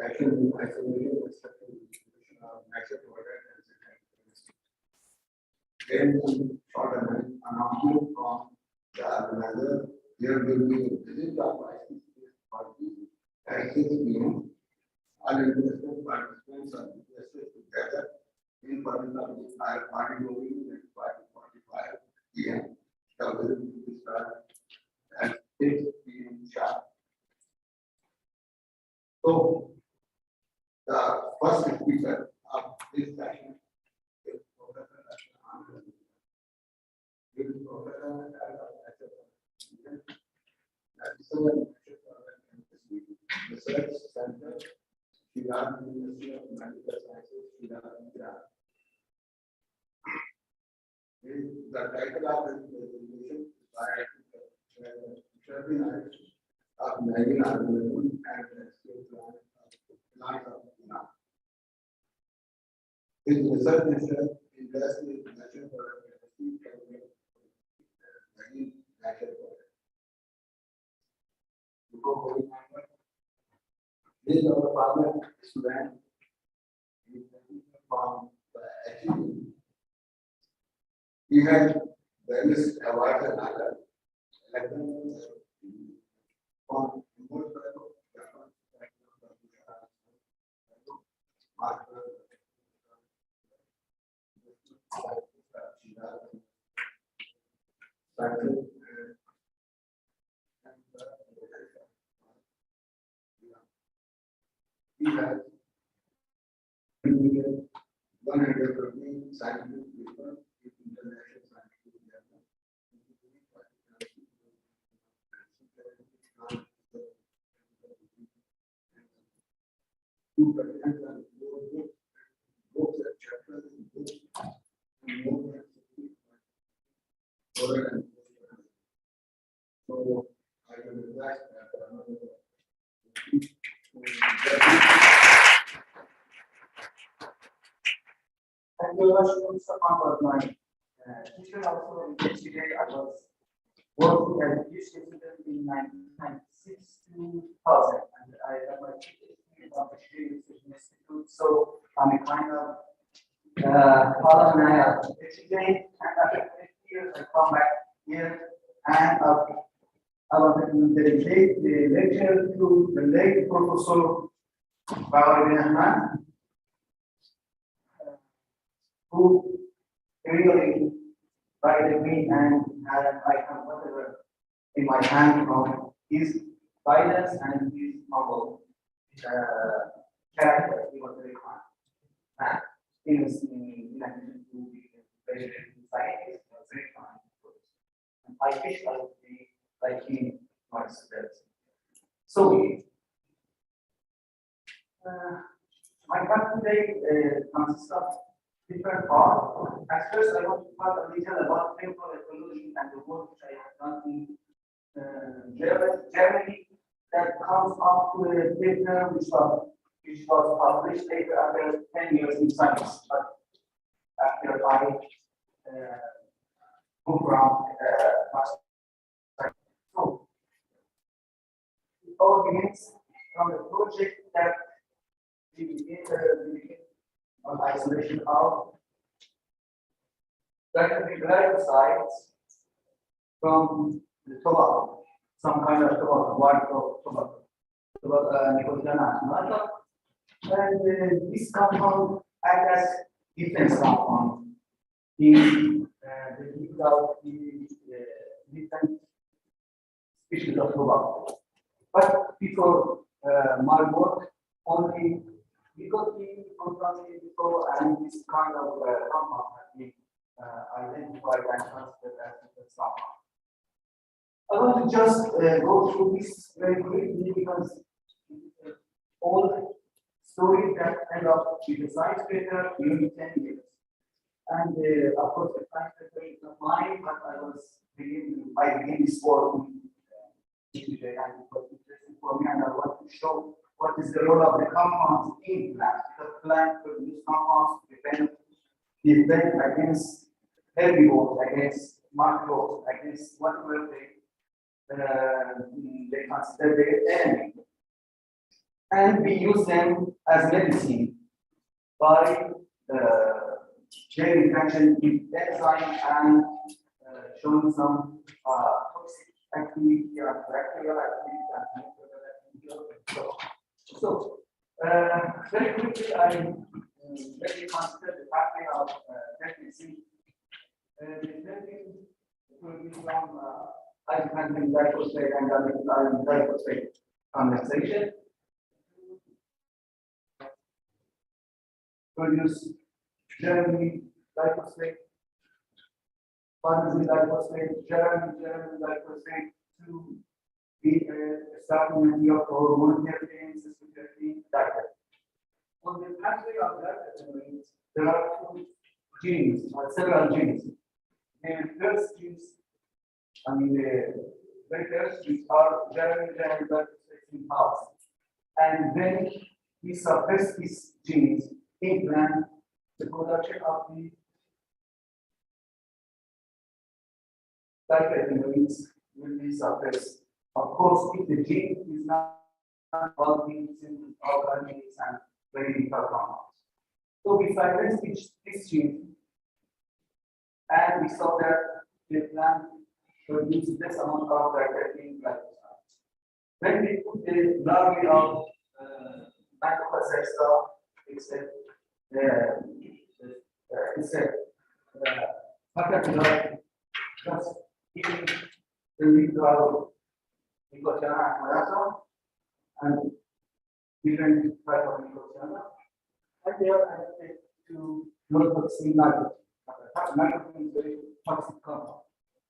Action isolation, distribution of natural order and then short announcement from the organizer. There will be a visit of ISNPC-15 at 6 p.m. All interested participants are requested to gather in front of the fire party moving at 5:45 p.m. The visit will start at 6 p.m. sharp. So, the first speaker of this session is Professor Ashram. He is Professor Research Center, Shiraz University of Medical Sciences, Shiraz, Iran. The title of this presentation is by of Navy Army and Rescue Plan of Iran. His research interests in national productivity and natural products. This is our father student from the HE. He had various awards and others. On most he has 113 scientific papers with international scientific journals. To present and books and chapters in books and more than 60 oral and so I will request that Thank you very much, Mr. Conrad. My teacher also in today I was working as a youth student in 1996 to 2000, and I have my PhD from the Session Institute. So I'm a kind of alumni of today, and after 50 years I come back here, and I want to dedicate the lecture to the late Professor Ahmad, who really guided me, and I have whatever in my hand from his guidance and his humble character. He was very kind. In addition to being a very scientist, he was very kind. And I wish I would be like him myself. So, my talk today consists of different parts. At first, I want to talk a little about temporal evolution and the work which I have done in Germany that comes up to a paper which was published later after 10 years in science. But after I moved around, so it all begins from the project that we begin on isolation of glycosides from the tobacco, some kind of tobacco, white tobacco, nicotinic, and this compound acts as defense compound in the lead out the different species of tobacco. But before my work, only nicotine, and this kind of compound has been identified and considered as defense compound. I want to just go through this very quickly because all stories that end up with the science paper during 10 years. And of course, the science paper is not mine, but I began this work in ISNPC-15, and it was interesting for me, and I want to show what is the role of the compounds in plants. Because plants produce compounds to defend against herbivores, against macro against whatever they consider their enemy. And we use them as medicine by their interaction with enzyme and showing some toxic activity or bacterial activity and microbial activity. So, very quickly, let me consider the pathway of pregnancy. The pregnancy will be from isokantin glyphosate and iron glyphosate condensation. Produce germany glyphosate, farnesene glyphosate, germany glyphosate to be a starting material for monotherapy, system therapy, diet. On the pathway of that, there are two genes, or several genes. The first genes, the very first genes are germany glyphosate in house. And then we suppress these genes in plant, the production of the dicannabinoids will be suppressed. Of course, if the gene is not involving organisms and very different compounds. So we silence this gene, and we saw that the plant produces this amount of dicannabinoid glyphosate. When we put the larvae of Mycoplasma, it's a caterpillar just eating the little Mycoplasma and different type of Mycoplasma, and they are adapted to neurotoxin nitrogen. Nitrogen is very toxic compound,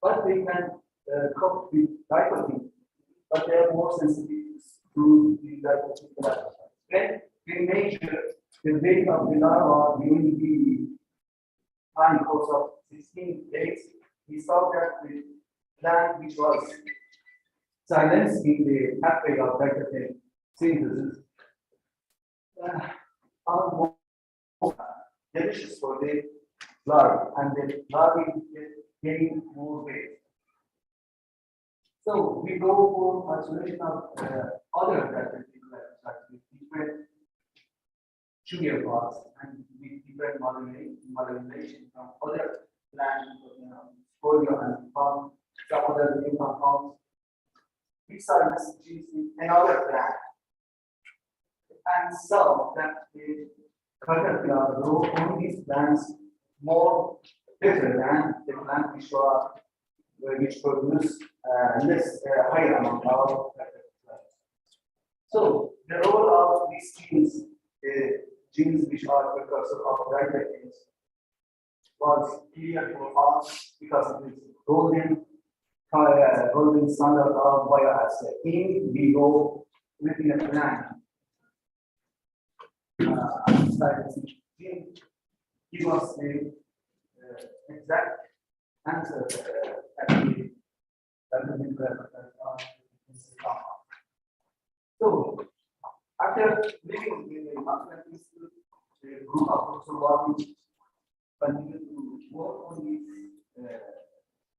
but they can cope with nicotine, but they are more sensitive to the nicotine. Then we measure the weight of the larva during the time course of 16 days. We saw that the plant which was silenced in the pathway of nicotine synthesis are more delicious for the larvae, and the larvae gain more weight. So we go for isolation of other nicotine with different sugar bars and with different modulation from other plants, folio and palm, some other new compounds. We silence genes in another plant and saw that the caterpillar grow on these plants more better than the plant which produce less higher amount of caterpillar. So the role of these genes, the genes which are precursor of glyphosate, was clear for us because of this golden standard of bioassay. In vivo within a plant, gene give us the exact answer So, after living in the Mathematics Institute, the group of Professor continue to work on this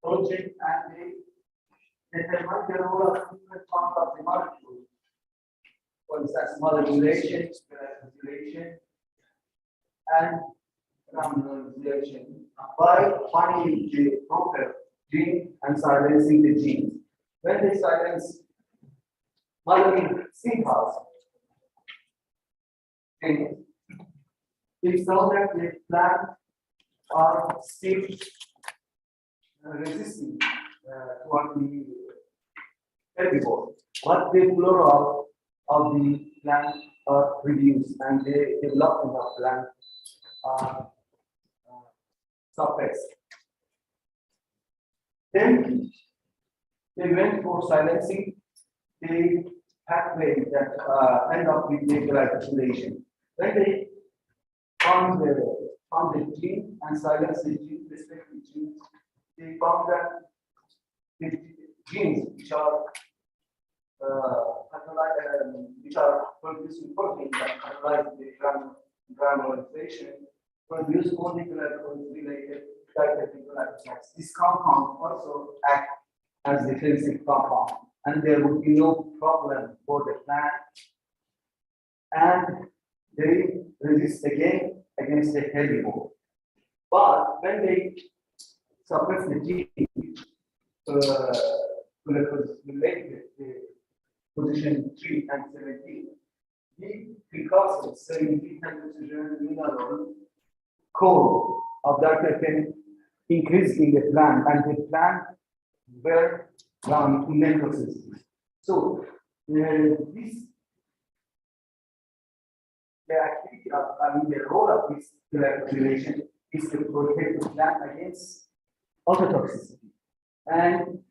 project, and they determine the role of different parts of the molecule. For instance, modulation, regulation, and randomization by finding the proper gene and silencing the genes. When they silence modeling synthase, we saw that the plant are still resisting toward the herbivore, but the flora of the plant are reduced and the development of plant are suppressed. Then they went for silencing the pathway that end up with the glycosylation. When they found the gene and silenced the gene, respective genes, they found that the genes which are producing protein that catalyze the granulation produce only glycosylated This compound also acts as defensive compound, and there would be no problem for the plant, and they resist again against the herbivore. But when they suppress the gene related the position 3 and 17, the precursor 17 and position mineral core of that can increase in the plant, and the plant were necrosis. So this the activity of the role of this relation is to protect the plant against autotoxicity. And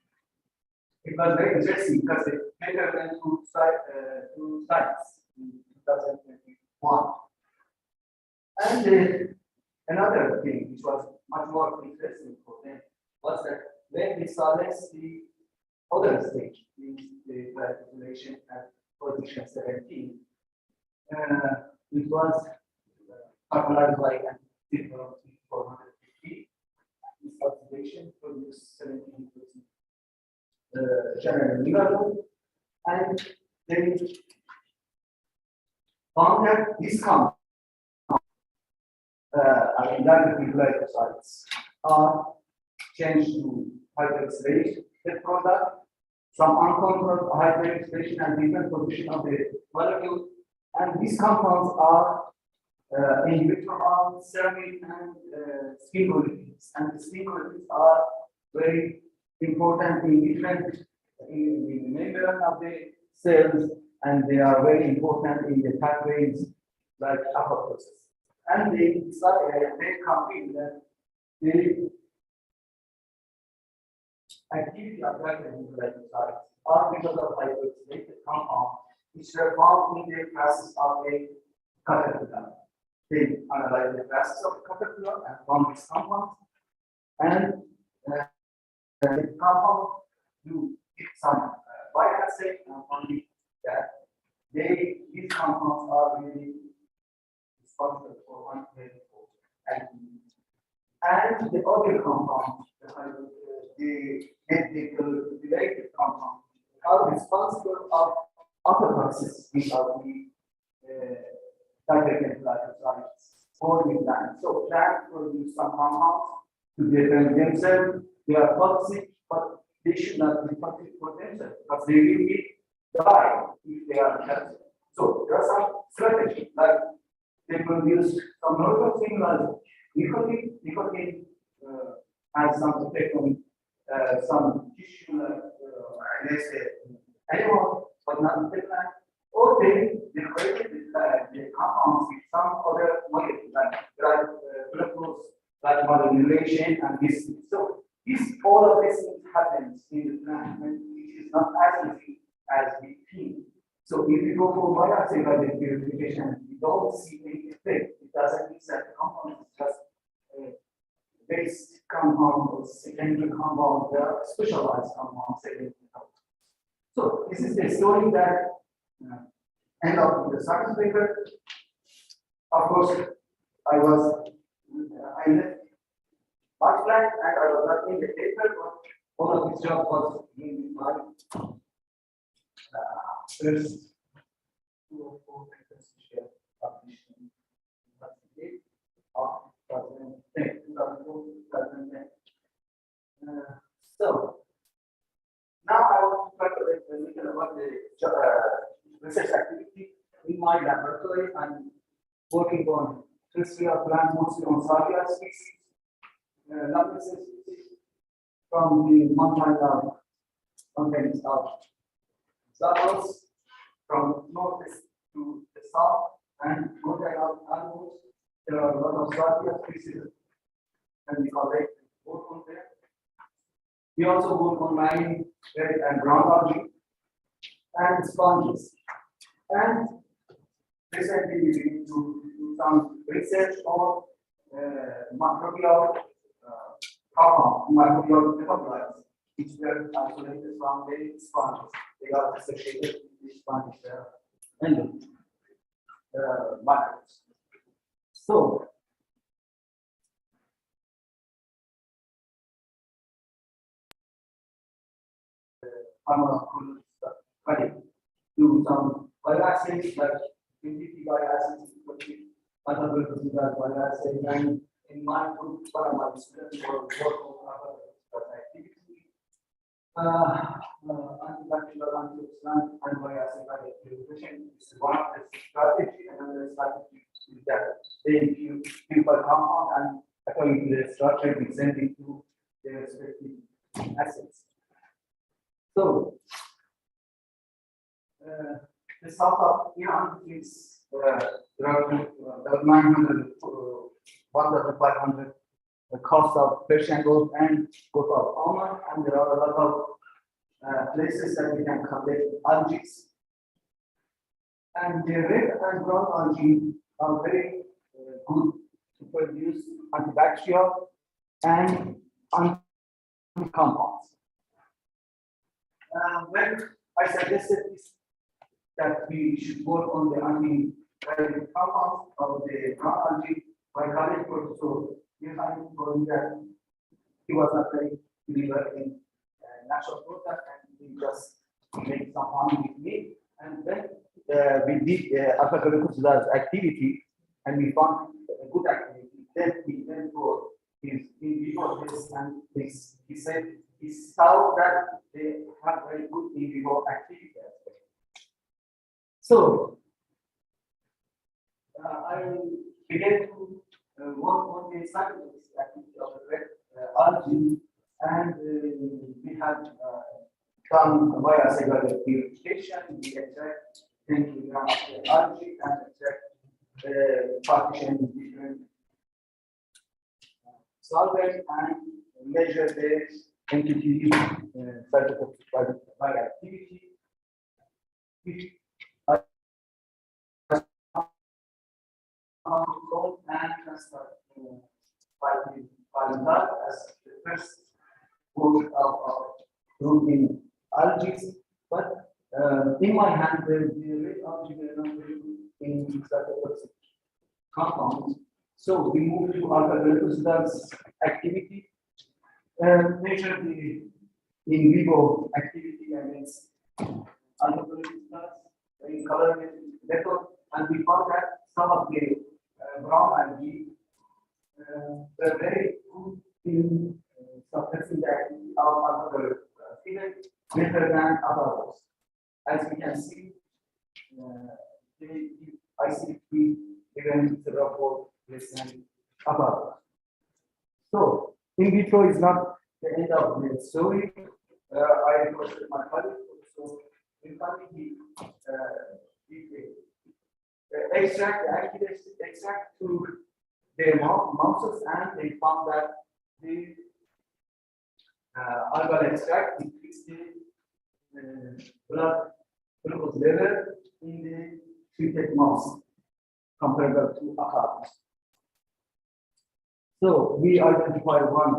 it was very interesting because the paper went to science in 2021. And another thing which was much more interesting for them was that when we silence the other stage in the population at position 17, it was popularized by an signal 450. This oxidation produced 17% general mineral, and they found that this compound, glycosides, are changed to hydroxylate the product from uncontrolled hydroxylation and different position of the molecule. And these compounds are individual ceramic and sphingolipids. And the sphingolipids are very important in different in the membrane of the cells, and they are very important in the pathways like apoptosis. And they conclude that the activity of glycosides are because of hydroxylated compound, which were found in the process of a caterpillar. They analyze the process of caterpillar and found this compound, and the compound do some bioassay and found that these compounds are really responsible for one activity. And the other compounds, the related compounds, are responsible of autotoxicity of the targeted glycosides for the plant. So plants produce some compounds to defend themselves. They are toxic, but they should not be toxic for themselves, because they will be die if they are healthy. So there are some strategies, like they produce some neurotoxin like nicotine. Nicotine has some effect on some tissue, let's say animal, but not the plant. Or they created the compounds with some other molecules like glucose, like modulation and this. So all of this happens in the plant, and it is not as easy as we think. So if you go for bioassay by the purification, you don't see any effect. It doesn't mean that the compound is just a base compound or secondary compound. They are specialized compounds, secondary compounds. So this is the story that end of the science paper. Of course, I left much blank and I was not in the paper, but all of this job was in my first 2 or 4 papers published in 2008 or 2010, 2010. So now I want to talk a little about the research activity in my laboratory. I'm working on terrestrial plants, mostly on Salvia species, species from the mountains of Zagros, from northeast to the south, and mountain animals. There are a lot of Salvia species, and we collect work on there. We also work on mining and ground algae and sponges. And recently we did do some research on microbial metabolites, which were isolated from the sponges. They are associated with the sponge and microbes. So pharmacological study. Do some viruses like PDP viruses, other viruses, and in my group, one of my students were working on other activity. Antibacterial, antioxidant, and viruses purification is one of the strategy, and another strategy is that they purify compound and according to the structure, we send it to their respective assets. So, the south of Iran is around 900, 1,500. The cost of Persian gold and gold of Oman, and there are a lot of places that we can collect algae. And the red and brown algae are very good to produce antibacterial and compounds. When I suggested this, that we should work on the antibacterial compounds of the brown algae, my colleague Professor told me that he was not very believer in natural product, and he just made some harm with me. And then we did alpha-glucosidase activity, and we found a good activity. Then we went for his in vivo test, and he said he saw that they have very good in vivo activity. So I began to work on the scientific activity of the red algae, and we had done via cellular purification. We extract 10 kilograms of algae and extract the partition in different solvents and measure the entity cytotoxic by activity. And transfer by blood as the first group of protein algae, but in my hand, the red algae are not very good in cytotoxic compounds. So we move to alpha-glucosidase activity, measure the in vivo activity against alpha-glucosidase in color method, and we found that some of the brown algae were very good in suppressing the activity of alpha-glucosidase, even better than others. As we can see, the ICP even the report less than others. So, in vitro is not the end of the story. I requested my colleague, so we finally extract the activated extract to their mouses, and they found that the algal extract increased the blood glucose level in the treated mouse compared to acarus. So we identify one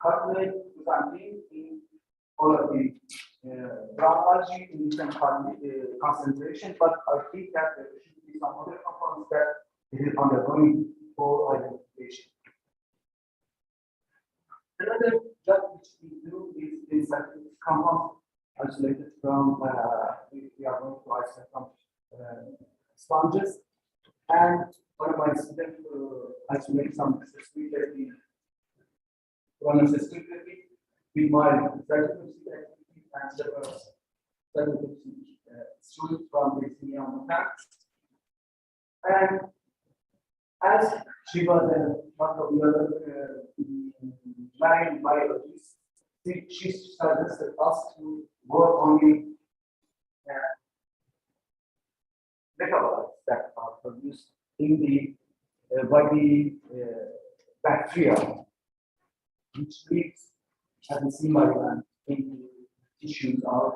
cartilage in all of the brown algae in different concentration, but I think that there should be some other compounds that it is undergoing for identification. Another job which we do is that compounds isolated from we are going to isolate from sponges, and one of my students isolate some systemically with my cytotoxic activity and several cytotoxic students from the senior plants. And as she was one of the other marine biologists, she suggested us to work on the metabolites that are produced in the by the bacteria, which leads, as we see by in the tissues of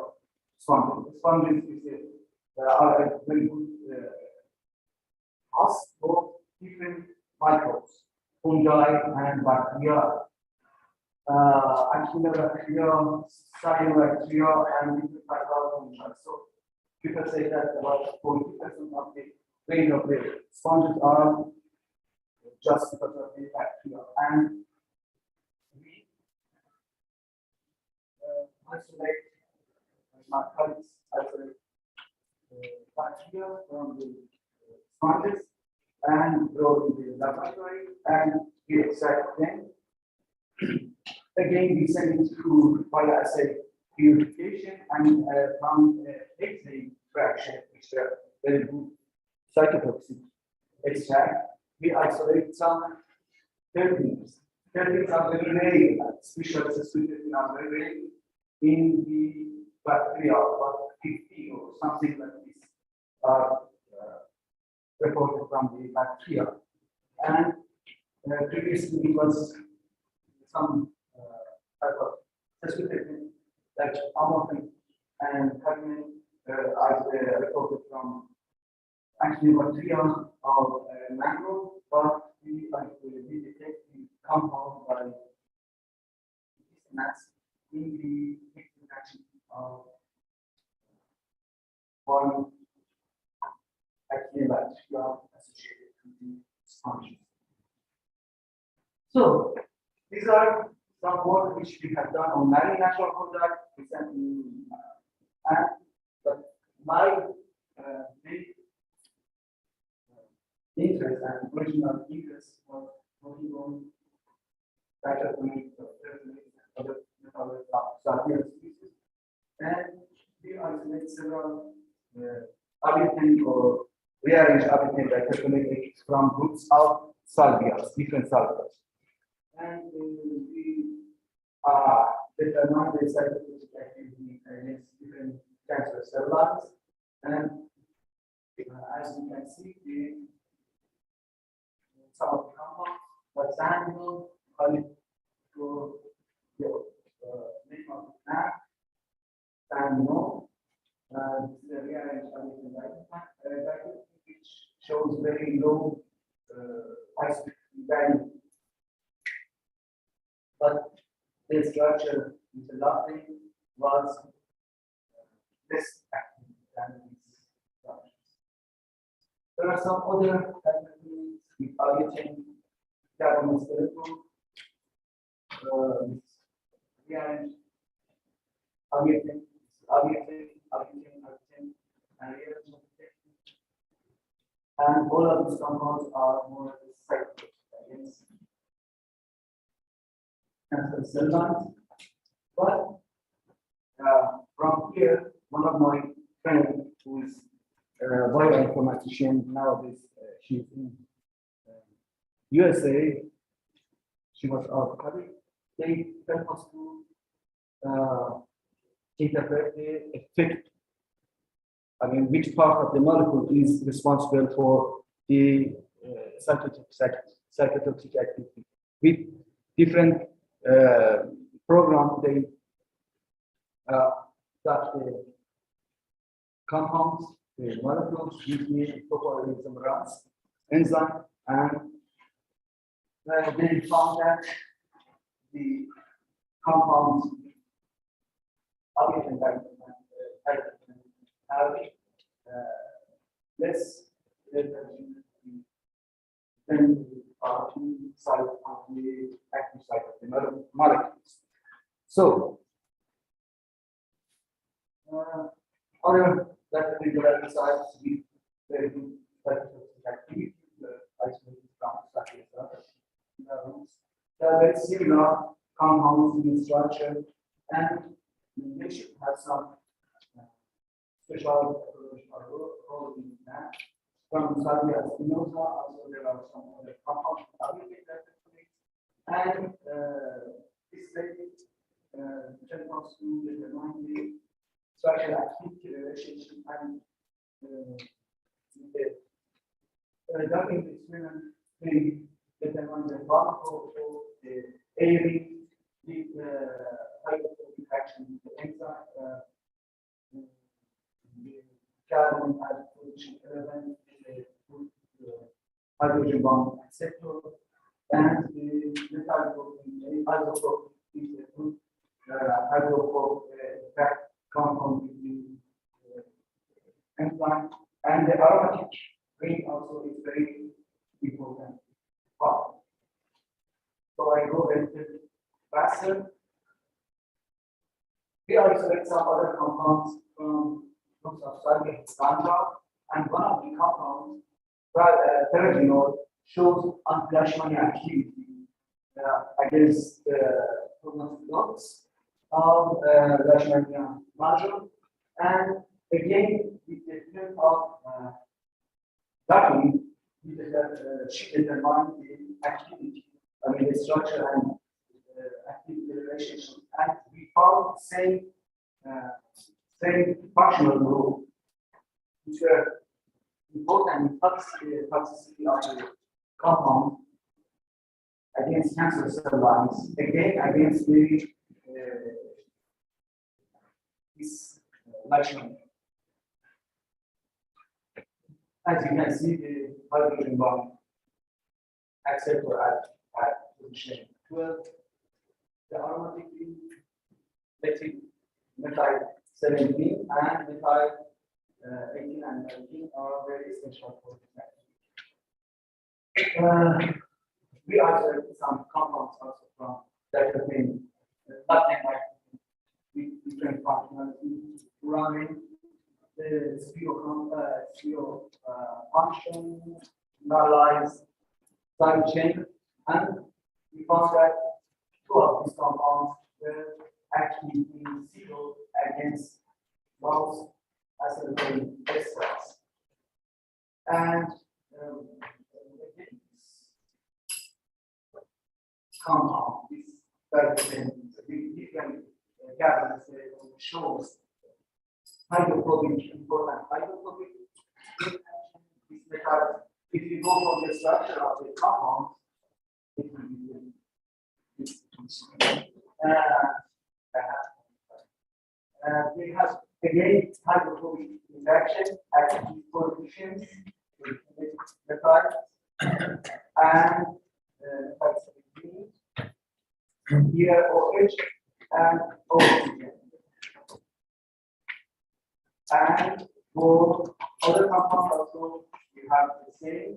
sponges. Sponges are a very good host for different microbes, fungi and bacteria, actinobacteria, cyanobacteria, and different types of fungi. So people say that about 40% of the range of the sponges are just because of the bacteria. And we isolate, my colleagues isolate bacteria from the sponges and grow in the laboratory, and we extract them. Again, we send it through bioassay purification and from X-ray fraction, which are very good cytotoxic extract. We isolate some terpenes. Terpenes are very rare, species suspected are very rare in the bacteria, about 50 or something like this are reported from the bacteria. And previously it was some type of suspected like amorphin and cadmium are reported from actually bacteria of mangrove, but we detect the compound by mass in the interaction of one actually bacteria associated with the sponges. So these are some work which we have done on marine natural product recently, and but my main interest and original interest was working on phytoplankton, other metabolic species, and we isolate several habitat or rearrange habitat phytoplankton from groups of salvias, different salvias. And we determine the cytotoxic activity against different cancer cell lines. And as you can see, some of the compounds, for example, to name of the plant, and the rearranged which shows very low ISNPC value. But the structure with the lovely was less active than these structures. There are some other activities with targeting carbon skeleton, rearranged and all of these compounds are more effective against cancer cell lines. But from here, one of my friends who is a bioinformatician nowadays, she's in USA. She was our colleague. They helped us to interpret the effect. I mean, which part of the molecule is responsible for the cytotoxic activity. With different program, they got the compounds, the molecules, usually topoisomerase rats, enzyme, and they found that the compounds have less than the side of the active side of the molecules. So, other regular sites with very good activity, the isolated compounds, they are very similar compounds in structure, and they should have some special role in that. From Salvia spinosa, also there are some other compounds and this helps to determine the structural activity relationship and the ducking experiment may determine the pharmaco for the airing, the hydrophobic action, the enzyme, the carbon as position element, the hydrogen bond acceptor, and the hydrophobic is a good hydrophobic compound between enzyme, and the aromatic ring also is very important part. So I go a little faster. Here I select some other compounds from groups of target ganja, and one of the compounds, terpinol, shows anti-Leishmania activity against the prognostics of Leishmania major, and again with the field of docking, she determined the activity, the structure and activity relationship, and we found same functional group, which were important toxicity of the compound against cancer cell lines, again against the this Leishmania. As you can see, the hydrogen bond acceptor at position 12. The aromatic methyl 17 and methyl 18 and 19 are very essential for this. We isolated some compounds also from that have been with different functionalities running the sphere function, normalized side chain, and we found that two of these compounds were actually in zero against mouse acetylcholine extras. And this compound, this different gases shows hydrophobic, important hydrophobic interaction. This method, if you go from the structure of the compound, it will be we have again hydrophobic interaction at these coefficients with method and here OH and oxygen. And for other compounds also we have the same.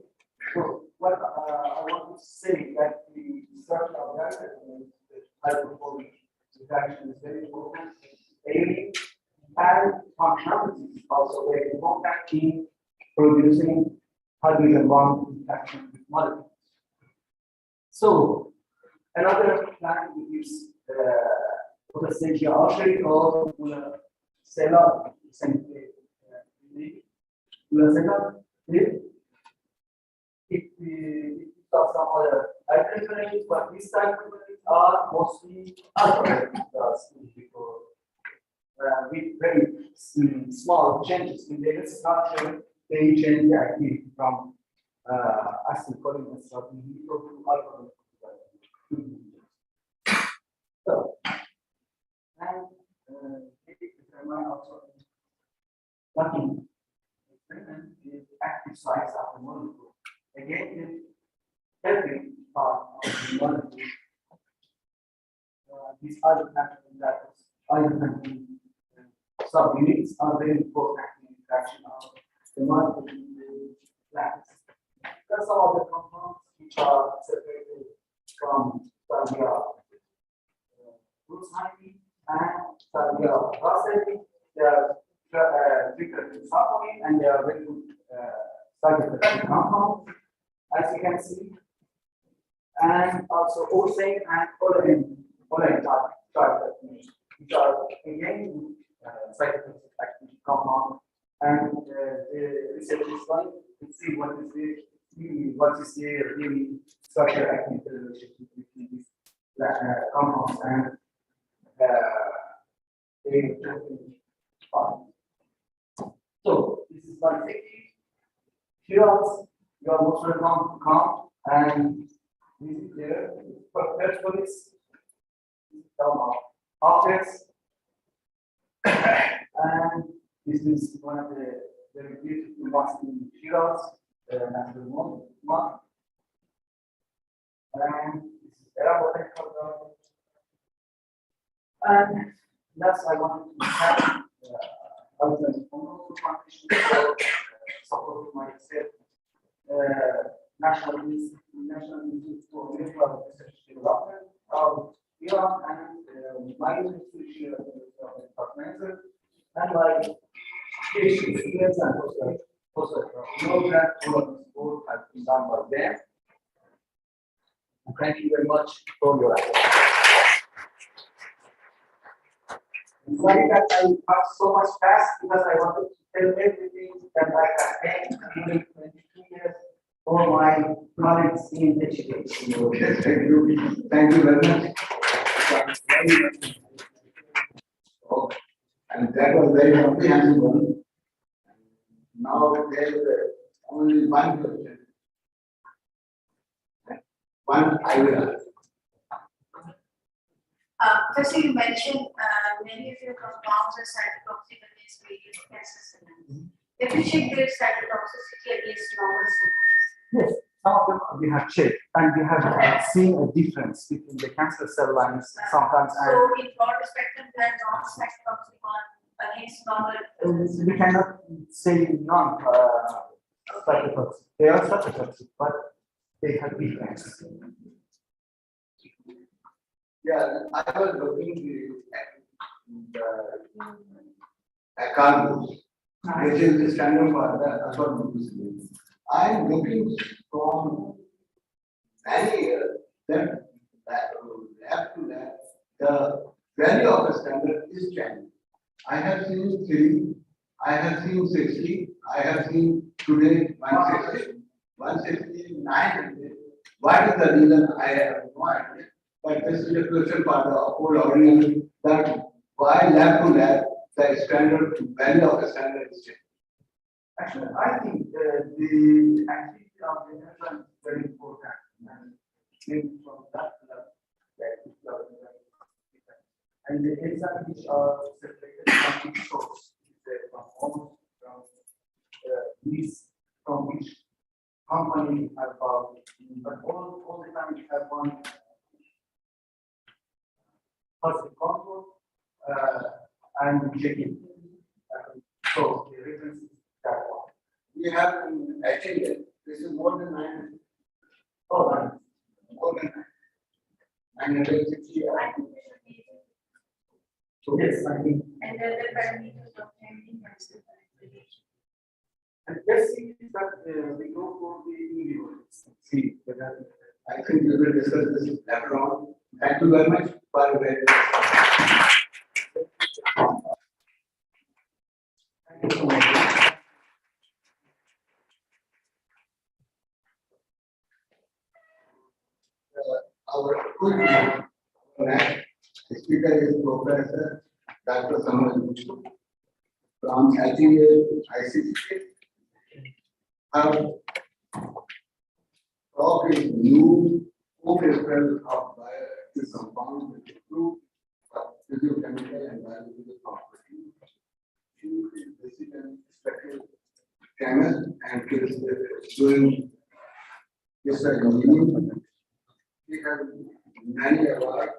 So what I want to say that the structure of that hydrophobic interaction is very important. Aiming and functionality is also very important in producing hydrogen bond interaction with molecules. So another plant is potential artery or cellular it does some other alternatives, but these type of are mostly alphabet because with very small changes in the structure, they change the activity from acetylcholine to alcohol. So, and determine also nothing the active sites of the molecule. Again, every part of the molecule, these other subunits are very important in the interaction of the molecule in the plants. There are some other compounds which are separated from Salvia Bruceheim and Salvia Russell. They are treated with sulfamide and they are very good cytotoxic compounds, as you can see. And also osane and olein type, which are again cytotoxic active compound. And the research is going to see what is the really structure activity relationship between these compounds and the so this is 150. Heroes, you are most welcome to come and visit there. First one is down objects, and this is one of the very beautiful ones in Heroes, natural month. And this is elaborate for and last I wanted to have support myself, National Institute for Medical Research Development, Yeah, and my institution organizer and my patient students and know that all of this work has been done by them. And thank you very much for your attention. I'm sorry that I talked so much fast because I wanted to tell everything that I have done during 22 years for my knowledge in education. Okay, thank you very much. Oh, and that was very comprehensive one. Now there is only one question. One I will ask. First, you mentioned many of your compounds are cytotoxic against various pests. If you check their cytotoxicity against normal cells. Yes, some of them we have checked, and we have seen a difference between the cancer cell lines sometimes. So, in broad spectrum, they are not cytotoxic on against normal. We cannot say non cytotoxic. They are cytotoxic, but they have difference. Yeah, I was looking at the cargo, which is the standard for the assault. I am looking from many years that lab to lab, the value of the standard is changing. I have seen 3, I have seen 60, I have seen today 160, 160, 900. What is the reason? I have no idea. But this is a question for the whole audience that why lab to lab the standard value of the standard is changing. Actually, I think the activity of the enzyme is very important. And maybe from that level, the activity of the enzyme is different. And the enzymes which are separated from each source, from almost from these from which company have found, but all the time we have one positive control and check it. So the reference is that one. We have an HLA, this is more than 900. Oh, right. More than 960. I think they should be. So yes, I think. And the parameters of changing has the variation. And let's see that we go for the individuals. See whether I think we will discuss this later on. Thank you very much for your very thank you so much. Our next speaker is Professor Dr. Samuel from L.E.J. ICCK. Her talk is new co-crystal of bioactive compounds with improved physiochemical and biological properties. She is basically spectral chemist and she is doing research engineering. She has many awards.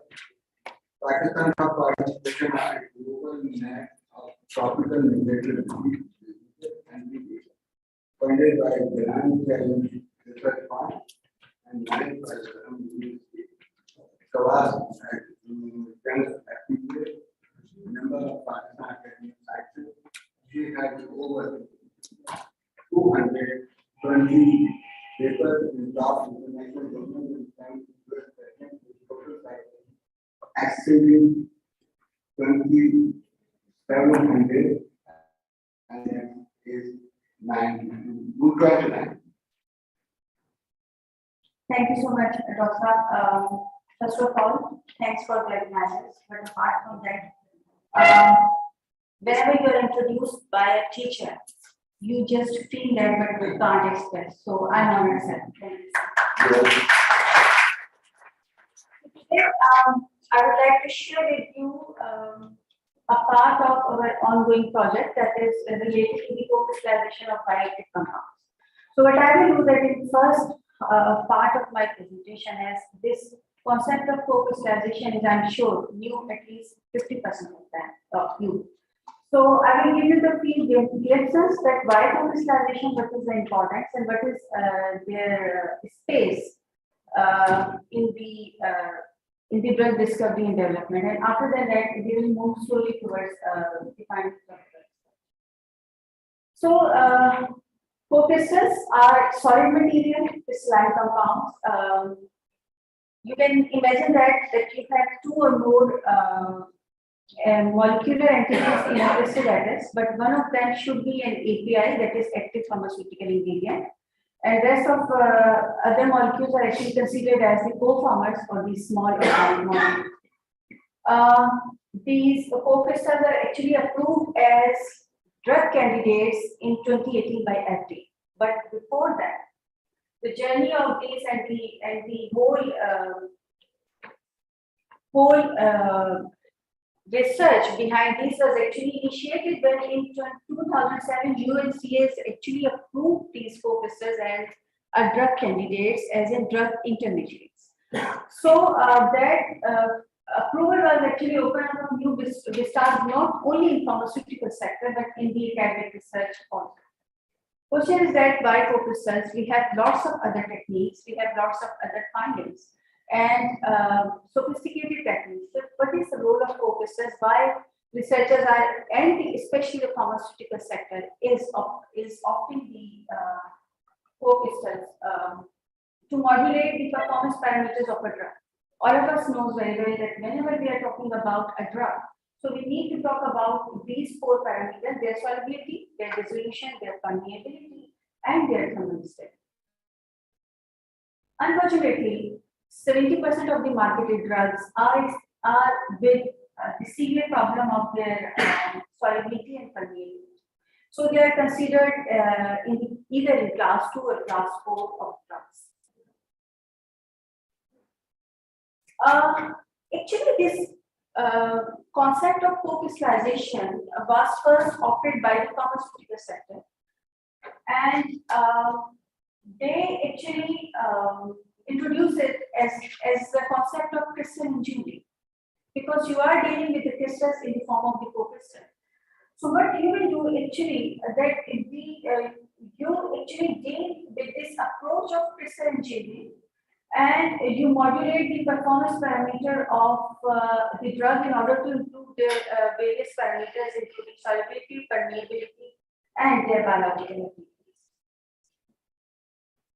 Pakistan has participation at global net of tropical migratory diseases and diseases funded by Grand Challenge Research Fund and managed by the University. Kawaz at 10th activity, member of Pakistan Academic Sciences. She has over 220 papers in top international journals in science, US president with total size exceeding 2,700 and is 229. Thank you so much, Dr. First of all, thanks for recognizing us. But apart from that, whenever you are introduced by a teacher, you just feel that but you can't express. So I'm honored, sir. Thank you. Today, I would like to share with you a part of our ongoing project that is related to the co-crystallization of bioactive compounds. So what I will do that in first part of my presentation is this concept of co-crystallization is, I'm sure, new at least 50% of that of you. So I will give you the few glimpses that why co-crystallization, what is the importance and what is their space in the in the drug discovery and development, and after that, they will move slowly towards defining drug. So, co-crystals are solid material crystalline compounds. You can imagine that you have two or more molecular entities in a crystal lattice, but one of them should be an API, that is active pharmaceutical ingredient, and rest of other molecules are actually considered as the co-formers for these small organic molecules. These co-crystals are actually approved as drug candidates in 2018 by FDA. But before that, the journey of these and the whole research behind this was actually initiated when in 2007 UNCS actually approved these co-crystals as drug candidates, as in drug intermediates. So that approval was actually opened up new vistas not only in pharmaceutical sector but in the academic research also. Question is that by co-crystals we have lots of other techniques, we have lots of other findings and sophisticated techniques. So what is the role of co-crystals? Why researchers are, and especially the pharmaceutical sector is opting the co-crystals to modulate the performance parameters of a drug. All of us knows very well that whenever we are talking about a drug, so we need to talk about these four parameters: their solubility, their dissolution, their permeability, and their thermal stability. Unfortunately, 70% of the marketed drugs are with the severe problem of their solubility and permeability. So they are considered either in class 2 or class 4 of drugs. Actually, this concept of co-crystallization was first offered by the pharmaceutical sector, and they actually introduce it as the concept of crystal engineering, because you are dealing with the crystals in the form of the co-crystal. So what you will do actually that you actually deal with this approach of crystal engineering, and you modulate the performance parameter of the drug in order to improve their various parameters, including solubility, permeability, and their biological activities.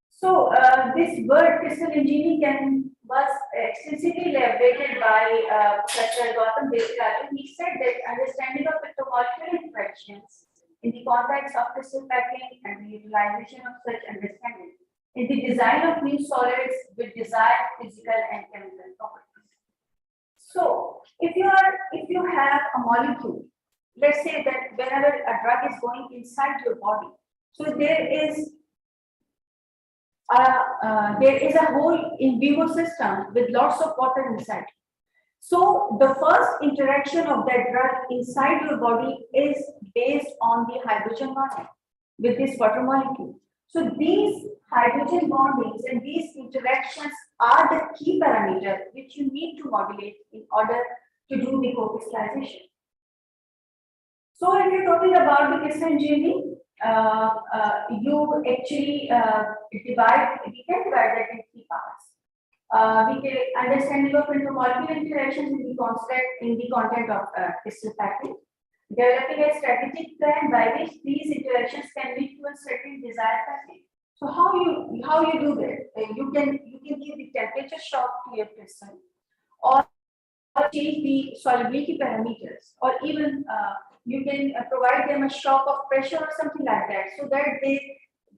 So this word crystal engineering was extensively elaborated by Professor Gautam Desiraju. He said that understanding of intermolecular interactions in the context of crystal packing and the utilization of such understanding in the design of new solids with desired physical and chemical properties. So if you have a molecule, let's say that whenever a drug is going inside your body, so there is a whole in vivo system with lots of water inside. So the first interaction of that drug inside your body is based on the hydrogen bonding with this water molecule. So these hydrogen bondings and these interactions are the key parameters which you need to modulate in order to do the co-crystallization. So if you're talking about the crystal engineering, you actually we can divide that in three parts. We can understanding of intermolecular interactions in the content of crystal packing, developing a strategic plan by which these interactions can lead to a certain desired packing. So how you do that? You can give the temperature shock to your crystal, or change the solubility parameters, or even you can provide them a shock of pressure or something like that, so that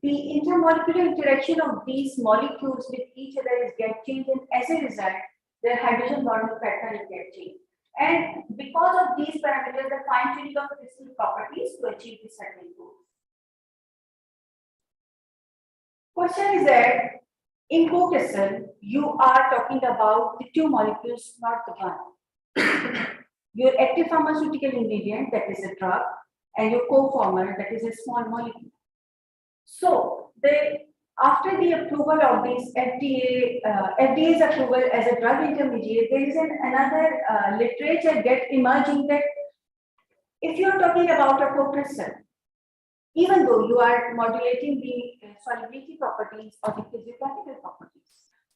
the intermolecular interaction of these molecules with each other is get changed, and as a result, their hydrogen bonding pattern is get changed. And because of these parameters, the fine tuning of crystal properties to achieve the certain goals. Question is that in co-crystal, you are talking about the two molecules, not the one. Your active pharmaceutical ingredient, that is a drug, and your co-former, that is a small molecule. So, after the approval of this FDA's approval as a drug intermediate, there is another literature get emerging that if you are talking about a co-crystal, even though you are modulating the solubility properties or the physicochemical properties,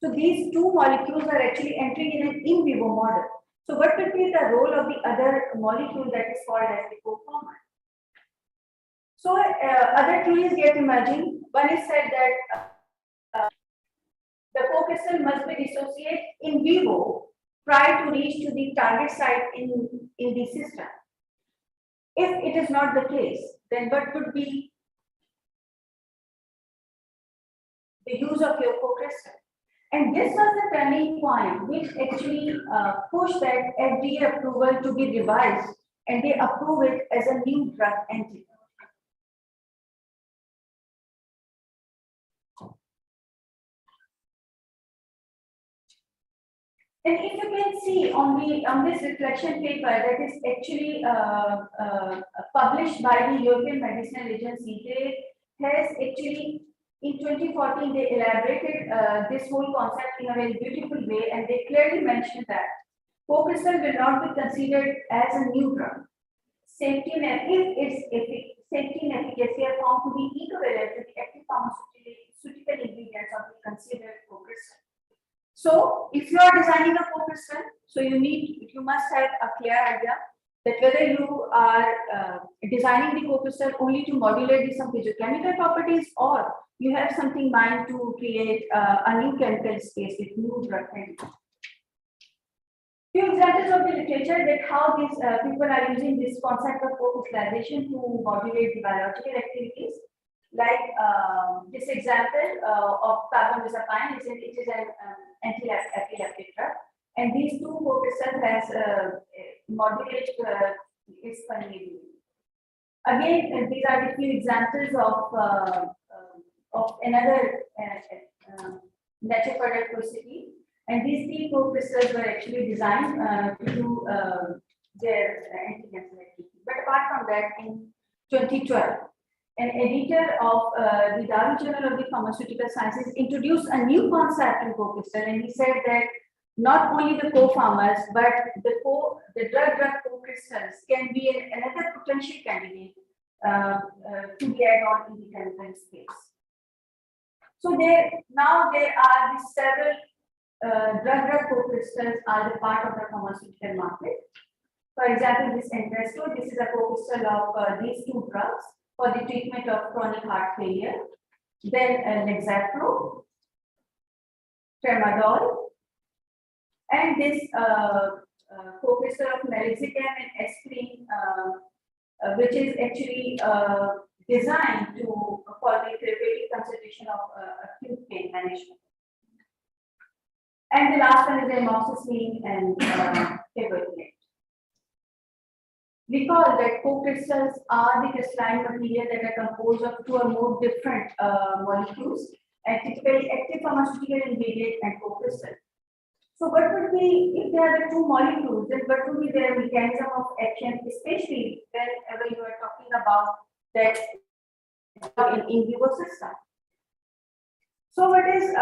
So these two molecules are actually entering in an in vivo model. So what will be the role of the other molecule that is called as the co-former? So other theories get emerging. One is said that the co-crystal must be dissociated in vivo prior to reach to the target site in the system. If it is not the case, then what would be the use of your co-crystal? And this was the turning point which actually pushed that FDA approval to be revised, and they approve it as a new drug entity. And if you can see on this reflection paper that is actually published by the European Medicinal Agency, they has actually in 2014 they elaborated this whole concept in a very beautiful way, and they clearly mentioned that co-crystal will not be considered as a new drug. Safety and safety and efficacy are found to be equivalent to the active pharmaceutical ingredients of the considered co-crystal. So if you are designing a co-crystal, so you must have a clear idea that whether you are designing the co-crystal only to modulate some physiochemical properties, or you have something in mind to create a new chemical space with new drug candidates. Few examples of the literature that how these people are using this concept of co-crystallization to modulate the biological activities. Like this example of carbamazepine, it is an anti-epileptic drug, and these two co-crystals has modulate its permeability. Again, these are the few examples of another natural product cosity, and these three co-crystals were actually designed to do their anti-cancer activity. But apart from that, in 2012. An editor of the Day-02 Journal of the Pharmaceutical Sciences introduced a new concept in co-crystal, and he said that not only the co-formers but the drug-drug co-crystals can be another potential candidate to be added on in the chemical space. So there are these several drug-drug co-crystals are the part of the pharmaceutical market. For example, this Entresto, this is a co-crystal of these two drugs for the treatment of chronic heart failure. Then Lexapro, Tramadol, and this co-crystal of meloxicam and aspirin, which is actually designed for the therapeutic consultation of acute pain management. And the last one is amoxicillin and Feb-22. Recall that co-crystals are the crystalline material that are composed of two or more different molecules, and typically active pharmaceutical ingredient and co-crystal. So what would be, if there are the two molecules, then what would be their mechanism of action, especially whenever you are talking about that in vivo system. So what is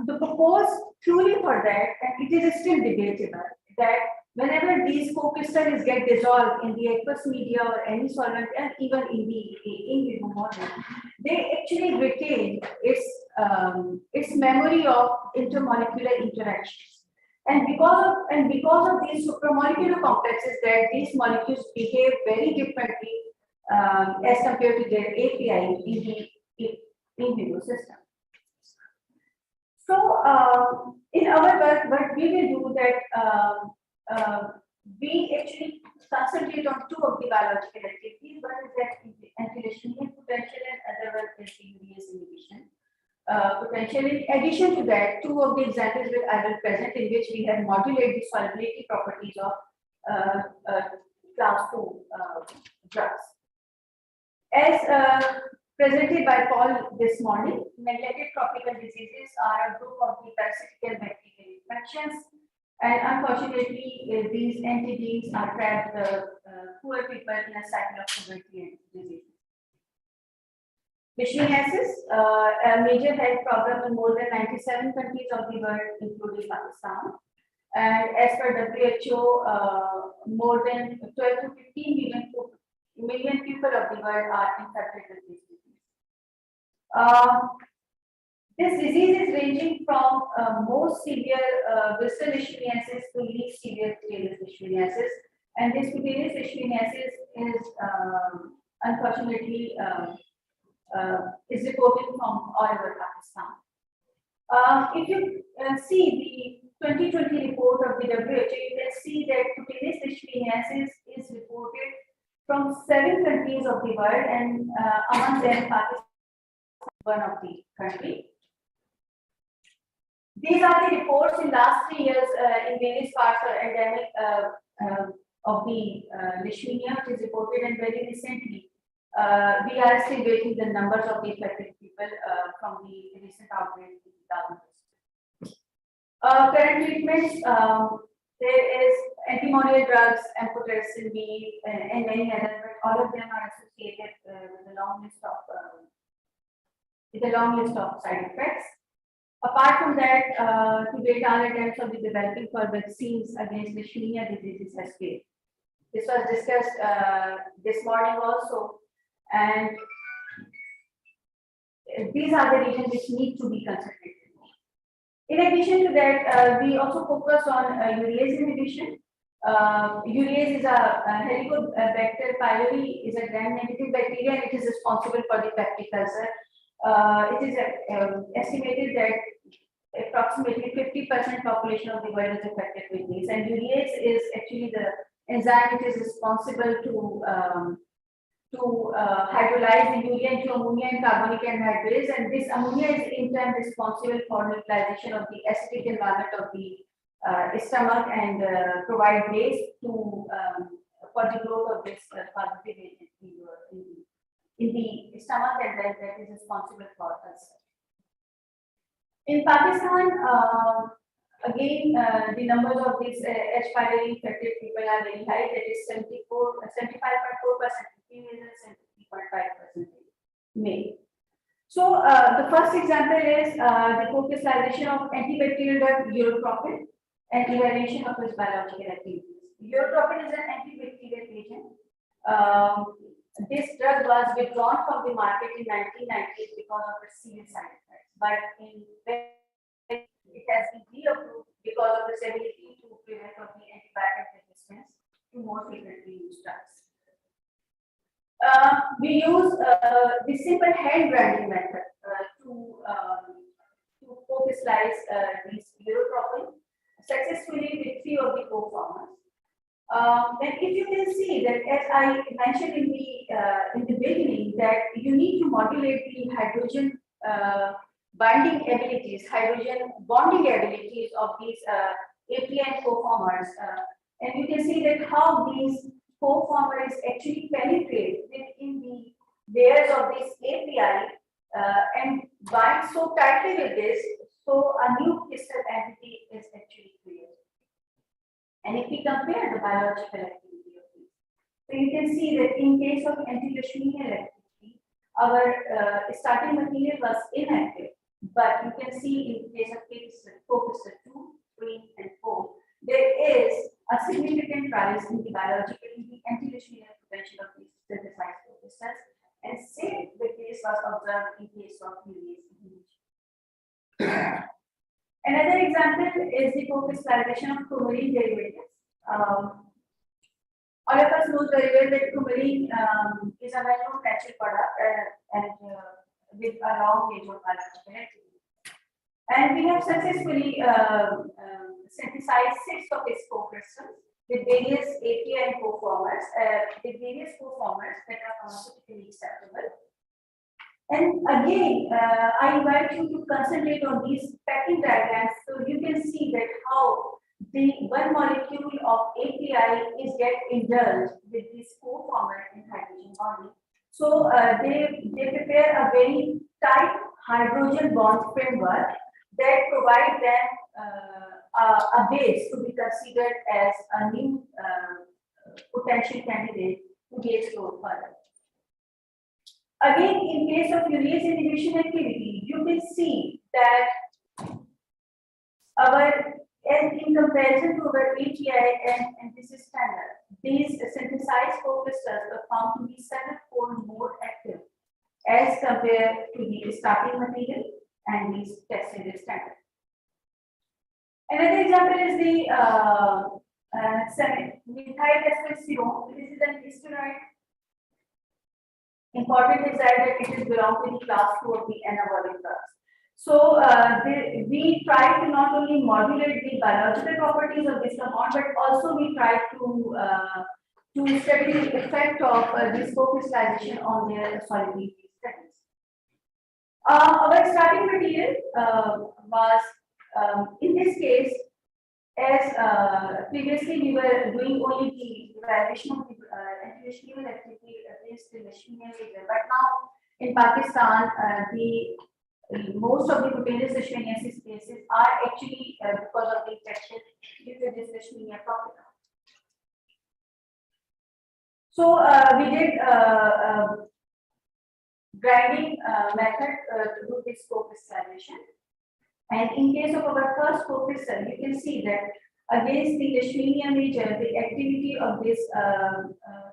the proposed theory for that, and it is still debatable, that whenever these co-crystals get dissolved in the aqueous media or any solvent, and even in the in vivo model, they actually retain its memory of intermolecular interactions. And because of these supramolecular complexes, that these molecules behave very differently as compared to their API in the in vivo system. So in our work, what we will do that we actually concentrate on two of the biological activities. One is that anti-leishmanian potential, and other one is urease inhibition potential. In addition to that, two of the examples that I will present in which we have modulated the solubility properties of class 2 drugs. As presented by Paul this morning, neglected tropical diseases are a group of the parasitical bacterial infections, and unfortunately, these entities are trapped poor people in a cycle of poverty and disease. Leishmaniasis, a major health problem in more than 97 countries of the world, including Pakistan. And as per WHO, more than 12 to 15 million people of the world are infected with this disease. This disease is ranging from most severe visceral leishmaniasis to least severe cutaneous leishmaniasis, and this cutaneous leishmaniasis is unfortunately is reported from all over Pakistan. If you see the 2020 report of the WHO, you can see that cutaneous leishmaniasis is reported from 7 countries of the world, and among them Pakistan is one of the countries. These are the reports in last 3 years in various parts of endemic of the leishmania, which is reported, and very recently we are still waiting the numbers of the affected people from the recent outbreak in 2000. Current treatments, there is antimonial drugs, amphotericin B, and many others, but all of them are associated with a long list of side effects. Apart from that, to date, our attempts of the developing for vaccines against leishmania diseases has failed. This was discussed this morning also, and these are the regions which need to be concentrated. In addition to that, we also focus on urease inhibition. Urease is a Helicobacter pylori is a gram-negative bacteria, and it is responsible for the peptic ulcer. It is estimated that approximately 50% population of the world is affected with this, and urease is actually the enzyme which is responsible to hydrolyze the urea into ammonia and carbonic anhydrase, and this ammonia is in turn responsible for neutralization of the acidic environment of the stomach and provide base to for the growth of this positive agent in the stomach, and that is responsible for ulcer. In Pakistan, again, the numbers of these H. pylori infected people are very high. That is 75.4% female and 73.5% male. So the first example is the co-crystallization of antibacterial drug urotropin and evaluation of its biological activities. Urotropin is an antibacterial agent. This drug was withdrawn from the market in 1990 because of its serious side effects, but it has been reapproved because of its ability to prevent of the antibiotic resistance to more frequently used drugs. We use the simple hand branding method to co-crystallize these urotropin successfully with 3 of the co-formers. And if you can see that, as I mentioned in the beginning, that you need to modulate the hydrogen binding abilities, hydrogen bonding abilities of these API and co-formers, and you can see that how these co-formers actually penetrate within the layers of this API and bind so tightly with this, so a new crystal entity is actually created. And if we compare the biological activity of these, so you can see that in case of anti-leishmanial activity, our starting material was inactive, but you can see in case of co-crystal 2, 3, and 4, there is a significant rise in the biological anti-leishmanial potential of these synthesized co-crystals, and same the case was observed in case of urease inhibition. Another example is the co-crystallization of coumarin derivatives. All of us know very well that coumarin is a well-known natural product and with a long range of biological activity. And we have successfully synthesized 6 of its co-crystals with various API and co-formers, that are pharmaceutically acceptable. And again, I invite you to concentrate on these packing diagrams so you can see that how the one molecule of API is get indulged with this co-former in hydrogen bonding. So they prepare a very tight hydrogen bond framework that provide them a base to be considered as a new potential candidate to be explored further. Again, in case of urease inhibition activity, you can see that in comparison to our API and this is standard, these synthesized co-crystals are found to be 7-fold more active as compared to the starting material, and we tested this standard. Another example is the methyl testosterone. This is an steroid. Important is that it is belong to the class 2 of the anabolic drugs. So we try to not only modulate the biological properties of this compound, but also we try to study the effect of this co-crystallization on their solubility studies. Our starting material was, in this case, as previously we were doing only the evaluation of the anti-leishmanial activity against the leishmania agent, but now in Pakistan, most of the cutaneous leishmaniasis cases are actually because of the infection due to this leishmania problem. So we did grinding method to do this co-crystallization. And in case of our first co-crystal, you can see that against the leishmania major, the activity of this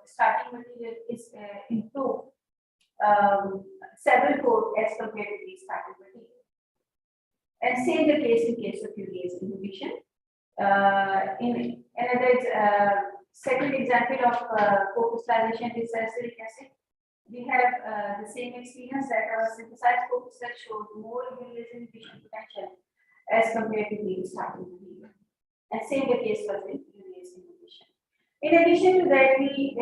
starting material is improved several-fold as compared to the starting material. And same the case in case of urease inhibition. In another second example of co-crystallization is salicylic acid. We have the same experience that our synthesized co-crystal showed more urease inhibition potential as compared to the starting material. And same the case for the urease inhibition. In addition to that, we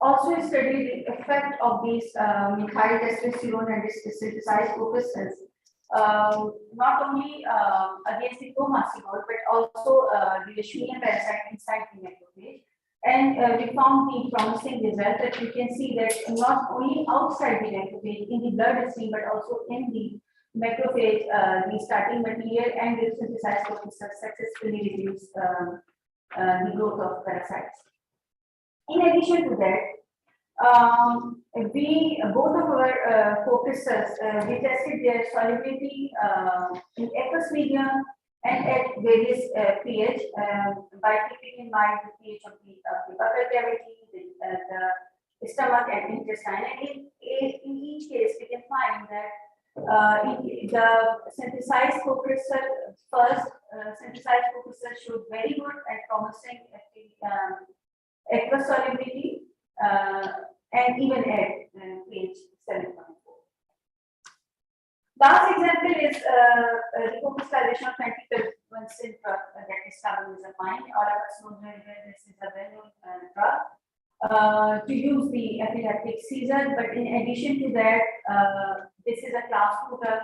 also studied the effect of these methyl testosterone and this synthesized co-crystals, not only against the co-macrolide, but also the leishmania parasite inside the macrophage. And we found the promising result that you can see that not only outside the macrophage in the blood stream, but also in the macrophage, the starting material and the synthesized co-crystals successfully reduce the growth of parasites. In addition to that, both of our co-crystals, we tested their solubility in aqueous medium and at various pH by keeping in mind the pH of the buccal cavity, the stomach and intestine. And in each case, we can find that the synthesized co-crystal synthesized co-crystal showed very good and promising aqueous solubility and even at pH 7.4. Last example is the co-crystallization of anti-convulsant drug that is carbamazepine. All of us know very well this is a well-known drug to use the epileptic seizure. But in addition to that, this is a class 2 drug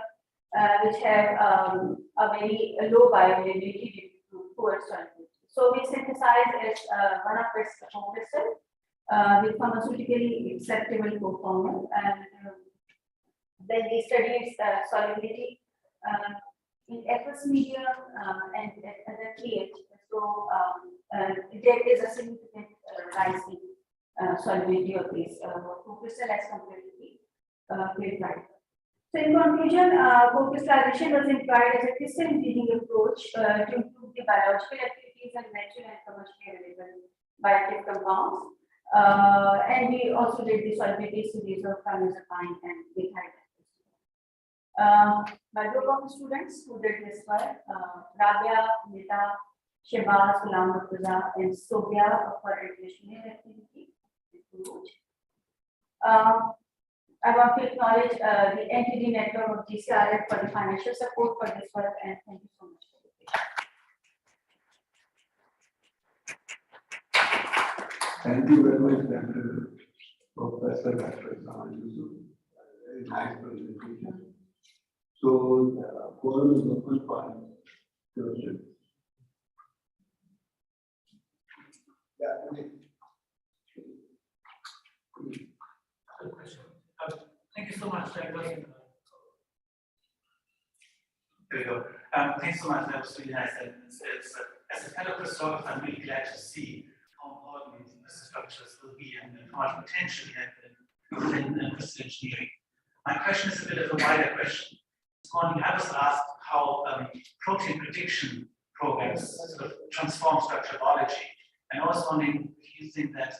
which have a very low bioavailability due to poor solubility. So we synthesize as one of its co-crystals with pharmaceutically acceptable co-formula, and then we study its solubility in aqueous medium and at other pH. So there is a significant rise in solubility of this co-crystal as compared to the purified. So in conclusion, co-crystallization was employed as a crystal engineering approach to improve the biological activities and natural and commercially available bioactive compounds. And we also did the solubility studies of carbamazepine and methyl. My group of students who did this work, Rabia, Nita, Shebaz, Ghulam Murtaza, and Sophia for educational activity. I want to acknowledge the NTD network of GCRF for the financial support for this work, and thank you so much for this. Thank you very much, Dr. Professor Dr. Very nice presentation. So, forum is open for questions. Yeah. Good question. Thank you so much. That was, there we go. Thanks so much. That was really nice. And as a fellow Christopher, I'm really glad to see how important the structures will be and how much potential you have within crystal engineering. My question is a bit of a wider question. This morning I was asked how protein prediction programs sort of transform structural biology. And I was wondering if you think that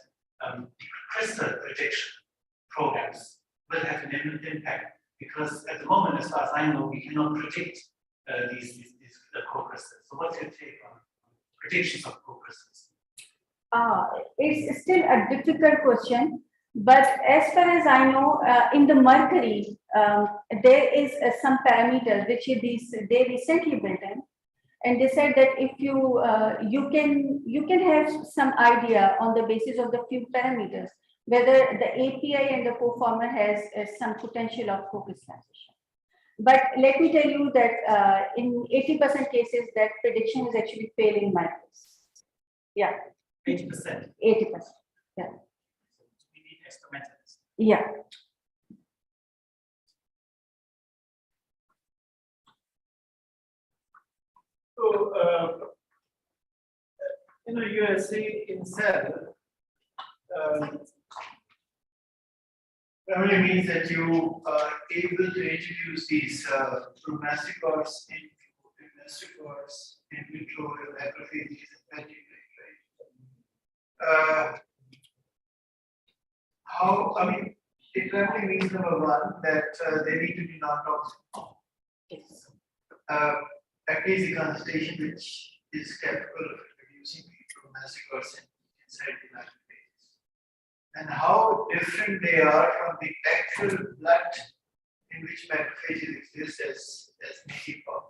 crystal prediction programs will have an impact Because at the moment, as far as I know, we cannot predict these co-crystals. So what's your take on predictions of co-crystals? It's still a difficult question, but as far as I know, in the mercury, there is some parameters which they recently built in, and they said that if you can have some idea on the basis of the few parameters whether the API and the co-former has some potential of co-crystallization. But let me tell you that in 80% cases, that prediction is actually failing my case. Yeah. 80%. 80%. Yeah. We need experimentals. Yeah. So, you are saying in cell, Primarily means that you are able to introduce these mastocysts in vitro macrophages and right? It primarily means number one that they need to be non-toxic. Yes. At least a concentration which is capable of producing mastocysts inside the macrophage. And how different they are from the actual blood in which macrophages exist as native form.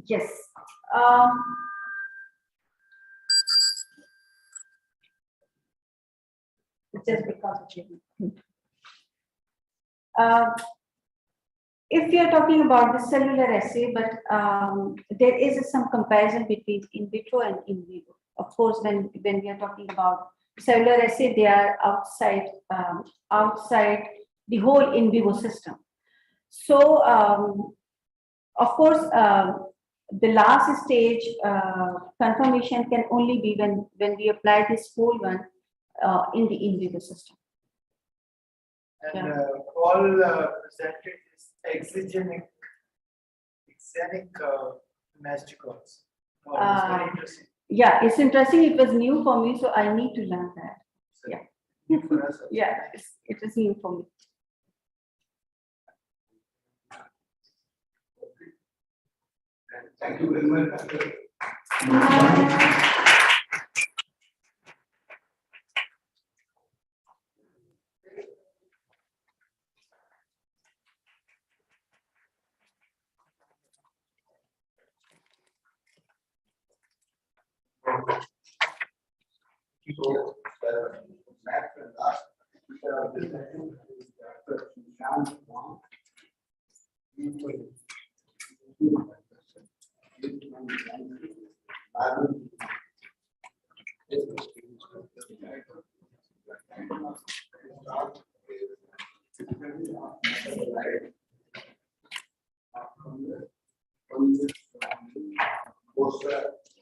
Yes. Just because of it. If we are talking about the cellular assay, but there is some comparison between in vitro and in vivo. Of course, when we are talking about cellular assay, they are outside the whole in vivo system. So, of course, the last stage confirmation can only be when we apply this whole one in the in vivo system. and all presented is exogenic mastocysts. It's very interesting. Yeah, it's interesting. It was new for me, so I need to learn that. So, Yeah. new for us also. Yeah, it is new for me. Thank you very much, Dr. So, next and last speaker of this session is Dr. Shyam Wang. He will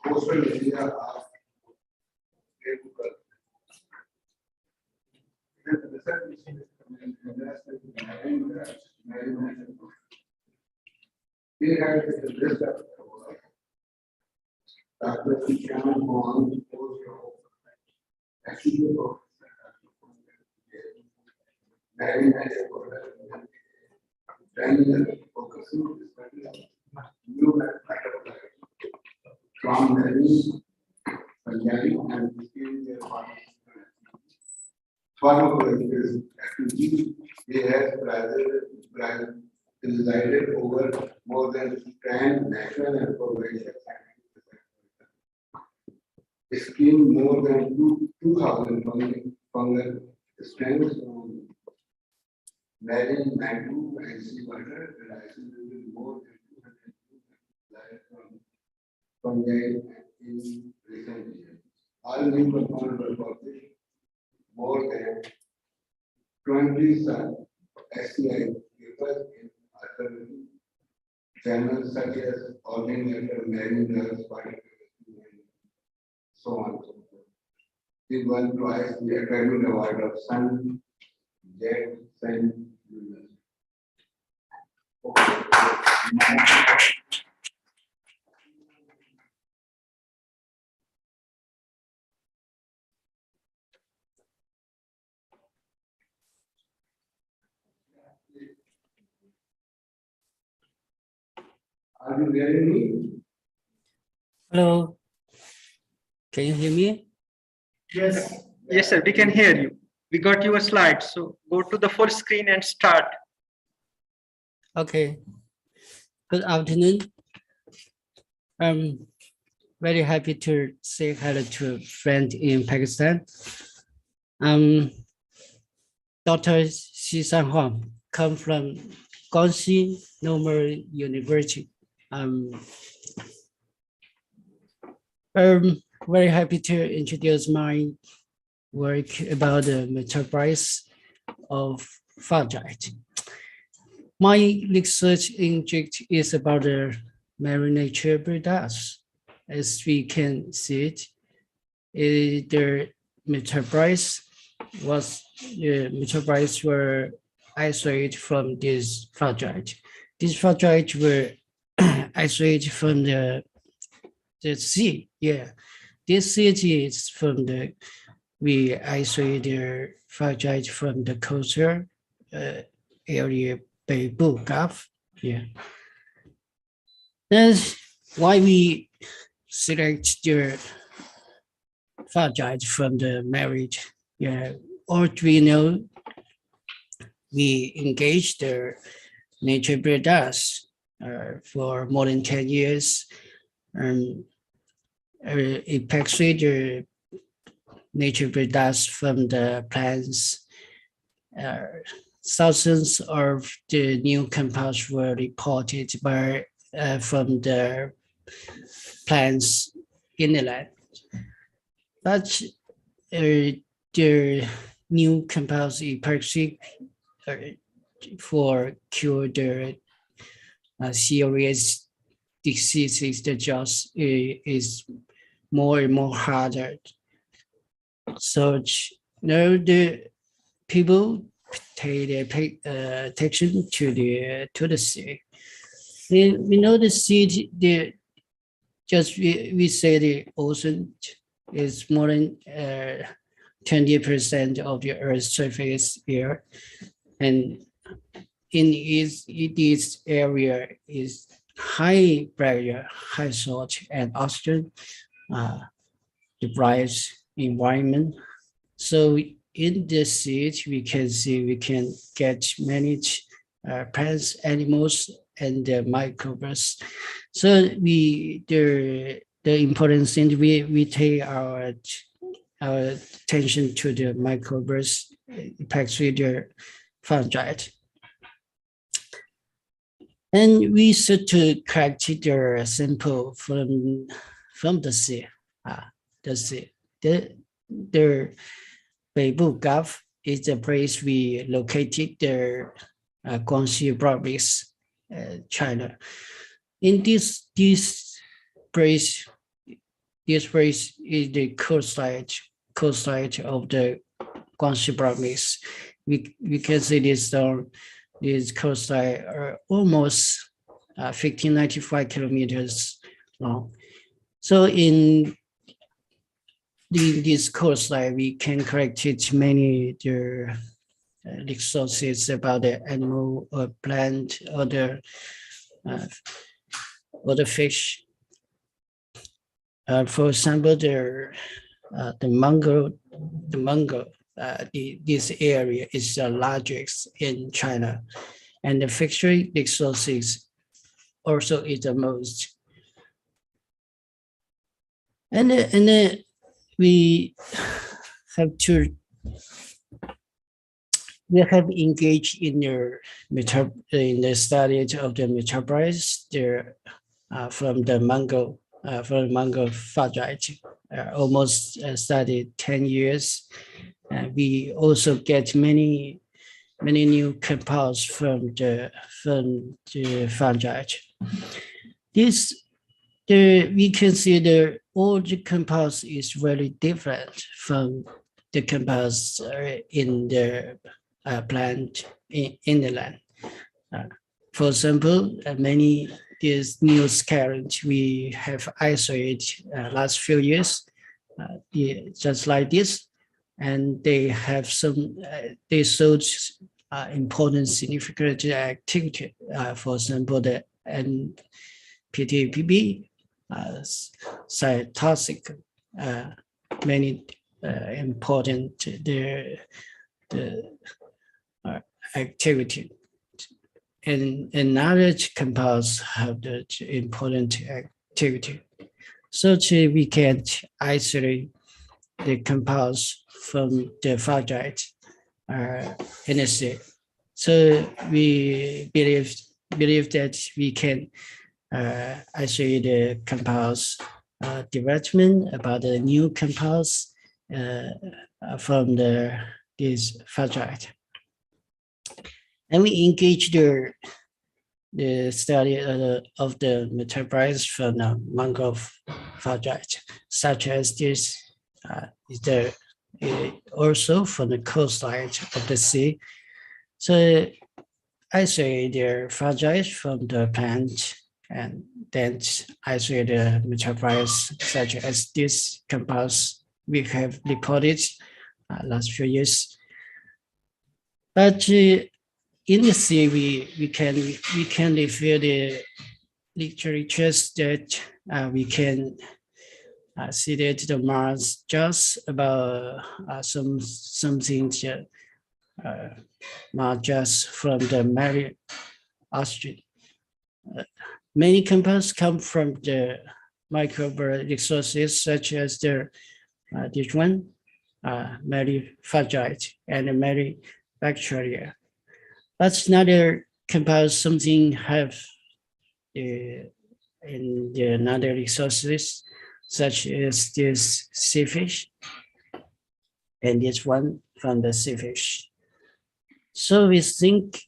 Coastal area are we have a list of Dr. Shyam Wang, actually, focusing new from many and pharmacological activities. They have presided over more than 10 national and provincial screened more than 2,000 fungal strains from marine mangrove and sea water, licensed more than 200 from fungi in recent years. All new compounds were published more than 20 SCI papers in alternative journals such as Organ Letter, Marine Drugs, Biotechnology, and so on and so forth. He won twice the Academy Award of Sun Jet Sun University. Are you hearing me? Hello, can you hear me? Yes, yes, sir, we can hear you. We got your slides, so go to the full screen and start. Okay. Good afternoon. I'm very happy to say hello to a friend in Pakistan. Dr. Xisan Huang, come from Guangxi Normal University. I'm very happy to introduce my work about the metabolism of fungi. My research object is about the marinature products. As we can see it, the metabolites were isolated from this fungi. These fungi were isolated from the sea. Yeah, this seed is from the we isolate the fungi from the coastal area Beibu Gulf. Yeah. That's why we select the fungi from the marriage. Yeah. Or we know we engage the nature breeders for more than 10 years. It persuades the nature breeders from the plants. Thousands of the new compounds were reported from the plants in the land. But the new compounds effective for cure the serious diseases that just is more and more harder. So now the people pay attention to the seed. We know the seed. We say the ocean is more than 20% of the Earth's surface area, and in this area is high pressure, high salt, and oxygen deprived environment. So in this seed, we can get many plants, animals, and microbes. So the important thing we take our attention to the microbes, especially the fungi. And we start to collect the sample from the sea. The sea. The Beibu Gulf is the place we located the Guangxi province, China. In this place is the coastline of the Guangxi province. We can see this coastline are almost 1595 kilometers long. So in this coastline, we can collect many resources about the animal or plant or the fish. For example, the mango, this area is the largest in China, and the fishery resources also is the most. And we have engaged in the study of the metabolites from the mango fungi, almost studied 10 years. We also get many new compounds from the fungi. We consider all the compounds is very different from the compounds in the plant in the land. For example, many these new current we have isolated last few years, just like this, and they have they showed important significant activity. For example, the PTPB, cytotoxic, many important the activity. And another compounds have the important activity. So we can isolate the compounds from the fragile NSIC. So we believe that we can isolate the compounds development about the new compounds from this fragile. And we engage the study of the metabolism from the mangrove fragile, such as this is also from the coastline of the sea. So isolate the fragile from the plant and then isolate the metabolism such as these compounds we have reported last few years. But in the sea, we can refer the literature that we can see that the Mars just about something not just from the marine oxygen. Many compounds come from the microbial resources such as this one, marine and marine bacteria. But another compounds something have in the another resources such as this sea fish and this one from the sea fish. So we think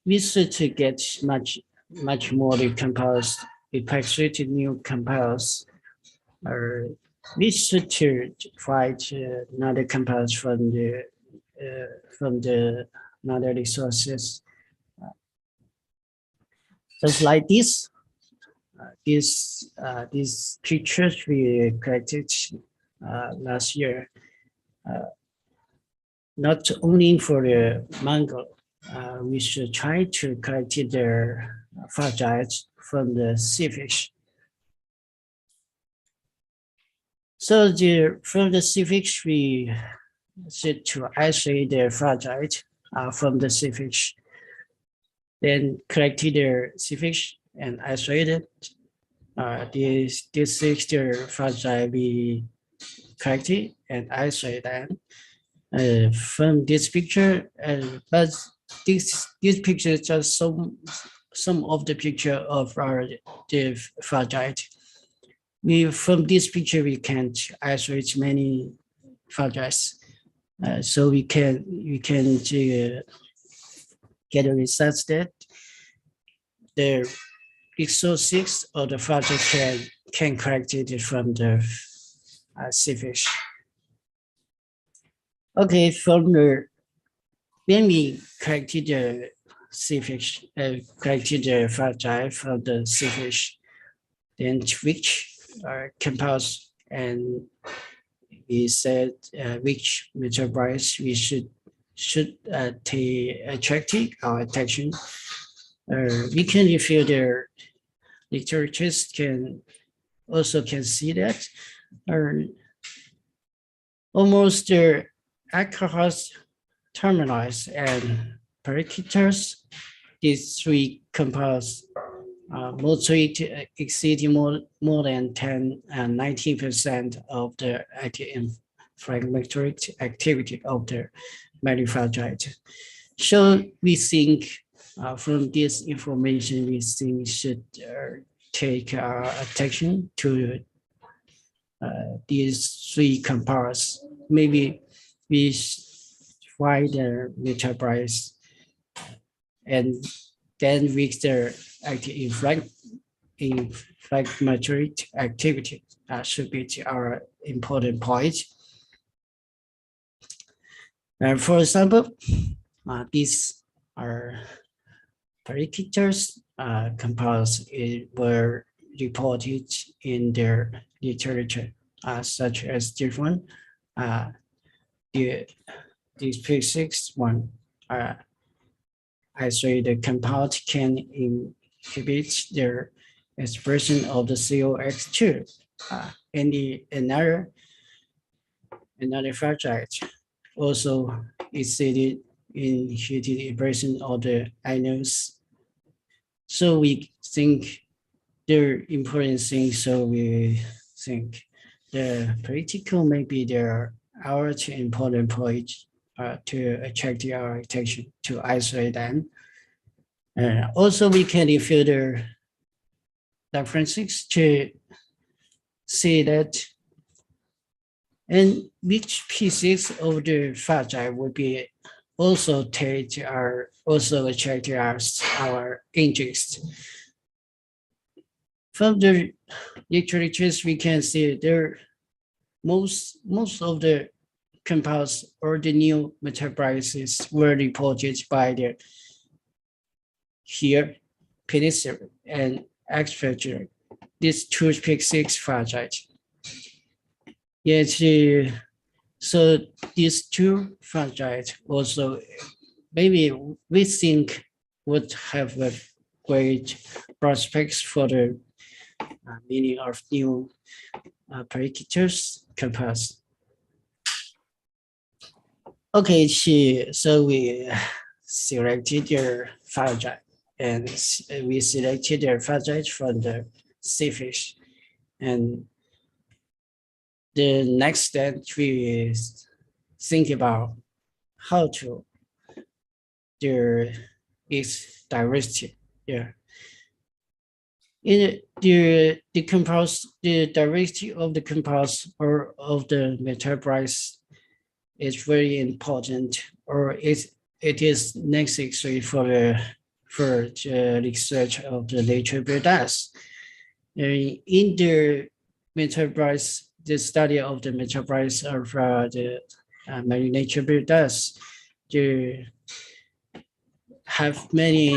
we should to get much more compounds, epoxy new compounds, or we should to find another compounds from the another resources. Just like this, these pictures we collected last year, not only for the mango, we should try to collect their fragile from the sea fish. So from the sea fish, we should to isolate the fragile from the sea fish. Then collect their sea fish and isolate it. This is their fragile we collected and isolate them. From this picture, but this picture is just some of the picture of the fragile. From this picture we can isolate many fragiles. So we can get a result that the resources of the fragile can collect it from the sea fish. Okay, from when we collected the sea fish, collected the fragile from the sea fish, then which compounds and we said which metabolism we should attract our attention. We can refer their literatures can see that almost the alcohols, terminals, and pericyters, these three compounds mostly exceed more than 10 and 19% of the inflammatory activity of the manufactured. So we think from this information, we think we should take our attention to these three compounds. Maybe we find the metabolism and then with the inflammatory activity should be our important point. For example, these are pericyters compounds were reported in their literature, such as this one, these P6 one. I say the compound can inhibit their expression of the COX2 and another fragile also is stated in heated expression of the iones. So we think they're important things, so we think the political maybe there are our two important points to attract our attention to isolate them. Also, we can infer the differences to see that and which pieces of the fragile would be also take our also attract our interest. From the literatures, we can see there most of the compounds or the new metabolites were reported by the here penicillin and exfoliant. These two six fragile. Yet, so these two fragile also maybe we think would have a great prospects for the meaning of new predicators compass. Okay, so we selected their fragile and we selected their fragile from the CFISH. And the next step we think about how to there is diversity. Yeah. In the diversity of the compounds or of the metabolites is very important, or it is necessary for the research of the nature products. In the metabolites, the study of the metabolites of the marine nature products, they have many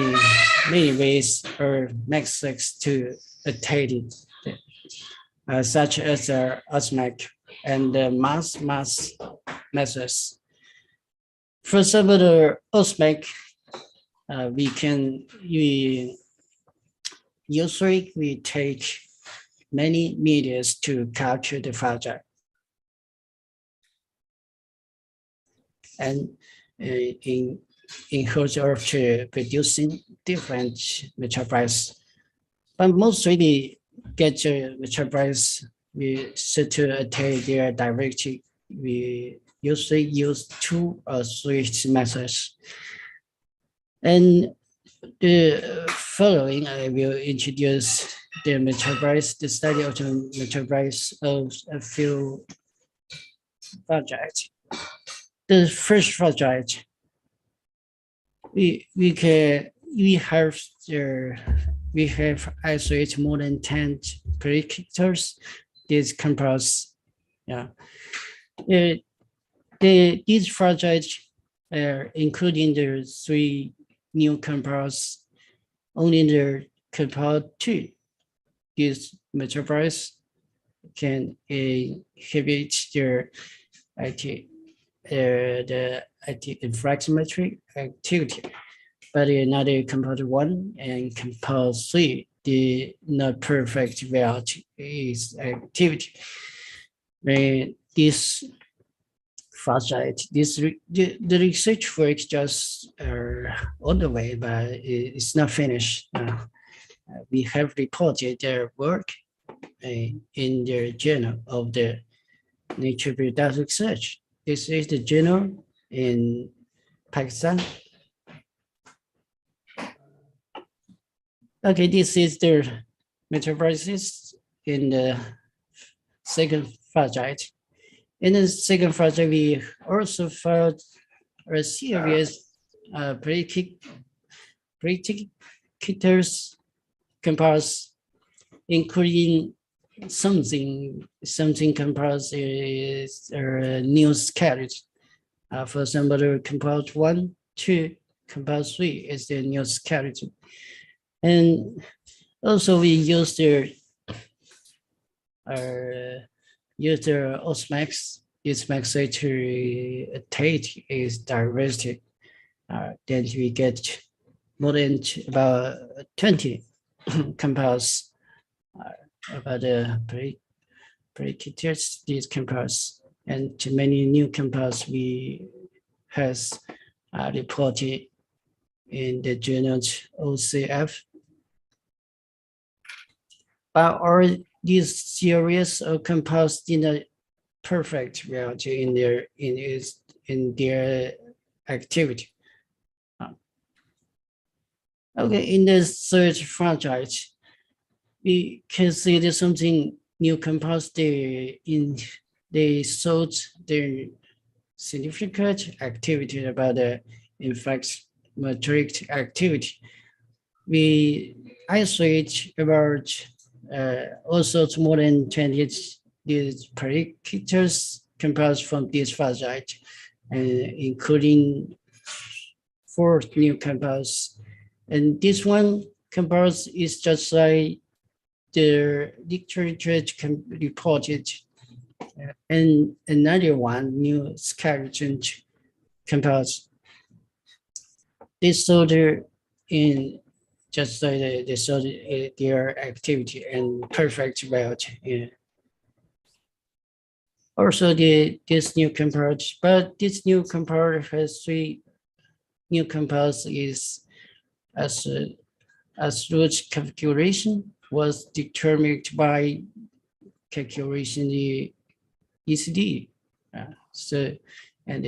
ways or methods to attain it, such as osmotic and mass methods. For some of the osmotic, we usually take many media to capture the fragile. And in order to producing different metabolites, but mostly we get metabolites we set to attain their direction. We usually use 2 or 3 methods. And the following, I will introduce the metabolites, the study of the metabolites of a few projects. The first project, we have isolated more than 10 predictors. These compounds, yeah. These projects, including the 3 new compounds, only the compound 2. These metabolites can inhibit their inflammatory activity, but another compound 1 and compound 3, the not perfect value is activity. This project, the research work just on the way, but it's not finished. We have reported their work in the journal of the Nature Products Research. This is the journal in Pakistan. Okay, this is the metabolites in the second project. In the second project, we also found a series of predictors compounds, including something compounds is new scattered. For example, the compound 1, 2, compound 3 is the new scattered. And also we use the osmotics. This makes it to attain is diversity. Then we get more than about 20 compounds about the predictors, these compounds, and many new compounds we has reported in the journal OCF. But all these series of compounds in a perfect reality in their activity. Okay, in the third franchise, we consider something new compounds. They showed their significant activity about the inflammatory activity. We isolate about also more than 20 these predictors compounds from this phagite, including 4 new compounds. And this one compounds is just like the literature reported, and another one new skeleton compounds. This soldier in just like they saw their activity and perfect reality. Also, this new compound, but this new compound has 3 new compounds is as root configuration was determined by calculation the ECD. And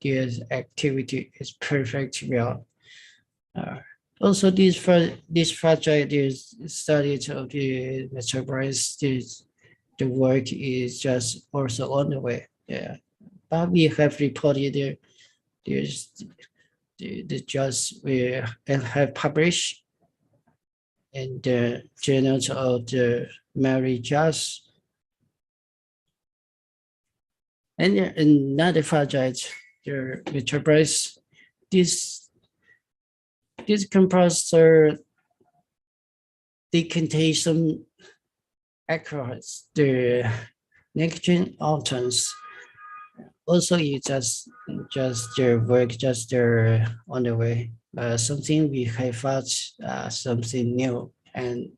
their activity is perfect well. Also, this project is studied of the metabolism. The work is just also on the way. Yeah, but we have reported the just we have published in the journals of the Mary Just. And another project, the metabolism, this compressor, they contain some across the nitrogen atoms. Also, it's just their work, just their on the way. Something we have found something new, and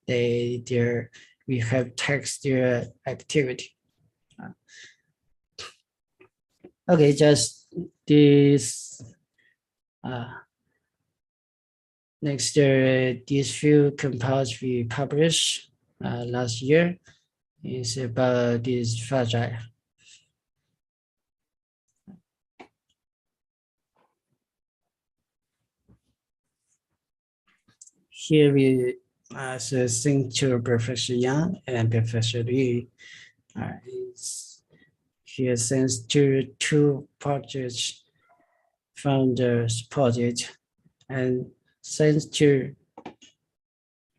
we have text their activity. Okay, just this. Next, these few compounds we published last year is about this fragile. Here we thank to Professor Yang and Professor Li. Here since two projects found supported, and thanks to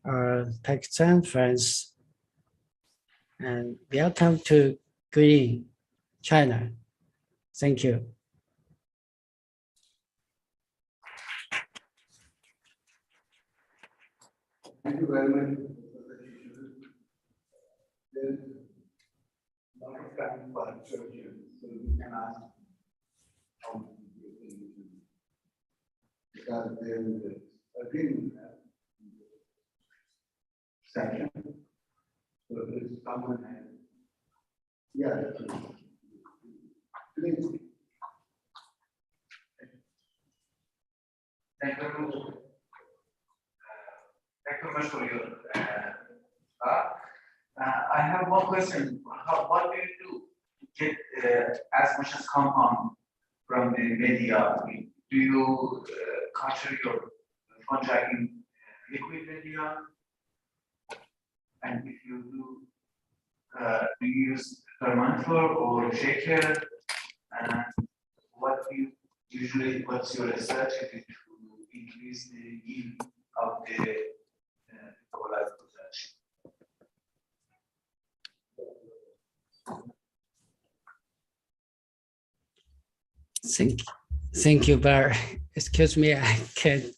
our Pakistan friends, and welcome to Green China. Thank you. Thank you very much. There's a lot of time for questions, so we can ask how because there is a green section. So there is someone and yeah, please. Thank you very much. Thank you very much for your talk. I have one question. What do you do to get as much as compound from the media? Do you capture your fungi in liquid media? And if you do you use thermometer or shaker? And what do you usually, what's your strategy to increase the yield of the metabolite production? Thank you, Bar. Excuse me, I can't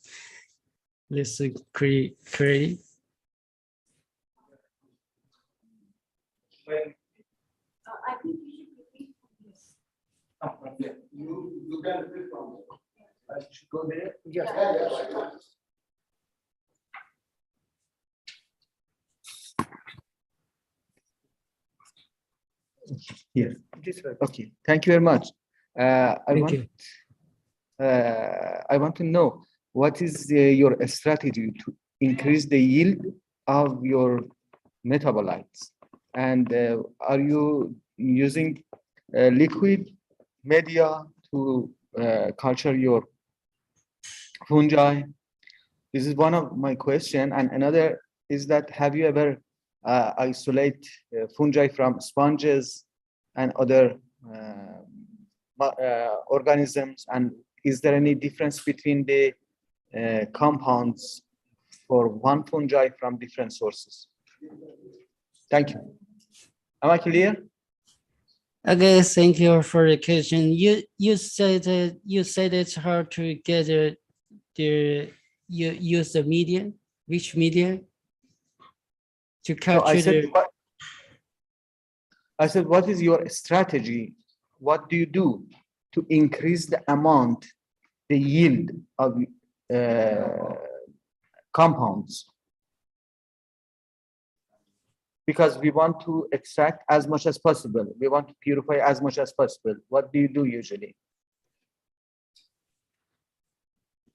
listen clearly. I think you should repeat this. You can repeat from there. I should go there. Yeah. Yes. Okay. Thank you very much. Thank you. I want to know what is your strategy to increase the yield of your metabolites, and are you using liquid media to culture your fungi? This is one of my question, and another is that have you ever isolate fungi from sponges and other organisms, and is there any difference between the compounds for one fungi from different sources? Thank you. Am I clear? Okay, thank you for the question. You said it's hard to get you use the median. Which median? To So capture I said, what is your strategy? What do you do to increase the amount, the yield of compounds? Because we want to extract as much as possible. We want to purify as much as possible. What do you do usually?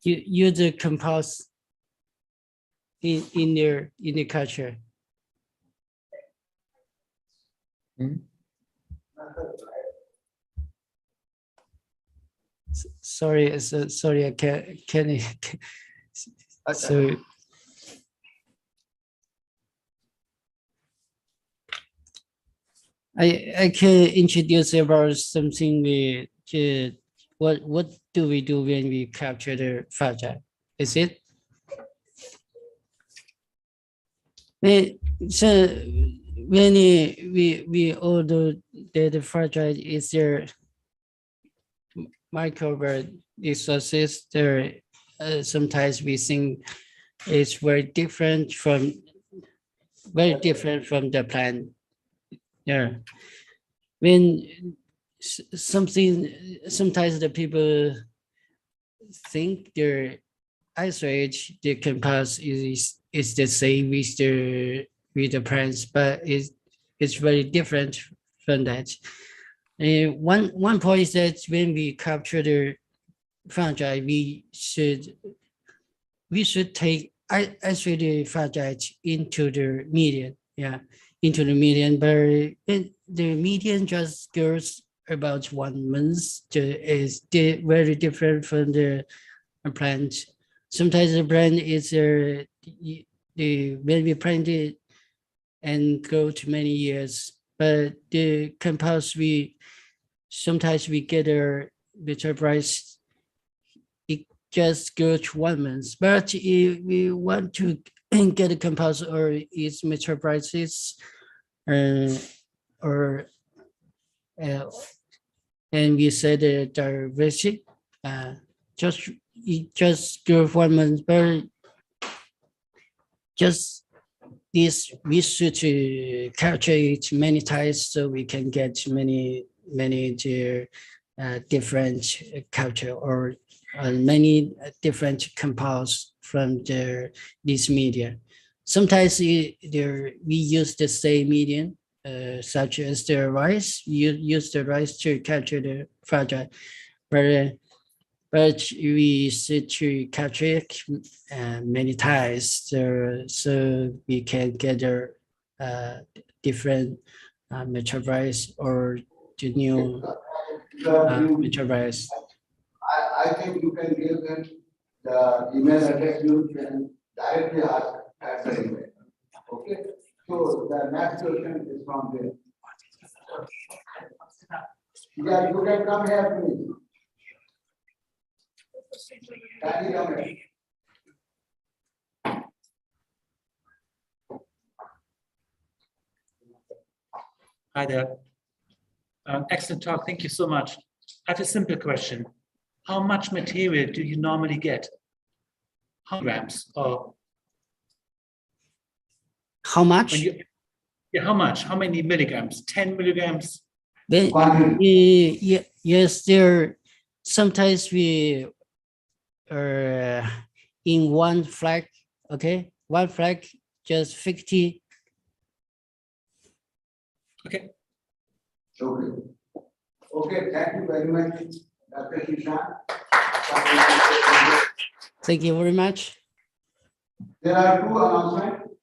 you use the compost in the culture. Sorry, sorry, I can't. So I can introduce about something what do we do when we capture the fungi? Is it? So when we order the fungi, is there microbial resources there? Sometimes we think it's very different from the plant. Yeah. When sometimes the people think their ISNPC, the compass is the same with the plants, but it's very different from that. One point is that when we capture the fungi, we should take isolated fungi into the median, into the median, but the median just goes about 1 month. Is very different from the plant. Sometimes the plant is when we plant it and grow to many years, but the compost sometimes we get a better price. It just goes 1 month, but if we want to get a compost or its mature prices, and we said the diversity, it just go 1 month, but just this we should capture it many times so we can get many different culture or many different compounds from this media. Sometimes we use the same medium, such as the rice. You use the rice to capture the fungi, but we should to capture it many times, so we can get a different metabolites or the new metabolites. I think you can give them the email address, you can directly ask at the email. Okay, so the next question is from there. Yeah, you can come here, please. Can you come here? Hi there. Excellent talk. Thank you so much. I have a simple question. How much material do you normally get? How many grams or? How much? How much? How many milligrams? 10 milligrams? Yes, there. Sometimes we in one flag. Okay, one flag just 50. Okay. Okay. Okay, thank you very much, Dr. Shishan. Thank you very much. There are two announcements.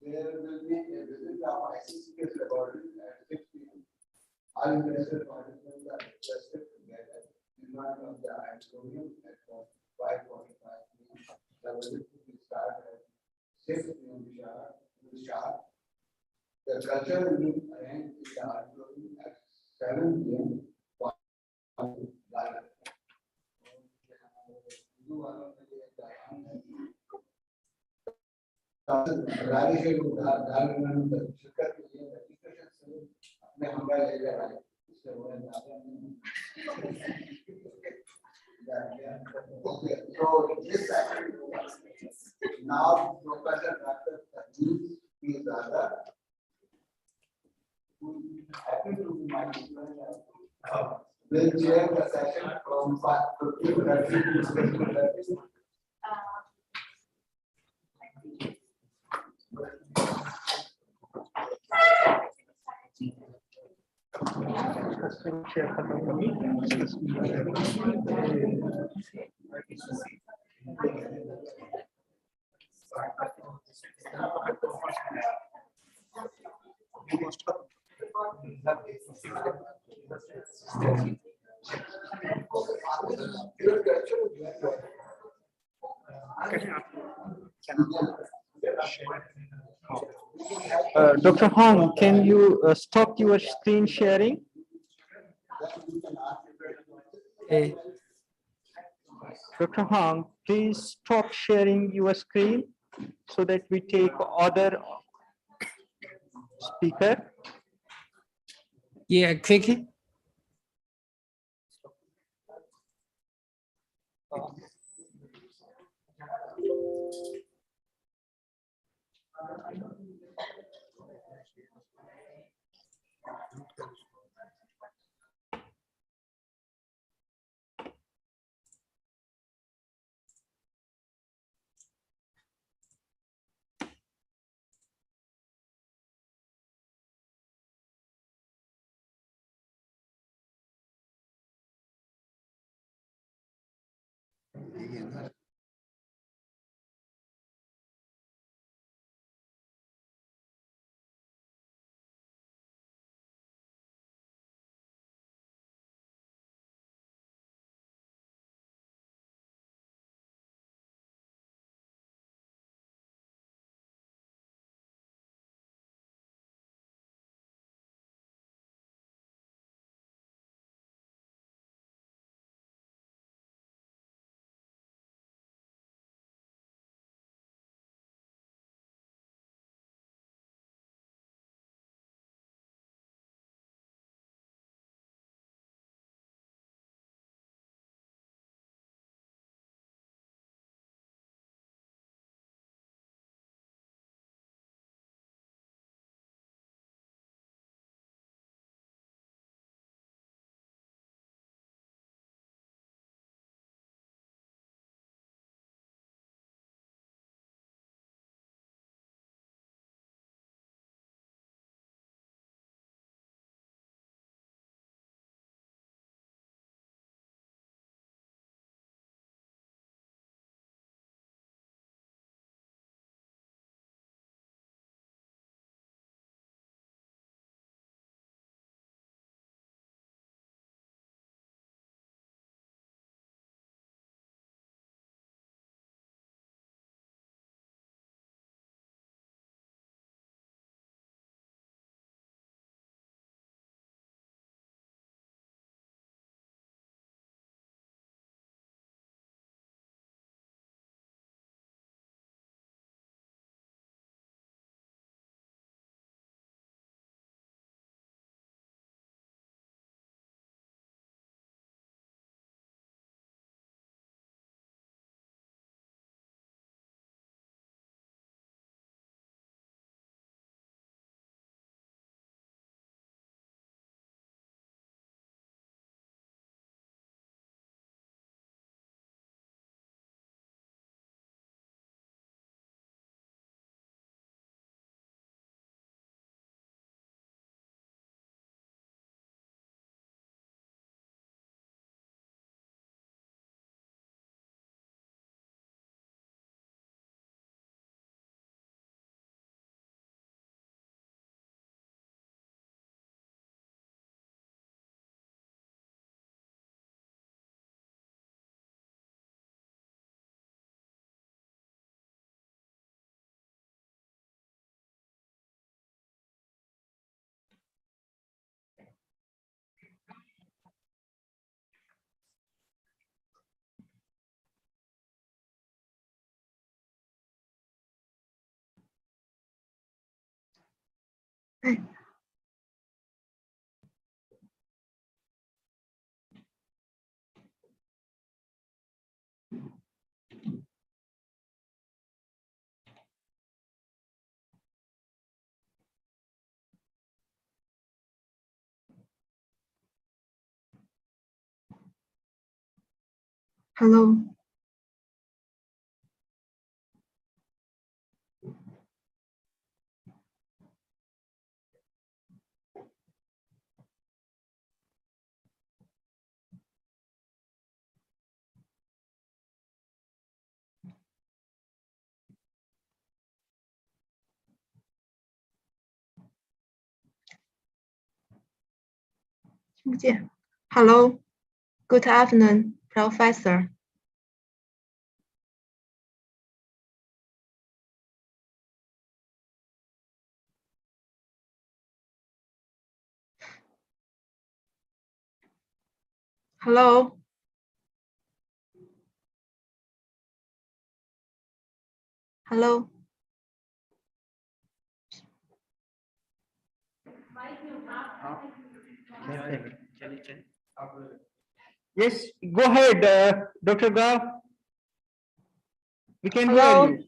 There will be a visit of ICCBS laboratory at 6 p.m. All interested participants are requested to get at in front of the auditorium at 5:45 p.m. The visit will start at 6 p.m. sharp. The culture will be arranged in the auditorium at 7 p.m. शिरकत के लिए registration से अपने हमरा लेकर आए इससे वो so this now Professor Dr. Tajid P. Zada, who happy to be my student, will chair the session from 5:30 to 6:30. Dr. Hong, can you stop your screen sharing? Dr. Hong, please stop sharing your screen so that we take other speaker. Yeah, quickly. Hello. Hello. Good afternoon, Professor. Hello. Hello. Yes, go ahead, Dr. Gao. We can hear Hello. you.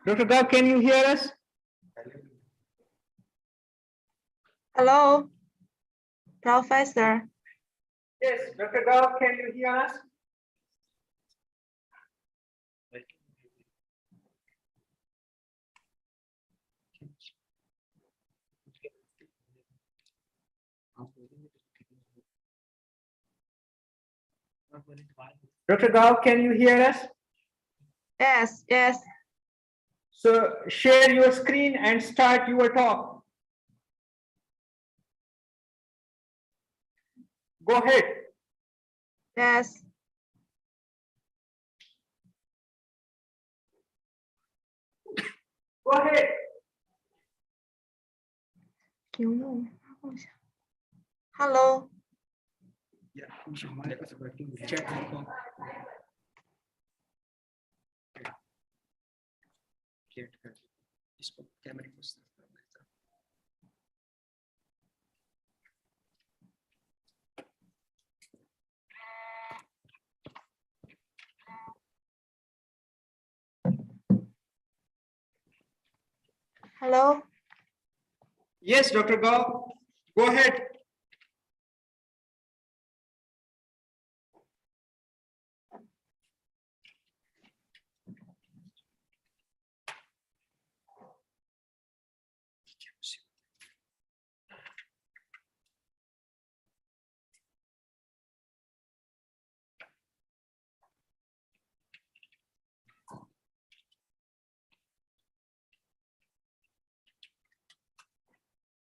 Dr. Gao, can you hear us? Hello. Professor. Yes, Dr. Gao, can you hear us? Dr. Gao, can you hear us? Yes, yes. So share your screen and start your talk. Go ahead. Yes. Go ahead. Hello. Hello. Yes, Dr. Gao, go ahead.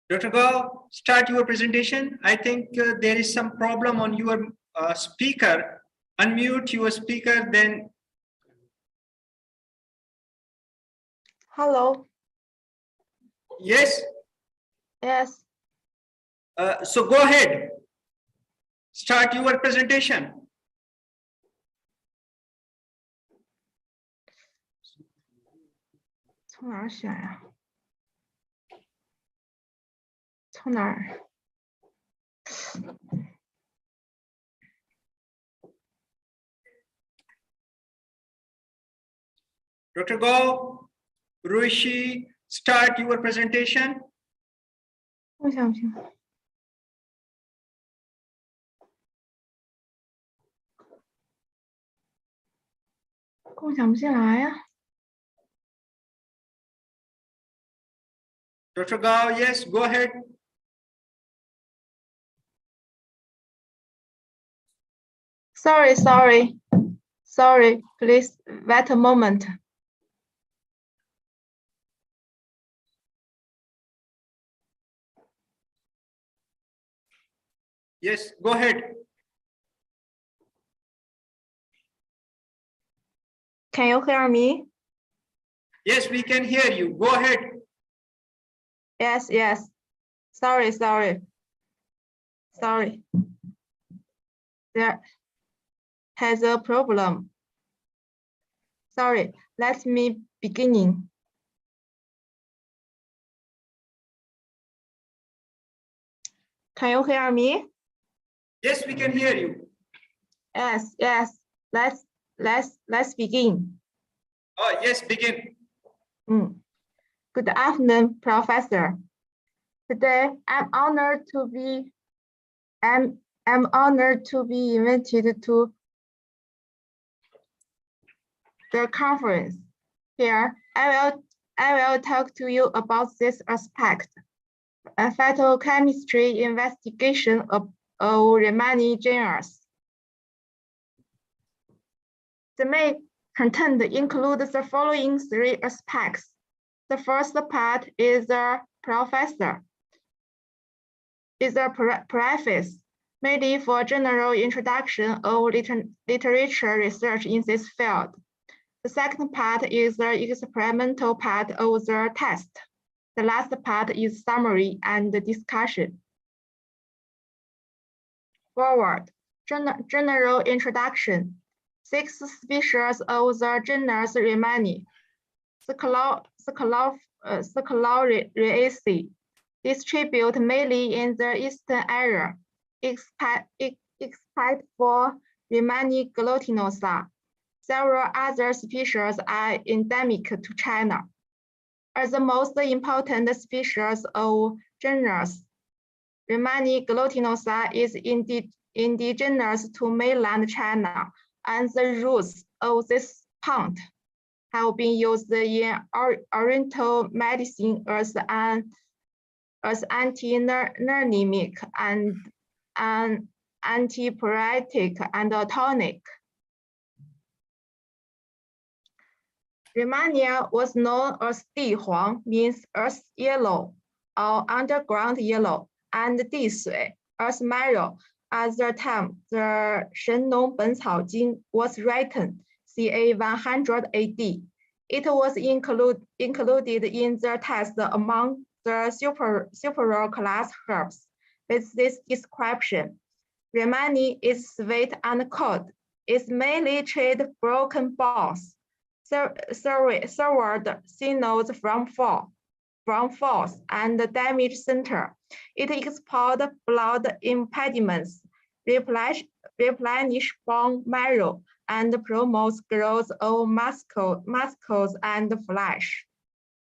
Dr. Gao, start your presentation. I think there is some problem on your speaker. Unmute your speaker, then. Hello. Yes. Yes. So go ahead. Start your presentation. 从哪儿选呀？从哪儿？ Dr. Gao, Rishi, start your presentation. 共享屏。共享不进来呀。 Dr. Gao, yes, go ahead. Sorry, please wait a moment. Yes, go ahead. Can you hear me? Yes, we can hear you. Go ahead. Yes. Sorry. There has a problem. Sorry, let me beginning. Can you hear me? Yes, we can hear you. Yes, yes. Let's begin. Oh, yes, begin. Good afternoon, Professor. Today, I'm honored to be invited to the conference. Here, I will talk to you about this aspect, a phytochemistry investigation of Rheumatoid genus. The main content includes the following three aspects. The first part is the preface, mainly for general introduction of literature research in this field. The second part is the experimental part of the test. The last part is summary and discussion. Forward, general introduction. 6 species of the genus Rheumatoid, Session-01, distribute mainly in the eastern area, except for Rheumatoid glutinosa. Several other species are endemic to China. As the most important species of genus, Rheumatoid glutinosa is indigenous to mainland China, and the roots of this plant have been used in Oriental medicine as anti-anemic and antipyretic and tonic. Rheumania was known as Di Huang, means earth yellow or underground yellow, and Di Sui, earth marrow. At the time, the Shen-Nong Bencao Jing was written, ca. 100 AD. It was included in the test among the superior class herbs. With this description, Rheumania is sweet and cold. It mainly treats broken bones, severed sinews from falls and damaged center. It expels blood impediments, replenish bone marrow, and promotes growth of muscles and flesh.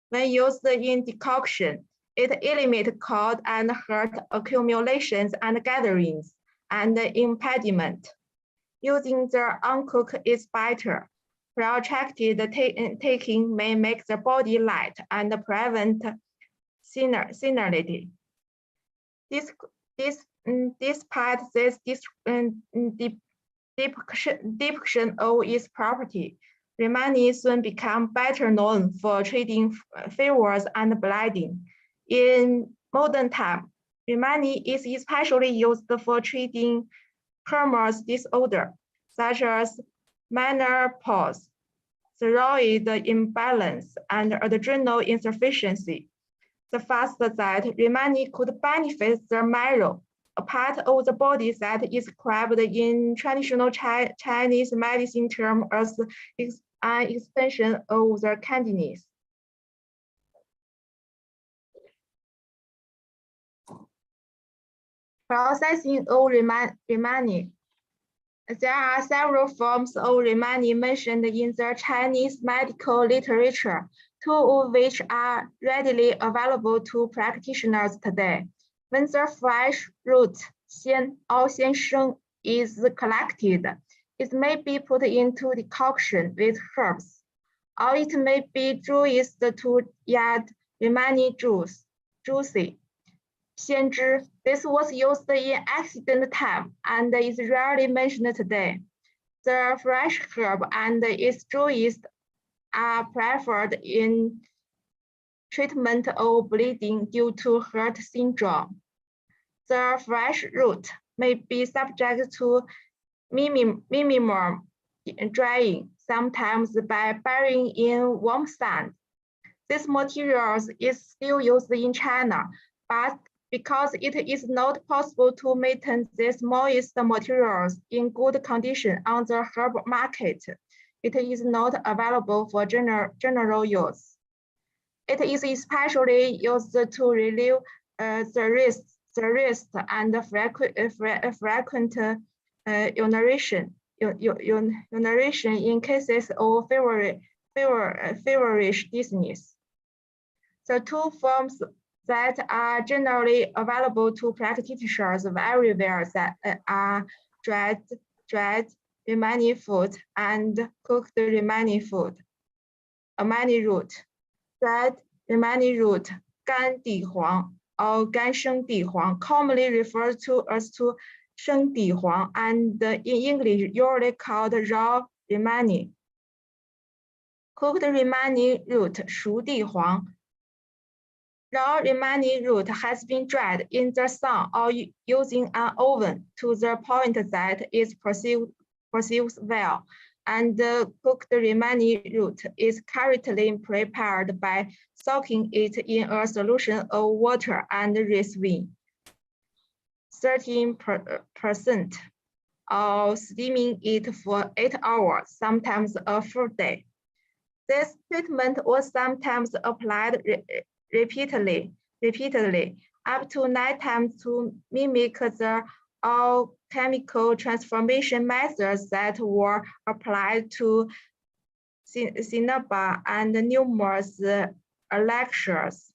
When used in decoction, it eliminates cold and hurt accumulations and gatherings and impediment. Using the uncooked is better. Protracted taking may make the body light and prevent senility. Despite this depiction of its property, Rheumania soon became better known for treating fevers and bleeding. In modern time, Rheumania is especially used for treating hormonal disorders such as menopause, thyroid imbalance, and adrenal insufficiency. The fact that Rheumania could benefit the marrow, a part of the body that is described in traditional Chinese medicine term as an extension of the kidneys. Processing of Rheumania. There are several forms of Rheumania mentioned in the Chinese medical literature, 2 of which are readily available to practitioners today. When the fresh root, xian or xiansheng, is collected, it may be put into decoction with herbs, or it may be juiced to add Rheumania juicy. Xianzhi. This was used in accident time and is rarely mentioned today. The fresh herb and its juice are preferred in treatment of bleeding due to hurt syndrome. The fresh root may be subject to minimum drying, sometimes by burying in warm sand. This material is still used in China, but because it is not possible to maintain these moist materials in good condition on the herb market, it is not available for general use. It is especially used to relieve the risk and frequent urination in cases of feverish dizziness. The two forms that are generally available to practitioners everywhere that are dried remaining food and cooked remaining food. Remaining root, dried remaining root, 干地黄 or 干生地黄, commonly referred to as 生地黄 and in English usually called raw remaining. Cooked remaining root, 熟地黄. Raw remaining root has been dried in the sun or using an oven to the point that it perceives well, and the cooked remaining root is currently prepared by soaking it in a solution of water and rice wine, 13%, or steaming it for 8 hours, sometimes a full day. This treatment was sometimes applied repeatedly, up to 9 times to mimic the chemical transformation methods that were applied to cinnabar and numerous elixirs.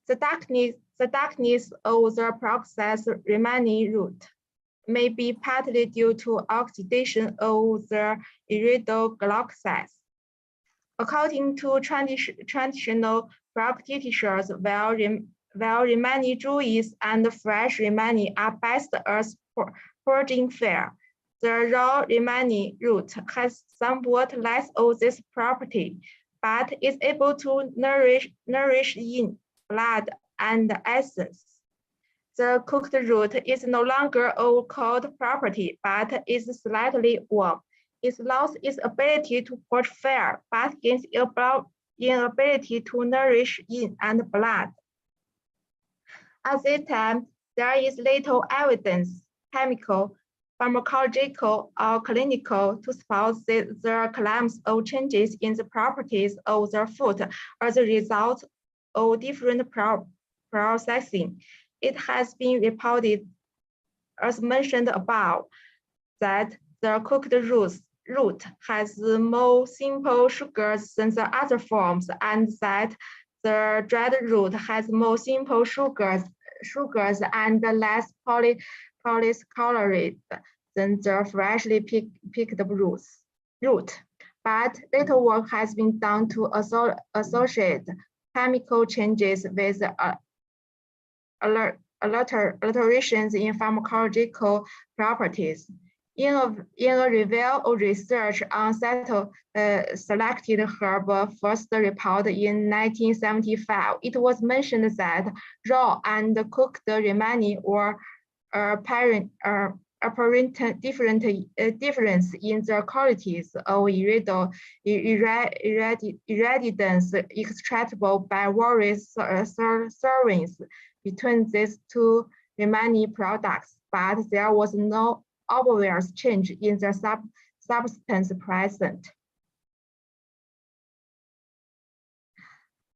The darkness of the process remaining root may be partly due to oxidation of the irido glycosides. According to traditional practitioners, while remaining juice and fresh remaining are best as purging fire, the raw remaining root has somewhat less of this property, but is able to nourish in blood and essence. The cooked root is no longer of cold property, but is slightly warm. It lost its ability to purge fire, but gains ability to nourish in and blood. At this time, there is little evidence, chemical, pharmacological, or clinical, to support the claims of changes in the properties of the food as a result of different processing. It has been reported, as mentioned above, that the cooked root has more simple sugars than the other forms, and that the dried root has more simple sugars and less polysaccharides than the freshly picked root. But little work has been done to associate chemical changes with alterations in pharmacological properties. In a review of research on selected herb first report in 1975, it was mentioned that raw and cooked remaining were apparent difference in the qualities of irritants extractable by various servings between these two remaining products, but there was no obvious change in the substance present.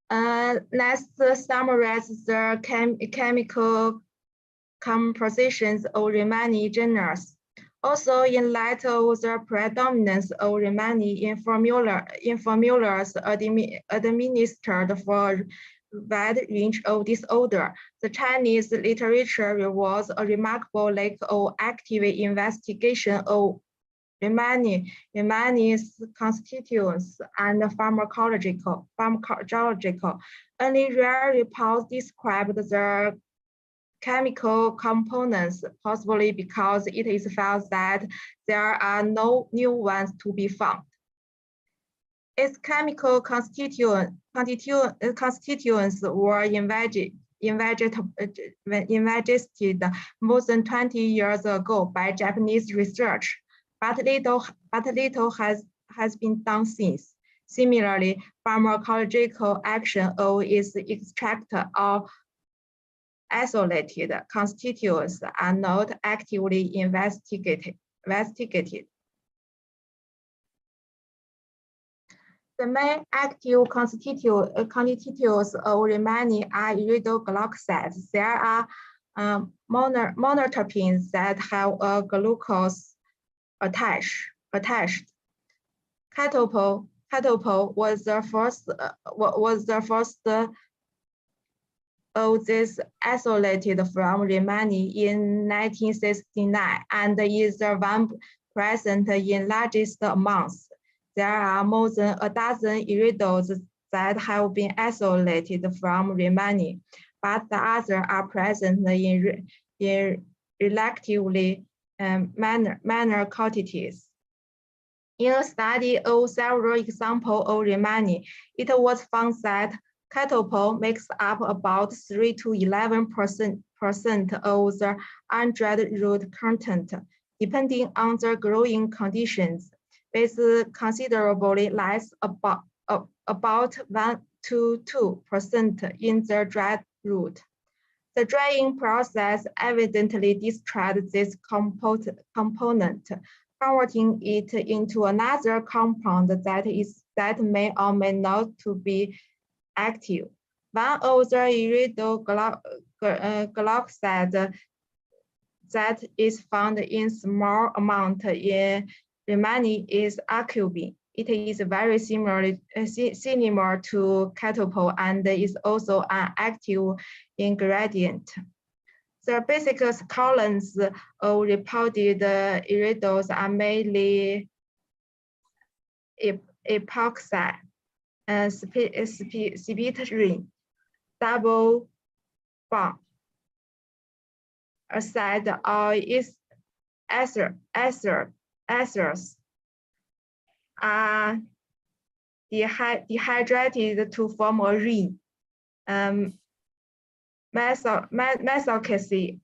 Let's summarize the chemical compositions of remaining genres. Also, in light of the predominance of remaining in formulas administered for wide range of disorder, the Chinese literature reveals a remarkable lack of active investigation of remaining constituents and pharmacological. Only rare reports describe the chemical components, possibly because it is felt that there are no new ones to be found. Its chemical constituents were investigated more than 20 years ago by Japanese research, but little has been done since. Similarly, pharmacological action of its extract or isolated constituents are not actively investigated. The main active constituents of Riemann are iridoglycosides. There are monoterpenes that have a glucose attached. Catopol was the first of this isolated from Riemann in 1969 and is the one present in largest amounts. There are more than a dozen iridols that have been isolated from Riemann, but the others are present in relatively minor quantities. In a study of several examples of Riemann, it was found that catopol makes up about 3 to 11% of the android root content, depending on the growing conditions, with considerably less about 1 to 2% in the dried root. The drying process evidently destroyed this component, converting it into another compound that may or may not to be active. One of the iridoglycosides that is found in small amount in Riemann is acubin. It is very similar to catopol and is also an active ingredient. The basic columns of reported iridols are mainly epoxide, spitrin, double bond, acid or esters are dehydrated to form a ring. Methoxy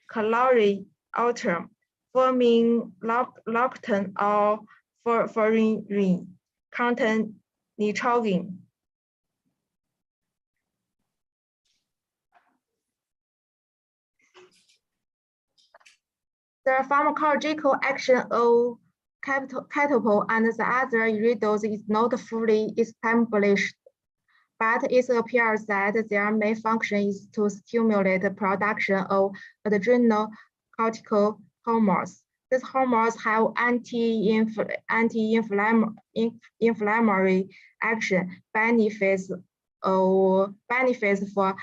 calorie alter, forming lactone or foreign ring, contain nitrogen. The pharmacological action of catopol and the other iridols is not fully established, but it appears that their main function is to stimulate the production of adrenal cortical hormones. These hormones have anti-inflammatory action, benefits for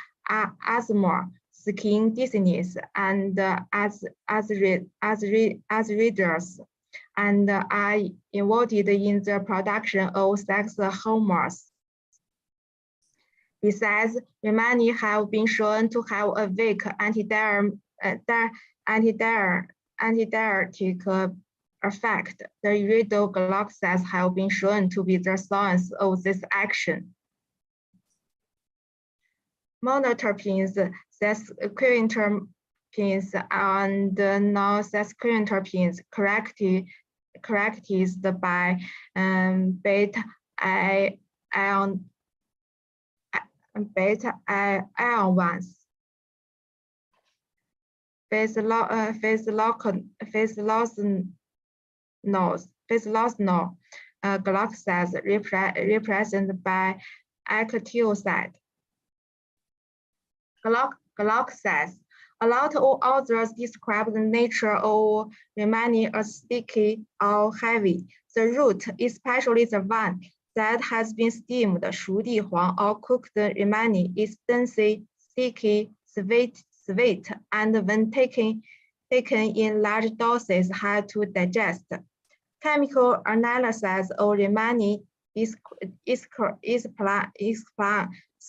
asthma, skin disease, and arthritis, and are involved in the production of sex hormones. Besides, Riemann have been shown to have a weak antidiuretic effect. The iridoglycosides have been shown to be the source of this action. Monoterpenes, sesquiterpenes, and non-sesquiterpenes characterized by beta ions. Physosynol glycosides represented by acetylside. Glycosides. A lot of authors describe the nature of Riemann as sticky or heavy. The root, especially the one that has been steamed, 熟地黄 or cooked Riemann, is densely sticky, sweet, and when taken in large doses, hard to digest. Chemical analysis of Riemann explains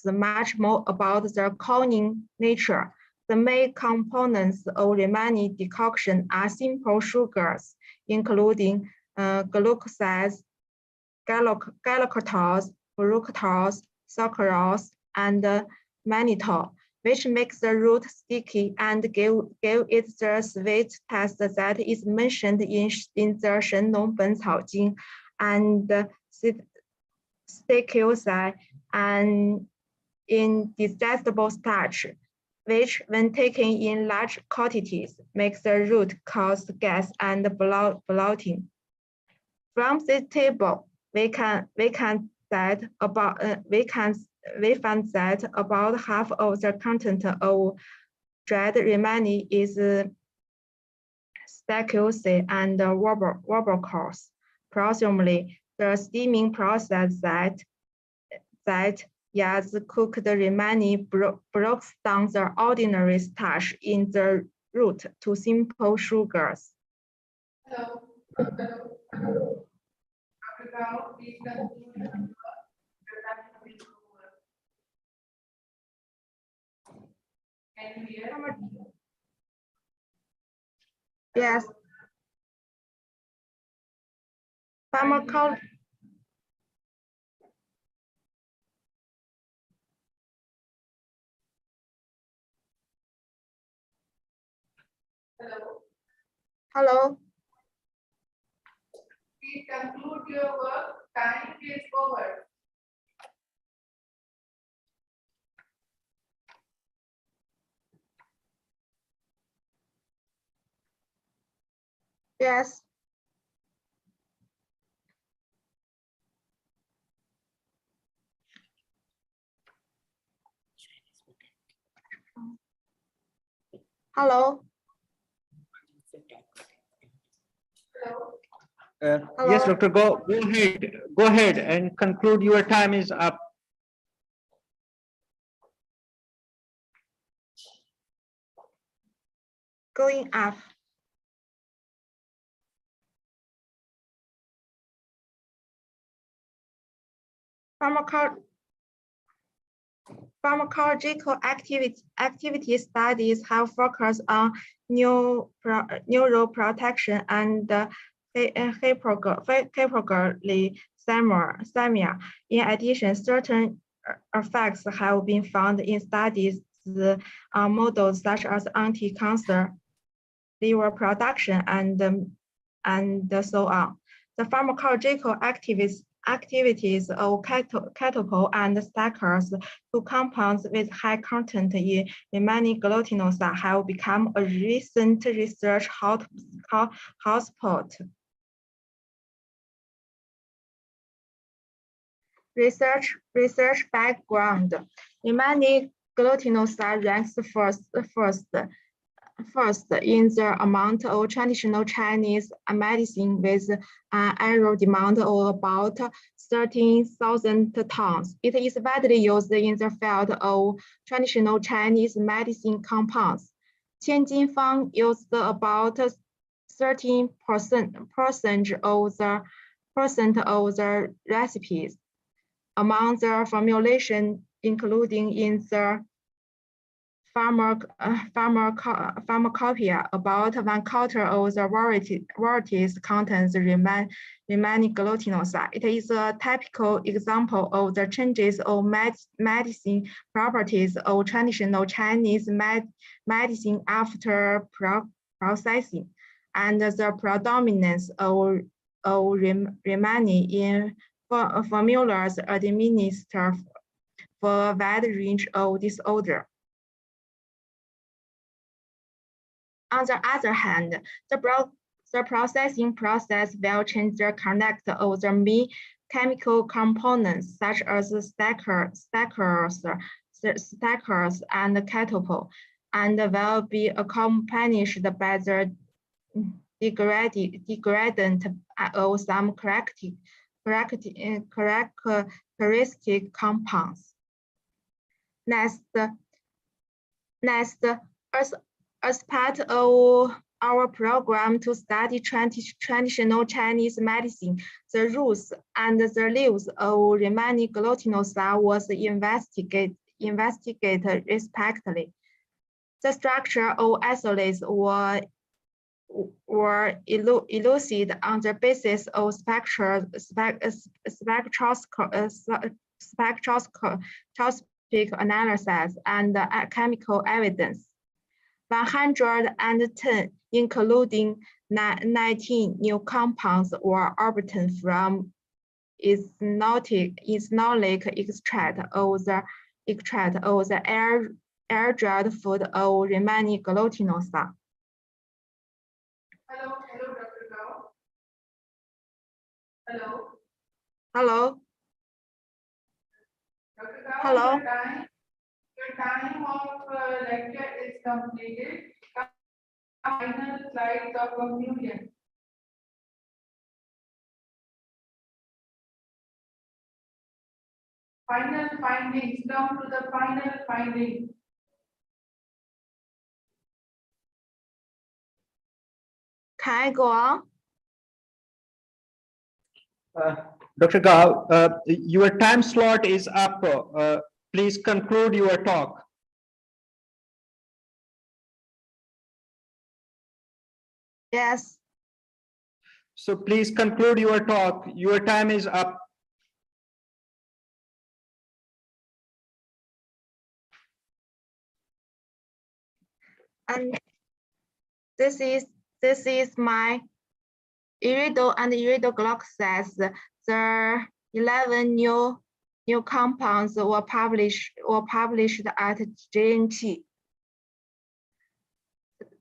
much more about the cooling nature. The main components of Riemann decoction are simple sugars, including glucose, galactose, fructose, sucrose, and mannitol, which makes the root sticky and give it the sweet taste that is mentioned in the 神农本草经, and stachyl and indigestible starch, which when taken in large quantities makes the root cause gas and bloating. From this table, we found that about half of the content of dried remani is staculose and warblecores. Presumably, the steaming process that Yaz cooked remani breaks down the ordinary starch in the root to simple sugars. Hello. Please continue. Can you hear? Yes. Pharmacology. Hello. Hello. Please conclude your work. Time is over. Yes. Hello. Hello. Yes, doctor, go ahead and conclude. Your time is up. Going up. Pharmacological activity studies have focused on neuroprotection and hypoglycemia. In addition, certain effects have been found in studies models such as anti-cancer, liver production, and so on. The pharmacological activities of catechol and stackers, two compounds with high content in remaining glutinous, have become a recent research hotspot. Research background. Remaining glutinous ranks first in the amount of traditional Chinese medicine with an annual demand of about 13,000 tons. It is widely used in the field of traditional Chinese medicine compounds. Qianjinfang used about 13% of the recipes. Among the formulation including in the pharmacopoeia, about 1/4 of the varieties contains remaining glutinous. It is a typical example of the changes of medicine properties of traditional Chinese medicine after processing, and the predominance of remaining in formulas administered for a wide range of disorders. On the other hand, the processing process will change the connect of the main chemical components such as stackers and catechol, and will be accompanied by the degradant of some characteristic compounds. Next, as part of our program to study traditional Chinese medicine, the roots and the leaves of remaining glutinous was investigated respectively. The structure of isolates were elucidated on the basis of spectroscopic analysis and chemical evidence. 110, including 19 new compounds, were obtained from isnolic extract of the air-dried food of remaining glutinous. Hello, Dr. Gao. Hello. Hello. Dr. Gao, Hello. your time of lecture is completed. Final slides of conclusion. Final findings, come to the final findings. Can I go on? Dr. Gao, your time slot is up. Please conclude your talk. Yes. So please conclude your talk. Your time is up. And this is my irido and iridoglycosides. The 11 new compounds were published at JNT.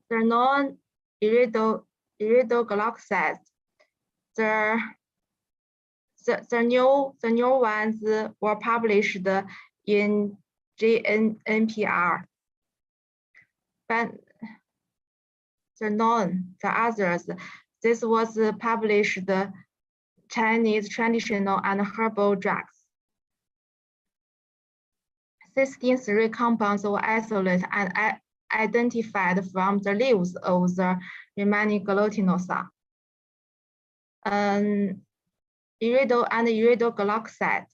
The non-iridoglycosides, the new ones were published in JNPR. But the others, this was published Chinese traditional and herbal drugs. 16 3 compounds were isolated and identified from the leaves of the remaining glutinoside. Irido and iridoglycoside.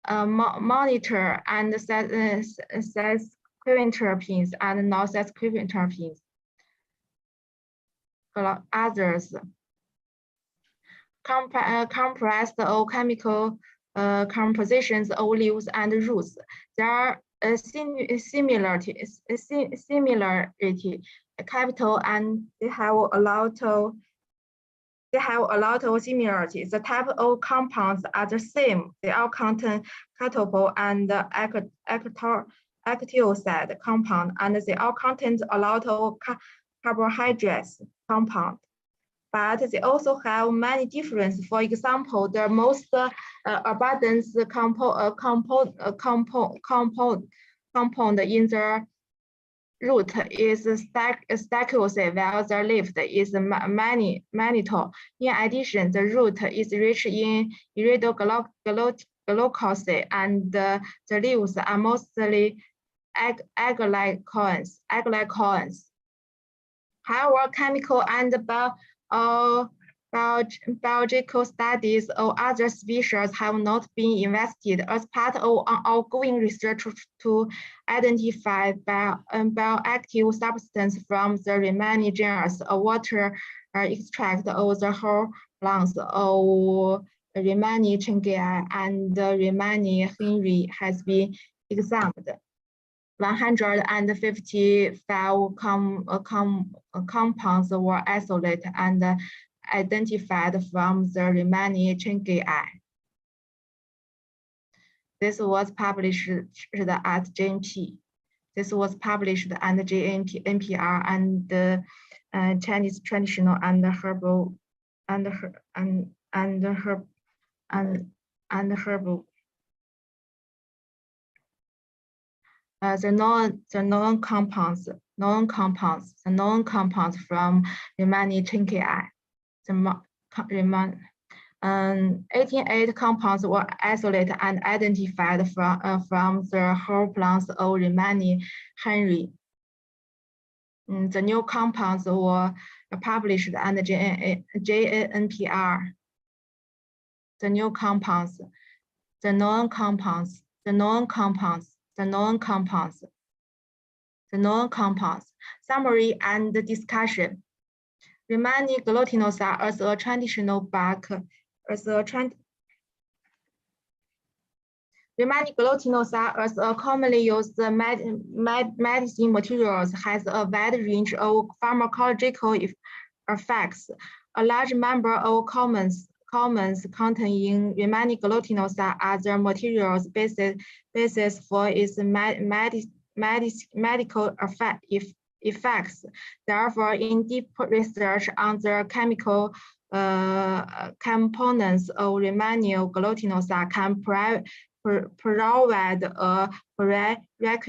Monitor and sesquiterpenes and non-sesquiterpenes. Others. Compressed or chemical compositions of leaves and roots. There are similarity, capital, and they have a lot of similarities. The type of compounds are the same. They all contain ketopol and acetylside compound, and they all contain a lot of carbohydrates compound. But they also have many differences. For example, the most abundant compound in the root is stachyl, while the leaf is mannitol. In addition, the root is rich in iridoglycoside, and the leaves are mostly aglycones. However, chemical and biological studies of other species have not been investigated as part of ongoing research to identify bioactive substance from the remaining genus. A water extract of the whole plants of remaining Chengai and the remaining Henry has been examined. 155 compounds were isolated and identified from the remaining Chengai. This was published at JNP. This was published at JNPR and Chinese traditional and herbal herbal. The known compounds from remaining Chengai. 18 compounds were isolated and identified from the whole plants of remaining Henry. The new compounds were published under JNPR. The known compounds. Summary and discussion. Remaining glutinoside as a traditional bark, remaining glutinoside as a commonly used medicine materials has a wide range of pharmacological effects. A large number of compounds containing remaining glutinoside are the materials basis for its medical effects. Therefore, in deep research on the chemical components of remininoglutinous can provide a prerequisite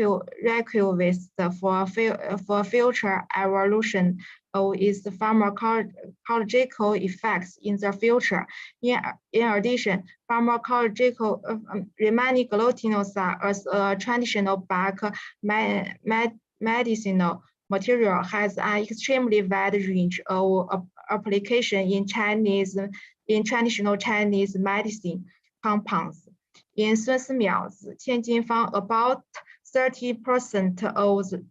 for future evolution of its pharmacological effects in the future. In addition, pharmacological remininoglutinous as a traditional bulk medicinal material has an extremely wide range of application in traditional Chinese medicine compounds. In Sun Simiao's Tianjin about 30% of the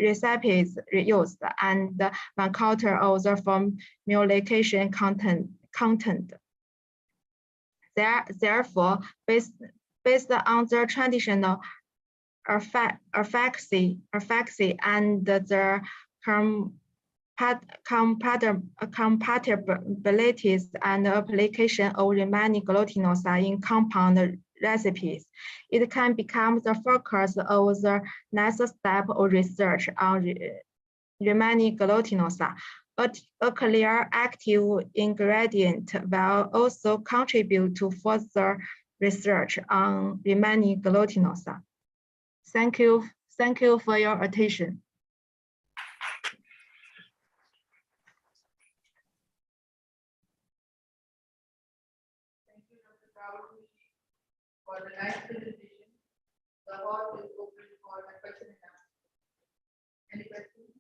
recipes used and 1/4 of the formulation content. Therefore, based on the traditional efficacy and the compatibilities and application of remininoglutinous in compound recipes, it can become the focus of the next step of research on remininoglutinous. A clear active ingredient will also contribute to further research on remininoglutinous. Thank you for your attention. Thank you, Dr. Kaur, for the nice presentation. The hall is open for the question and answer. Any questions?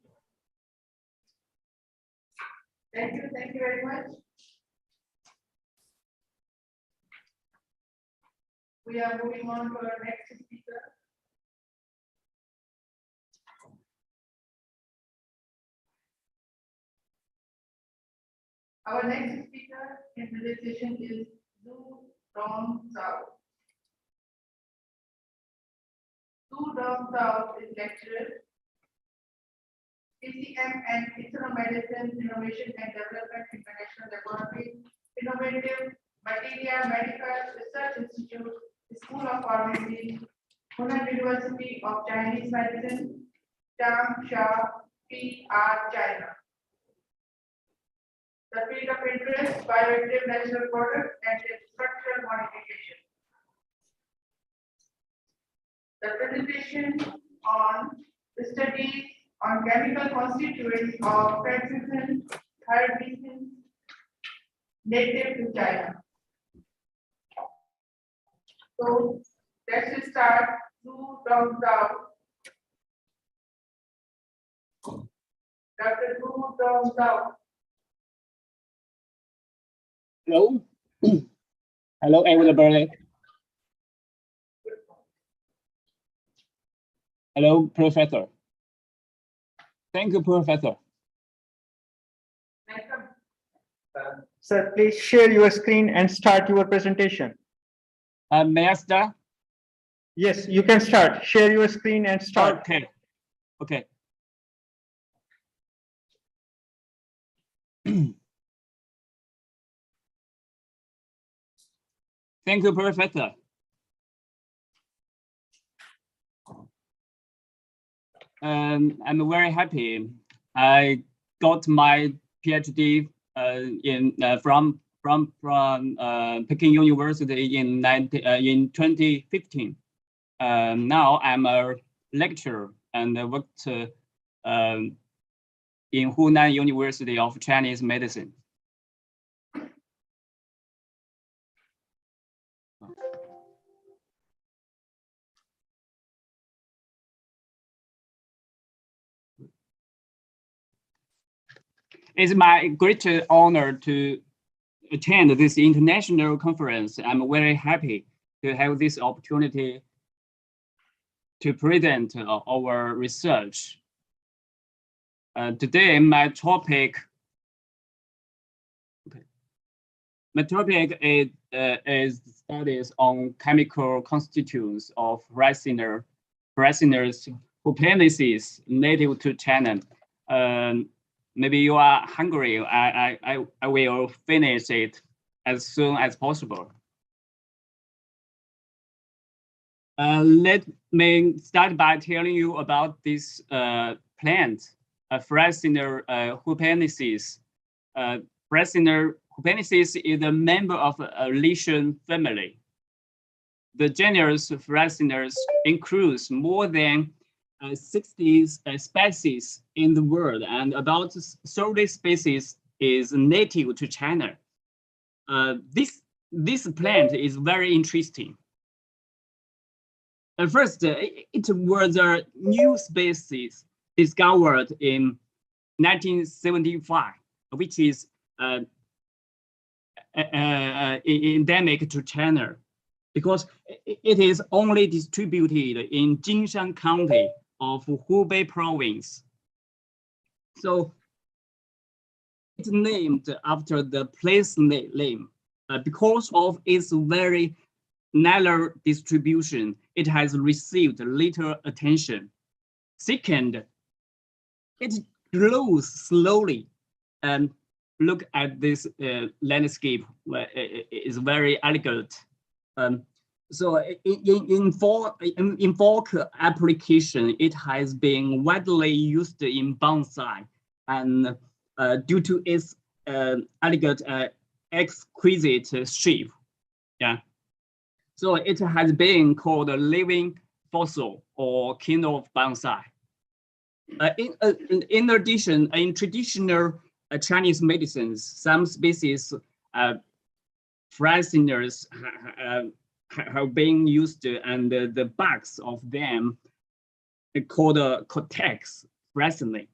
Thank you very much. We are moving on to our next speaker. Our next speaker in this session is Zhu Dong Zhao. Zhu Dong Zhao is lecturer, PCM and Internal Medicine Innovation and Development International Laboratory, Innovative Material Medical Research Institute, School of Pharmacy, Hunan University of Chinese Medicine, Changsha, PR, China. The field of interest, bioactive natural products and structural modification. The presentation on the studies on chemical constituents of penicillin, herbicide, native to China. So let's start. Zhu Dong Zhao. Dr. Zhu Dong Zhao. Hello. Hello, everybody. Hello, Professor. Thank you, Professor. Sir, please share your screen and start your presentation. May I start? Yes, you can start. Share your screen and start. Okay. Okay. Thank you, Professor. I'm very happy. I got my PhD from Peking University in 2015. Now I'm a lecturer and I worked in Hunan University of Chinese Medicine. It's my great honor to attend this international conference. I'm very happy to have this opportunity to present our research. Today, my topic is studies on chemical constituents of Riciner's Kubernetes native to China. Maybe you are hungry. I will finish it as soon as possible. Let me start by telling you about this plant, Riciner Kubernetes. Fresinger Kubernetes is a member of a L.E.J family. The genus Fresiners includes more than 60 species in the world, and about 30 species is native to China. This plant is very interesting. First, it was a new species discovered in 1975, which is endemic to China, because it is only distributed in Jinshan County of Hubei province. So it's named after the place name. Because of its very narrow distribution, it has received little attention. Second, it grows slowly, and look at this landscape. It's very elegant. So in folk application, it has been widely used in bonsai, and due to its elegant, exquisite shape, yeah. So it has been called a living fossil or king of bonsai. In addition, in traditional Chinese medicines, some species Fresiners have been used, and the barks of them called cortex fresnel,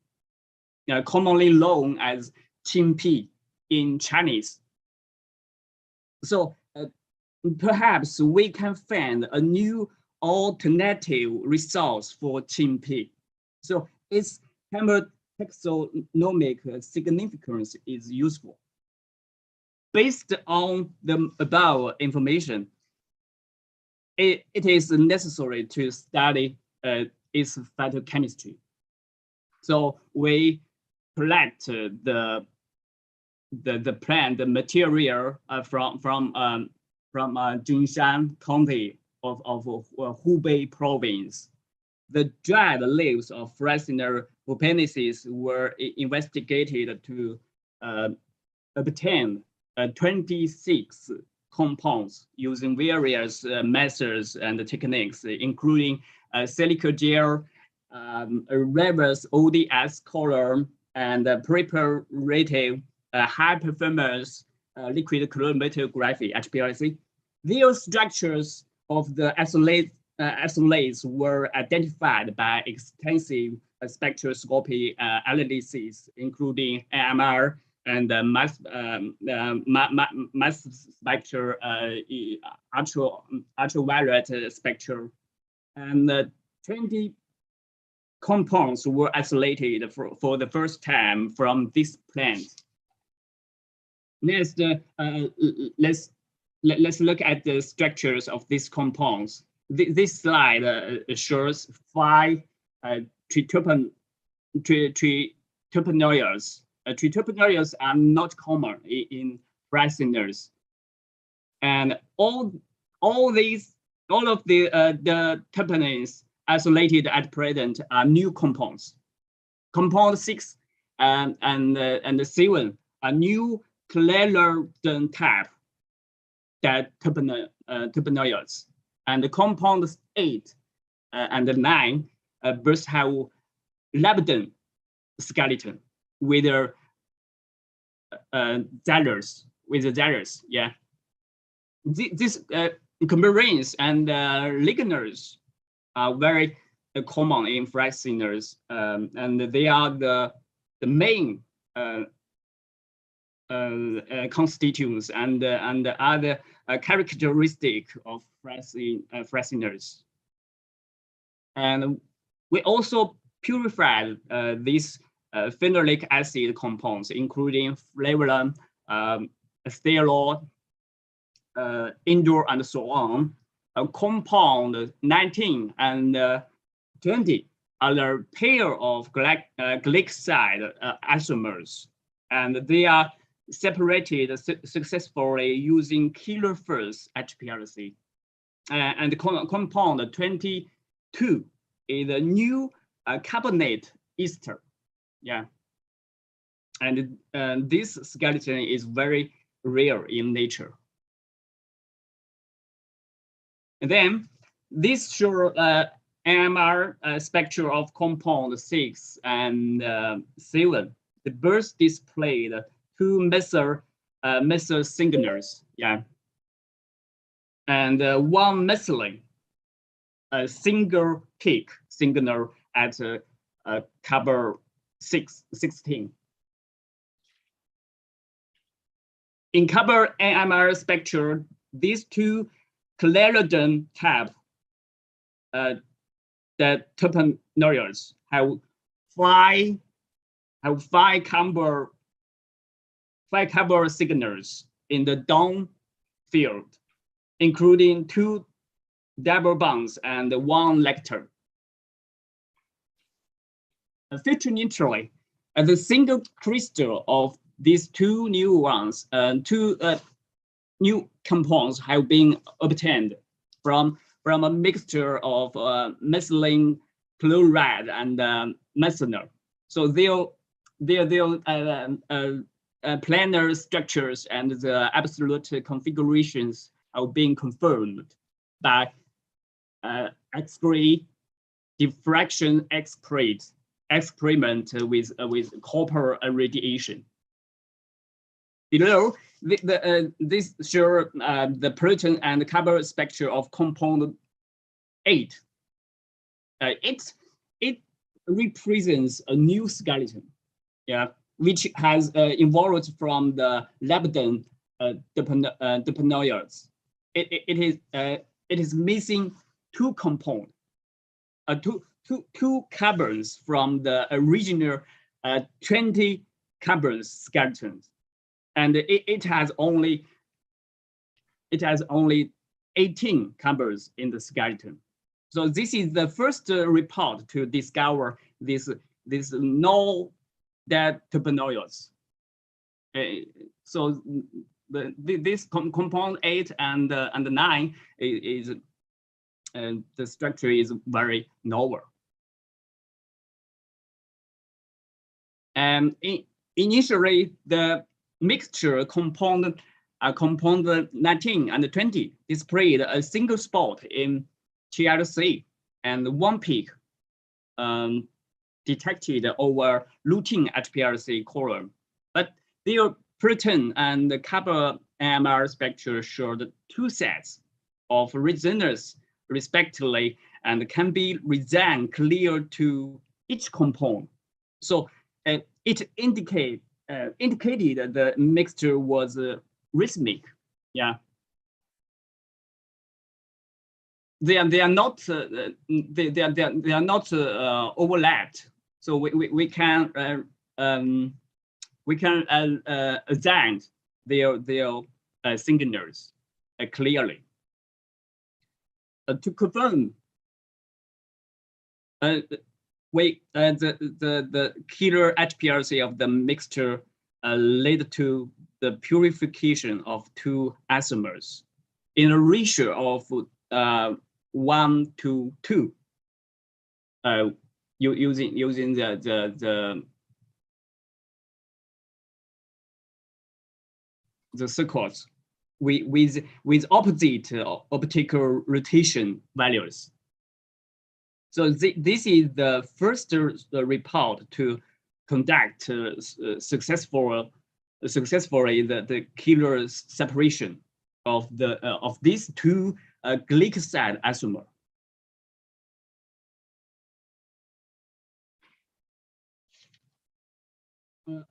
commonly known as qingpi in Chinese. So perhaps we can find a new alternative resource for qingpi. So its taxonomic significance is useful. Based on the above information, it is necessary to study its phytochemistry. So we collect the plant material from Jinshan County of Hubei province. The dried leaves of Fresinger Kubernetes were investigated to obtain 26 compounds using various methods and techniques, including silica gel, reverse ODS column, and preparative high performance liquid chromatography, HPLC. These structures of the isolates were identified by extensive spectroscopy analyses, including AMR and mass spectral, ultraviolet spectrum, and 20 compounds were isolated for the first time from this plant. Next, let's look at the structures of these compounds. This slide shows 5 tritopenoids. Tritopenoids are not common in Fresiners, and all of the terpenes isolated at present are new compounds. Compound 6 and 7 are new Clairton type that terpenoids, and the compounds 8 and 9 both have Lebanon skeleton with a xylers, yeah. These coumarins and ligners are very common in Fresiners, and they are the main constituents and other characteristic of Fresiners. And we also purified these phenolic acid compounds, including flavanol, stearol, indole, and so on. Compound 19 and 20 are a pair of glycoside isomers, and they are separated successfully using killer-first HPLC. And compound 22 is a new carbonate ester. Yeah. And this skeleton is very rare in nature. And then this shows NMR spectra of compound 6 and 7. The birds displayed 2 methyl signals, yeah, and 1 methylene, a single peak signal at carbon 16. In carbon NMR spectra, these 2 claridon tab, the terpenoids have 5 carbon signals in the down field, including 2 double bonds and 1 lectin. Feature neutrally, the single crystal of these 2 new ones, 2 new compounds have been obtained from a mixture of methylene chloride and methanol. So their planar structures and the absolute configurations are being confirmed by X-ray diffraction experiment with copper radiation. Below, this shows the proton and carbon spectra of compound 8. It represents a new skeleton, yeah, which has evolved from the lepidon terpenoids. It is missing 2 compounds, two carbons from the original 20 carbons skeletons, and it has only 18 carbons in the skeleton. So this is the first report to discover this null dead terpenoids. So this compound 8 and 9 is the structure is very novel. And initially, the mixture compound 19 and 20 displayed a single spot in TLC and 1 peak detected over routine HPLC column. But their proton and carbon NMR spectra showed 2 sets of resonance respectively and can be resigned clear to each compound. So it indicated the mixture was rhythmic. Yeah, they are not overlapped. So we can assign their signals clearly. To confirm, the killer HPLC of the mixture led to the purification of 2 isomers in a ratio of 1 to 2, using the circuits with opposite optical rotation values. So this is the first report to conduct successfully the killer separation of these 2 glycoside isomer.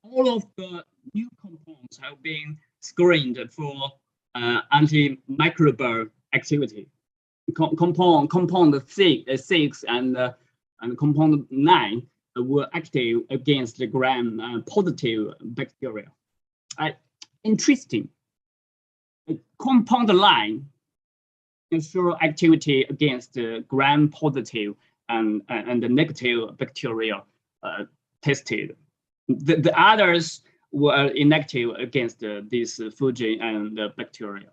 All of the new compounds have been screened for antimicrobial activity. Compound 6 and compound 9 were active against the gram-positive bacteria. Interesting. Compound 9 ensure activity against gram-positive and the negative bacteria tested. The others were inactive against these fungi and bacteria.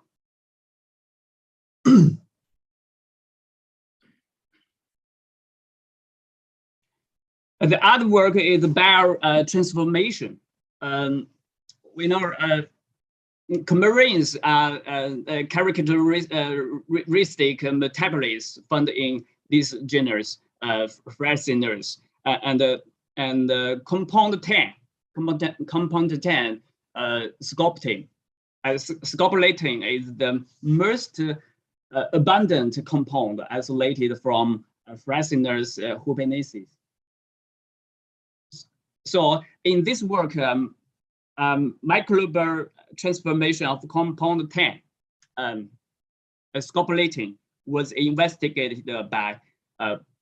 The other work is biotransformation. we know coumarins are characteristic metabolites found in these genus fraciners, and compound 10, scopolamine. Scopolamine is the most abundant compound isolated from fraciners Kubernetes. So in this work, microbial transformation of compound 10, scopolamine, was investigated by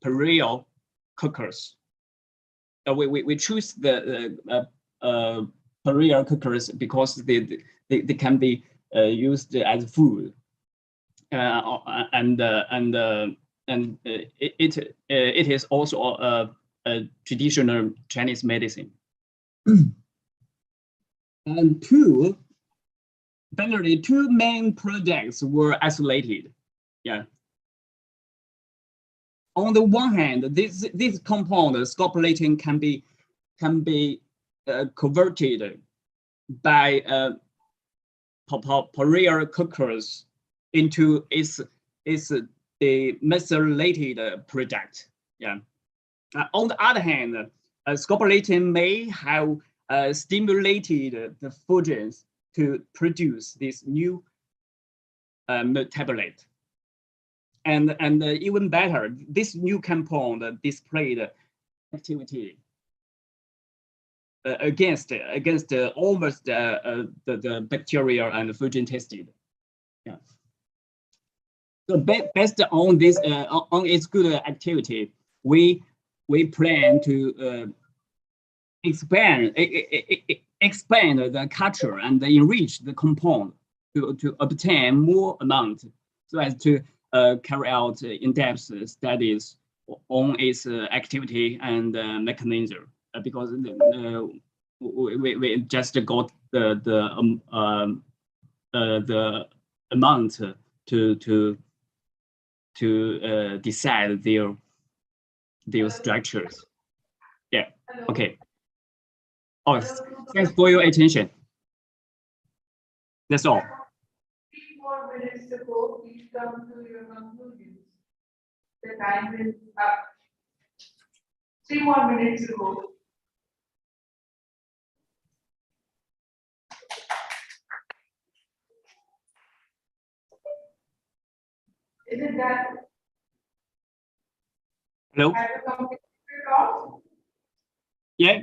Pereira cookers. We choose the Pereira cookers because they can be used as food, and it is also a traditional Chinese medicine. And finally, two main projects were isolated. Yeah. On the one hand, this compound scopolamine can be converted by Pereira cookers into its the methylated product. Yeah. On the other hand, scopolamine may have stimulated the fusions to produce this new metabolite. And even better, this new compound displayed activity against almost the bacteria and fusion tested. Yeah. So based on this on its good activity, we plan to expand the culture and enrich the compound to obtain more amount, so as to carry out in-depth studies on its activity and mechanism, because we just got the amount to decide their structures. Yeah. Okay. Oh, thanks for your attention. That's all. 3 more minutes to go. Please come to your conclusions. The time is up. 3 more minutes to go. Is it done? Hello? Have you completed your talk? Yeah.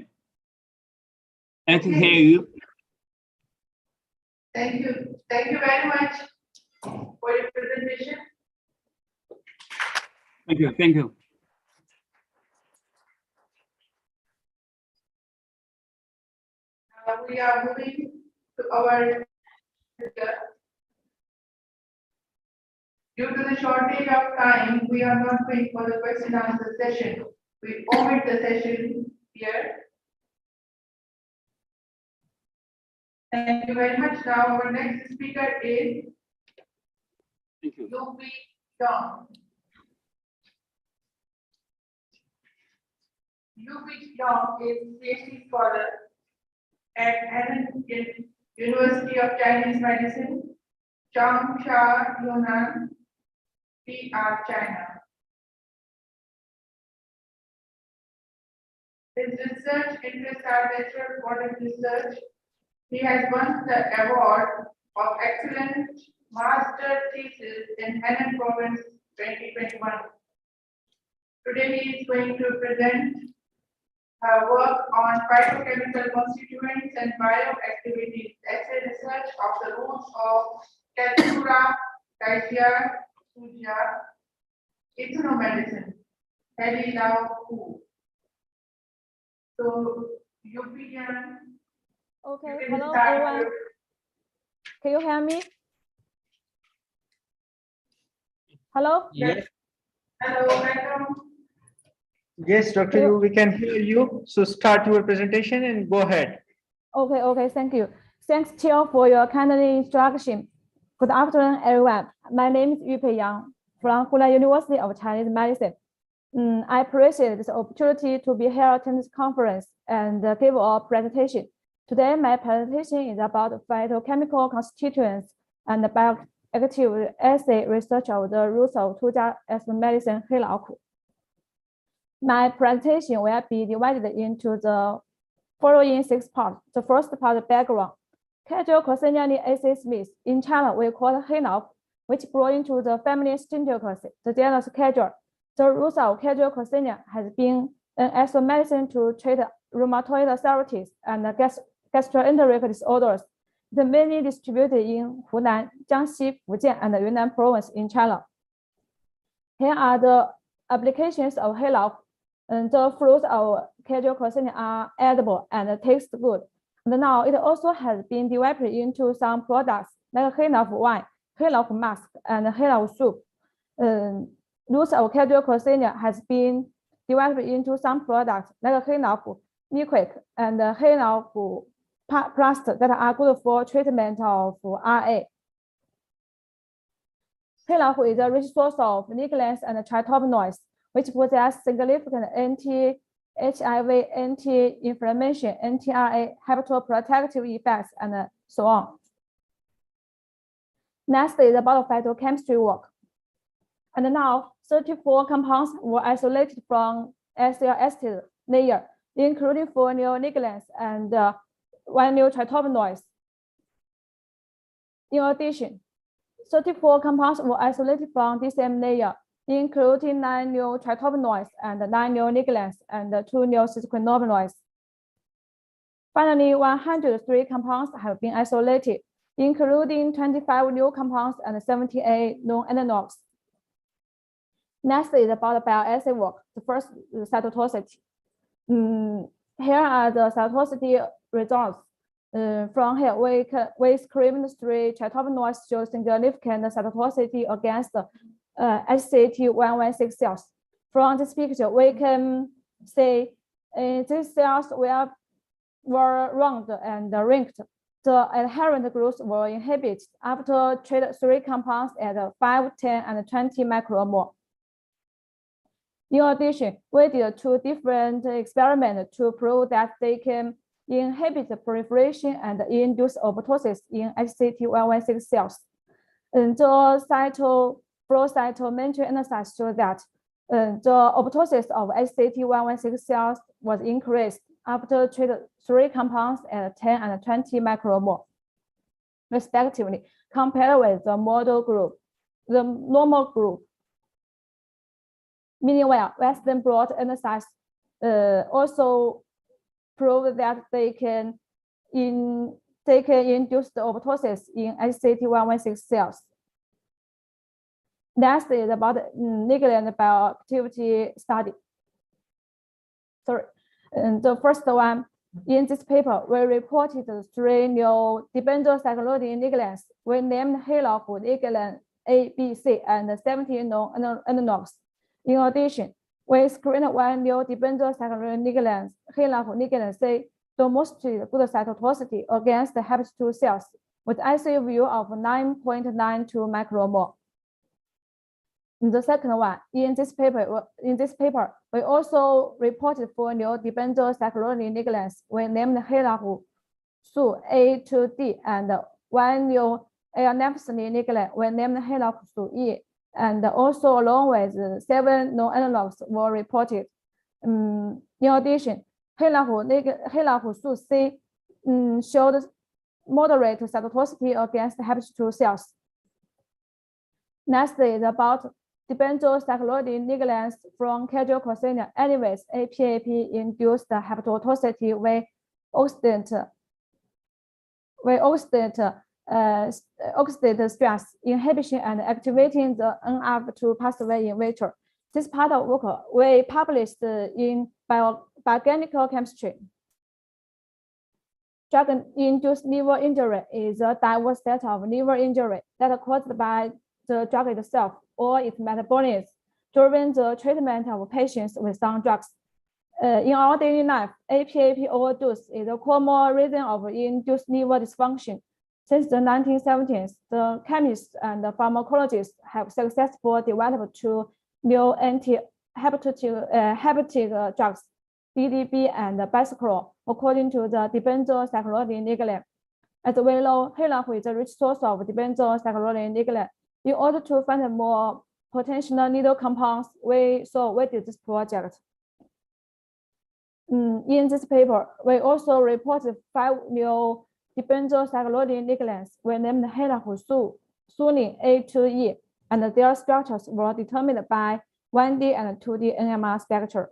I can hear you. Thank you. Thank you very much for your presentation. Thank you. Thank you. We are moving to our due to the shortage of time, we are not going for the question and answer session. We omit the session here. Thank you very much. Now our next speaker is Thank you. Lupi Young. Lupi Young is PhD scholar at NSIC University of Chinese Medicine, Changsha, Yunnan, PR, China. His research interests are natural product research. He has won the award of excellent master thesis in Henan Province 2021. Today he is going to present work on phytochemical constituents and bioactivities, essay research of the roots of Catura, Dacia, Suja, ethnomedicine, L.E.J. So, European. Okay, hello everyone. Can you hear me? Hello? Yes. Hello, welcome. Yes, Dr. Yu, we can hear you. So start your presentation and go ahead. Okay, thank you. Thanks, Chair, for your kind introduction. Good afternoon, everyone. My name is Yupei Yang from Hunan University of Chinese Medicine. I appreciate this opportunity to be here at this conference and give a presentation Today, my presentation is about phytochemical constituents and bioactive assay research of the roots of 2-jia as medicine 黑老虎. My presentation will be divided into the following 6 parts. The first part, background. Casual Coccinea acesmith in China we call it 黑老虎, which belong into the family Stentiocaceae, the genus Casual. The roots of Casual Coccinea has been as a medicine to treat rheumatoid arthritis and gastroenteric disorders. It is mainly distributed in Hunan, Jiangxi, Fujian, and Yunnan province in China. Here are the applications of 黑老虎. And the fruits of Casual Coccinea are edible and taste good. And now it also has been developed into some products like 黑老虎 wine, 黑老虎 mask, and 黑老虎 soup. Roots of Casual Coccinea has been developed into some products like 黑老虎 liquid and 黑老虎plus that are good for treatment of RA. 黑老虎is a rich source of lignans and tritopenoids, which possess significant anti-HIV, anti-inflammation, anti-RA, hepatoprotective effects, and so on. Next is about phytochemistry work. And now 34 compounds were isolated from acyl acetate layer, including 4 new ligands and 1 new tritopenoids. In addition, 34 compounds were isolated from DCM layer, including 9 new tritopenoids and 9 new ligands and 2 new citrinoids. Finally, 103 compounds have been isolated, including 25 new compounds and 78 non-analogs. Next is about bioassay work. The first is cytotoxicity. Here are the cytotoxicity results. From here, we screened 3 tritopenoids show significant cytotoxicity against ICCT116 cells. From this picture, we can see these cells were round and ringed. The adherent groups were inhibited after treated 3 compounds at 5, 10, and 20 micromole. In addition, we did 2 different experiments to prove that they can inhibit the proliferation and induce apoptosis in ICCT116 cells. And the flow cytometry analysis showed that the apoptosis of ICCT116 cells was increased after treated 3 compounds at 10 and 20 micromole, respectively, compared with the model group, the normal group. Meanwhile, Western blot analysis also proved that they can induce the apoptosis in ICCT116 cells. Next is about ligand bioactivity study. Sorry, and the first one, in this paper, we reported 3 new dibenzocyclidine ligands. We named 黑老虎 ligand A, B, C, and 17 non-analogs. In addition, we screened 1 new dibenzocyclidine ligand, 黑老虎 ligand C, demonstrated good cytotoxicity against the hepatitis cells with IC value of 9.92 micromole. In the second one, in this paper, we also reported 4 new dibenzocyclidine ligands. We named 黑老虎 Su A to D and 1 new L-naphthalene ligand. We named 黑老虎 Su E, and also along with 7 non-analogs were reported. In addition, 黑老虎 Su C showed moderate cytotoxicity against hepatitis cells. Next is about dibenzocyclidine ligands from Casual Coccinea. Anyways, APAP induced hepatotoxicity with oxidate stress inhibition and activating the NRF2 pathway in vitro. This part of work we published in Biochemical Chemistry. Drug-induced liver injury is a diverse set of liver injury that are caused by the drug itself or its metabolism during the treatment of patients with some drugs. In our daily life, APAP overdose is a common reason of induced liver dysfunction. Since the 1970s, the chemists and the pharmacologists have successfully developed 2 new anti-hepatic drugs, DDB and bisoprolol, according to the dibenzocyclidine ligand. As we know, HeLa is a rich source of dibenzocyclidine ligand. In order to find more potential needle compounds, we did this project. In this paper, we also reported 5 new dibenzocyclidine ligands. We named HeLa, Sunin, A2E, and their structures were determined by 1D and 2D NMR spectra.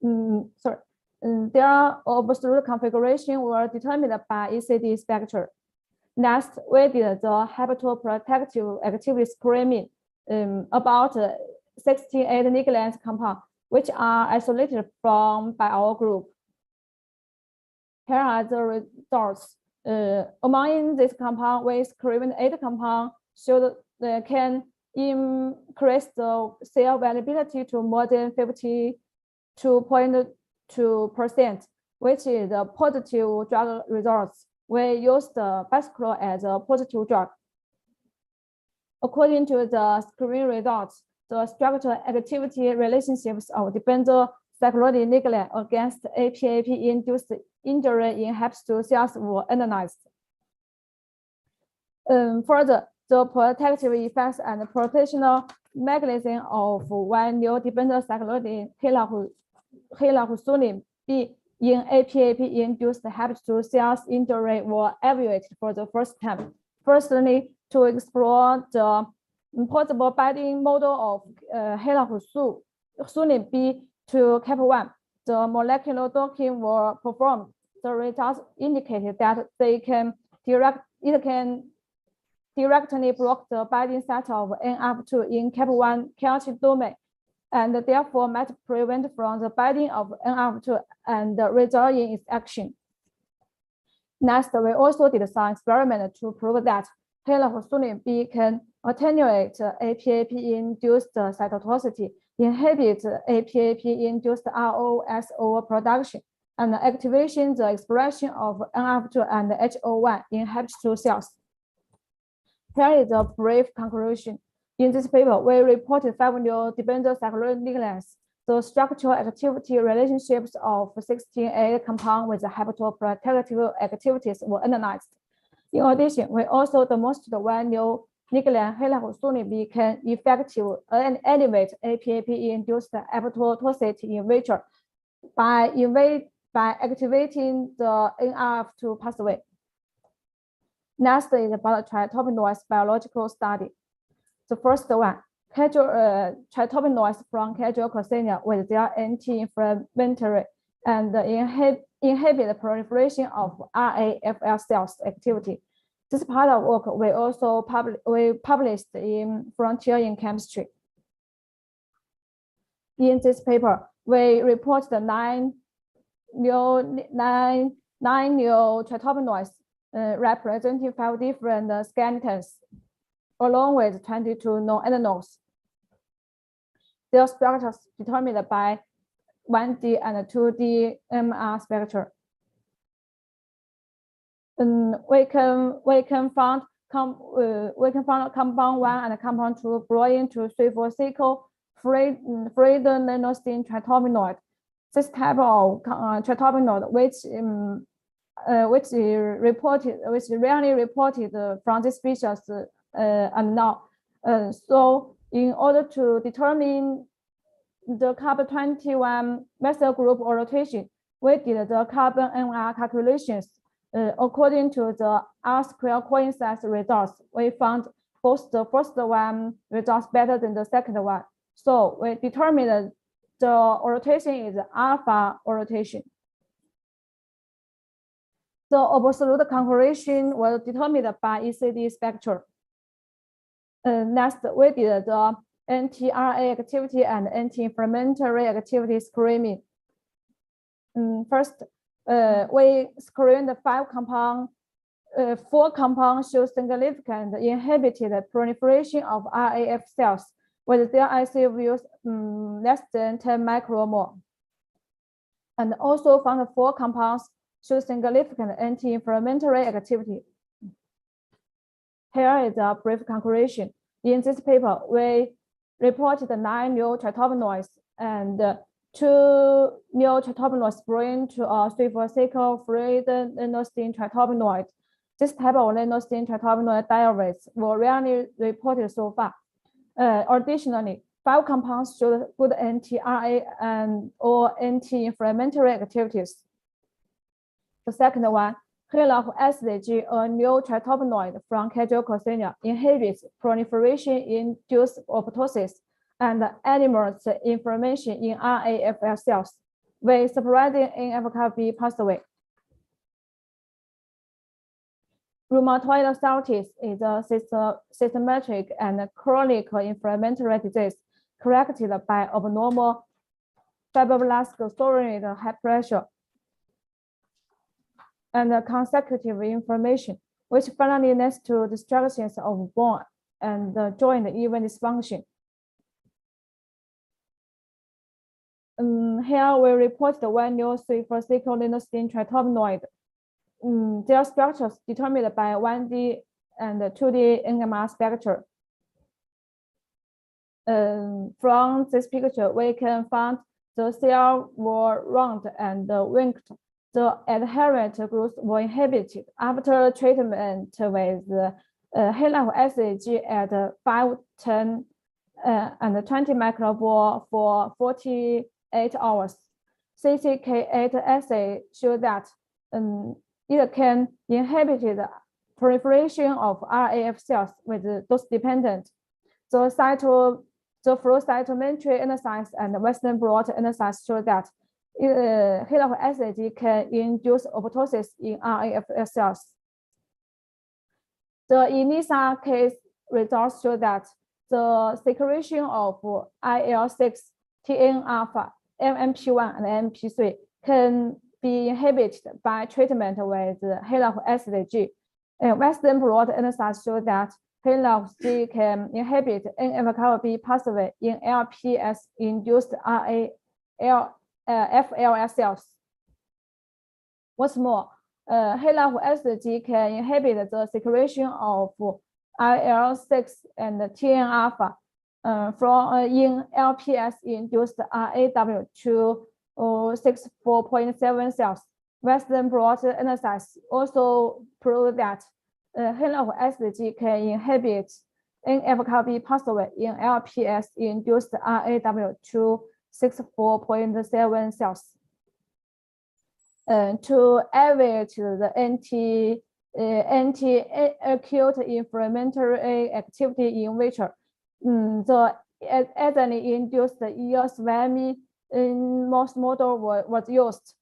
Their absolute configuration were determined by ECD spectra. Next, we did the hepatoprotective activity screening about 68 ligand compounds, which are isolated by our group. Here are the results. Among these compounds, we screened 8 compounds showed they can increase the cell availability to more than 52.2%, which is a positive drug results. We used the bicycle as a positive drug. According to the screening results, the structural activity relationships of dibenzocyclidine ligand against APAP-induced injury in hepatocyte cells were analyzed. Further, the protective effects and protectional mechanism of one new dibenzocyclidine Sunin B in APAP-induced hepatocyte cells injury were evaluated for the first time. Firstly, to explore the possible binding model of Sunin B to Cap1, the molecular docking were performed. The results indicated that it can directly block the binding site of NF2 in Cap1 calcium domain, and therefore might prevent from the binding of NF2 and result in its action. Next, we also did some experiment to prove that Sunin B can attenuate APAP-induced cytotoxicity, inhibit APAP-induced ROSO production, and activation the expression of NF2 and HO1 in hepatocyte cells. Here is a brief conclusion. In this paper, we reported 5 new dibenzocyclidine ligands. The structural activity relationships of 16A compound with hepatoprotective activities were analyzed. In addition, we also demonstrated 1 new ligand Sunin B can effectively elevate APAP-induced hepatotoxicity in vitro by activating the NRF2 pathway. Next is about tritopenoids biological study. The first one, tritopenoids from casual carcinia with their anti-inflammatory and inhibit the proliferation of RAFL cells activity. This part of work we also published in Frontier in Chemistry. In this paper, we reported 9 new tritopenoids representing 5 different skeletons, along with 22 non-animals. Their structures determined by 1D and 2D MR spectra. We can find compound 1 and compound 2 belonging to 3,4-cycle freedom-nanosine tritopenoid. This type of tritopenoid, which rarely reported from this species and now. So in order to determine the carbon-21 methyl group rotation, we did the carbon NR calculations. According to the R-square coincidence results, we found both the first one results better than the second one. So we determined the rotation is alpha rotation. The absolute configuration was determined by ECD spectra. Next, we did the anti-RA activity and anti-inflammatory activity screening. First, we screened 5 compounds. 4 compounds show significant inhibited proliferation of RAF cells with their IC values less than 10 micromole. And also found 4 compounds show significant anti-inflammatory activity. Here is a brief conclusion. In this paper, we reported 9 new tritopenoids, and two new tritopenoids bring to a cycle-free adenosine tritopenoid. This type of adenosine tritopenoid derivatives were rarely reported so far. Additionally, 5 compounds showed good anti-RA and or anti-inflammatory activities. The second one, L.E.J, a new tritopenoid from Cageococcinea, inhibits proliferation-induced apoptosis and animals inflammation in RAFL cells with spreading NF-κB pathway. Rheumatoid arthritis is a systematic and chronic inflammatory disease characterized by abnormal fibroblast storage high pressure and consecutive inflammation, which finally leads to destructions of bone and joint even dysfunction. Here we report the one new cycloadenosine tritopenoid. Their structures determined by 1D and 2D NMR spectra. From this picture, we can find the cells were round and winked. The adherent groups were inhibited after treatment with L.E.J at 5, 10, and 20 microbar for 48 hours. CCK8 assay showed that it can inhibit the proliferation of RAF cells with dose dependent. The flow cytometry analysis and Western blot analysis show that L.E.J can induce apoptosis in RAF cells. The INISA case results show that the secretion of IL-6, TNF-alpha, MMP1, and MP3 can be inhibited by treatment with L.E.J. Western blot analysis show that L.E.J can inhibit NF-κB pathway in LPS-induced FLS cells. What's more, L.E.J can inhibit the secretion of IL-6 and TNF-alpha from in LPS-induced RAW to 64.7 cells. Western blot analysis also proved that L.E.J can inhibit NF-κB pathway in LPS-induced RAW to 64.7 cells. To evaluate the anti-acute inflammatory activity in vitro, the adrenaline-induced eoswami mouse model was used.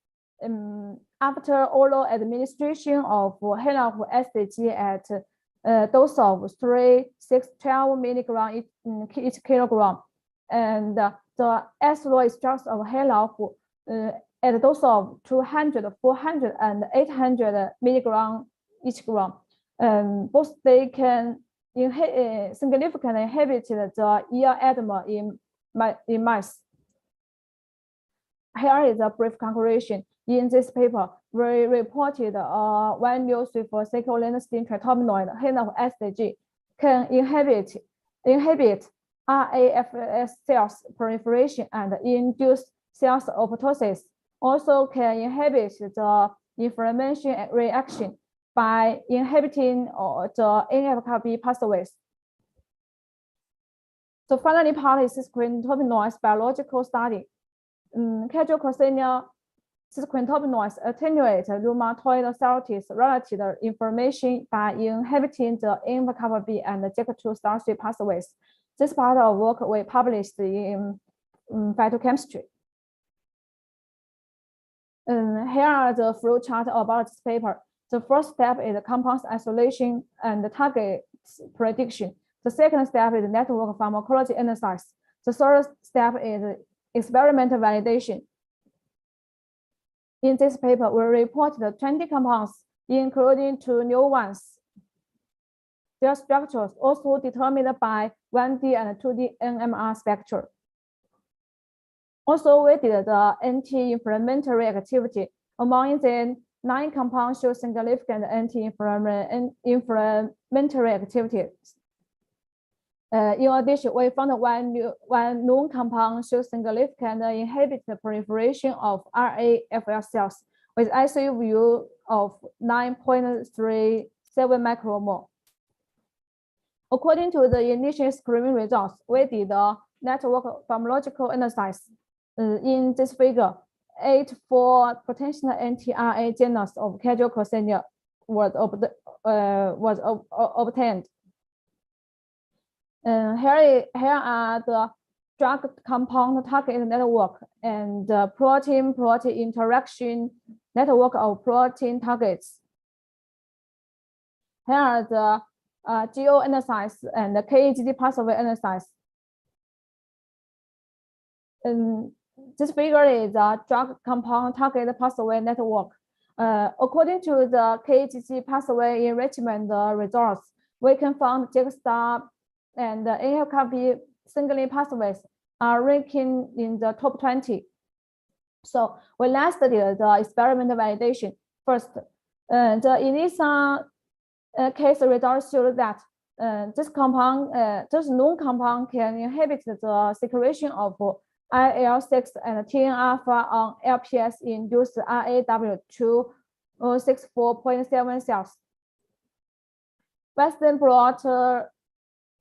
After oral administration of L.E.J at a dose of 3, 6, 12 milligrams each kilogram, and the S-low extracts of L.E.J at a dose of 200, 400, and 800 milligrams each gram. Both they can significantly inhibit the ear edema in mice. Here is a brief conclusion. In this paper, we reported one new cycloadenosine tritopenoid, L.E.J, can inhibit RAFS cells proliferation and induce cells apoptosis. Also can inhibit the inflammation reaction by inhibiting the NF-κB pathways. So finally, part is cycloadenosine biological study. Cageococcinea cycloadenosine attenuate rheumatoid arthritis related inflammation by inhibiting the NF-κB and JAK2 STAR3 pathways. This part of work we published in phytochemistry. Here are the flow chart about this paper. The first step is compound isolation and target prediction. The second step is network pharmacology analysis. The third step is experimental validation. In this paper, we reported 20 compounds, including 2 new ones. Their structures also determined by 1D and 2D NMR spectra. Also, we did the anti-inflammatory activity. Among them, 9 compounds show significant anti-inflammatory activities. In addition, we found one known compound shows significant inhibit the proliferation of RAFL cells with IC value of 9.37 micromole. According to the initial screening results, we did a network pharmacological analysis. In this figure, 8 for potential anti-RA genus of casual Corsenia was obtained. Here are the drug compound target network and protein-protein interaction network of protein targets. Here are the GO analysis and the KGD pathway analysis. This figure is a drug compound target pathway network. According to the KGD pathway enrichment results, we can find JAK-STAR and the NLKB signaling pathways are ranking in the top 20. So we last did the experimental validation. First, the initial case results show that this known compound can inhibit the secretion of IL-6 and TNF-alpha on LPS-induced RAW2 64.7 cells. Western blot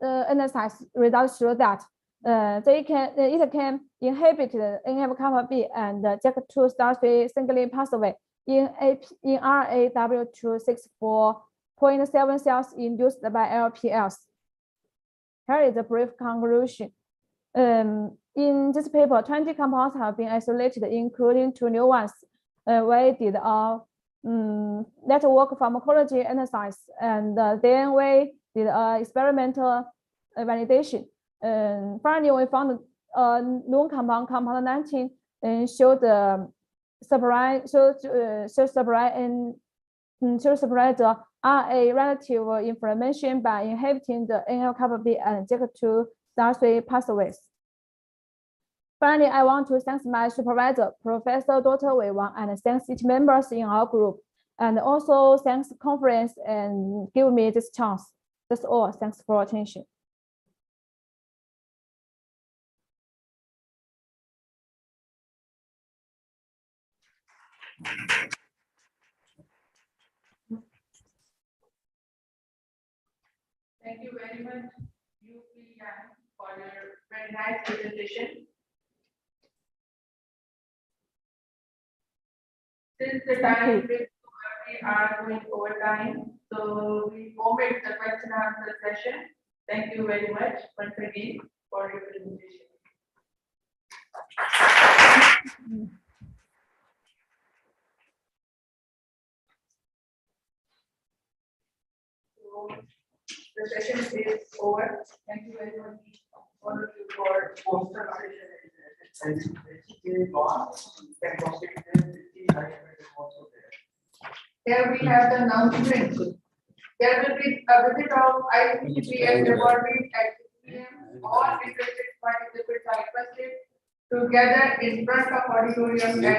analysis results show that it can inhibit the NF-kappa B and JAK2 star-3 signaling pathway in RAW2 64.7 cells induced by LPS. Here is a brief conclusion. In this paper, 20 compounds have been isolated, including 2 new ones. We did a network pharmacology analysis, and then we did experimental validation. Finally, we found a known compound, compound 19, and showed the separate the RA relative inflammation by inhibiting the NF-kappa B and JAK2 star-3 pathways. Finally, I want to thank my supervisor, Professor Dr. Wei Wang, and thanks each members in our group, and also thanks the conference and give me this chance. That's all. Thanks for attention. Thank you very much, Yang, for your very nice presentation. Since the time is we are going over time, so we omit the question and answer session. Thank you very much once again for your presentation. So the session is over. Thank you very much all of you for Here we have the announcement. There will be a visit of ICBs laboratory at 6 p.m. All interested participants are requested to gather in front of auditorium.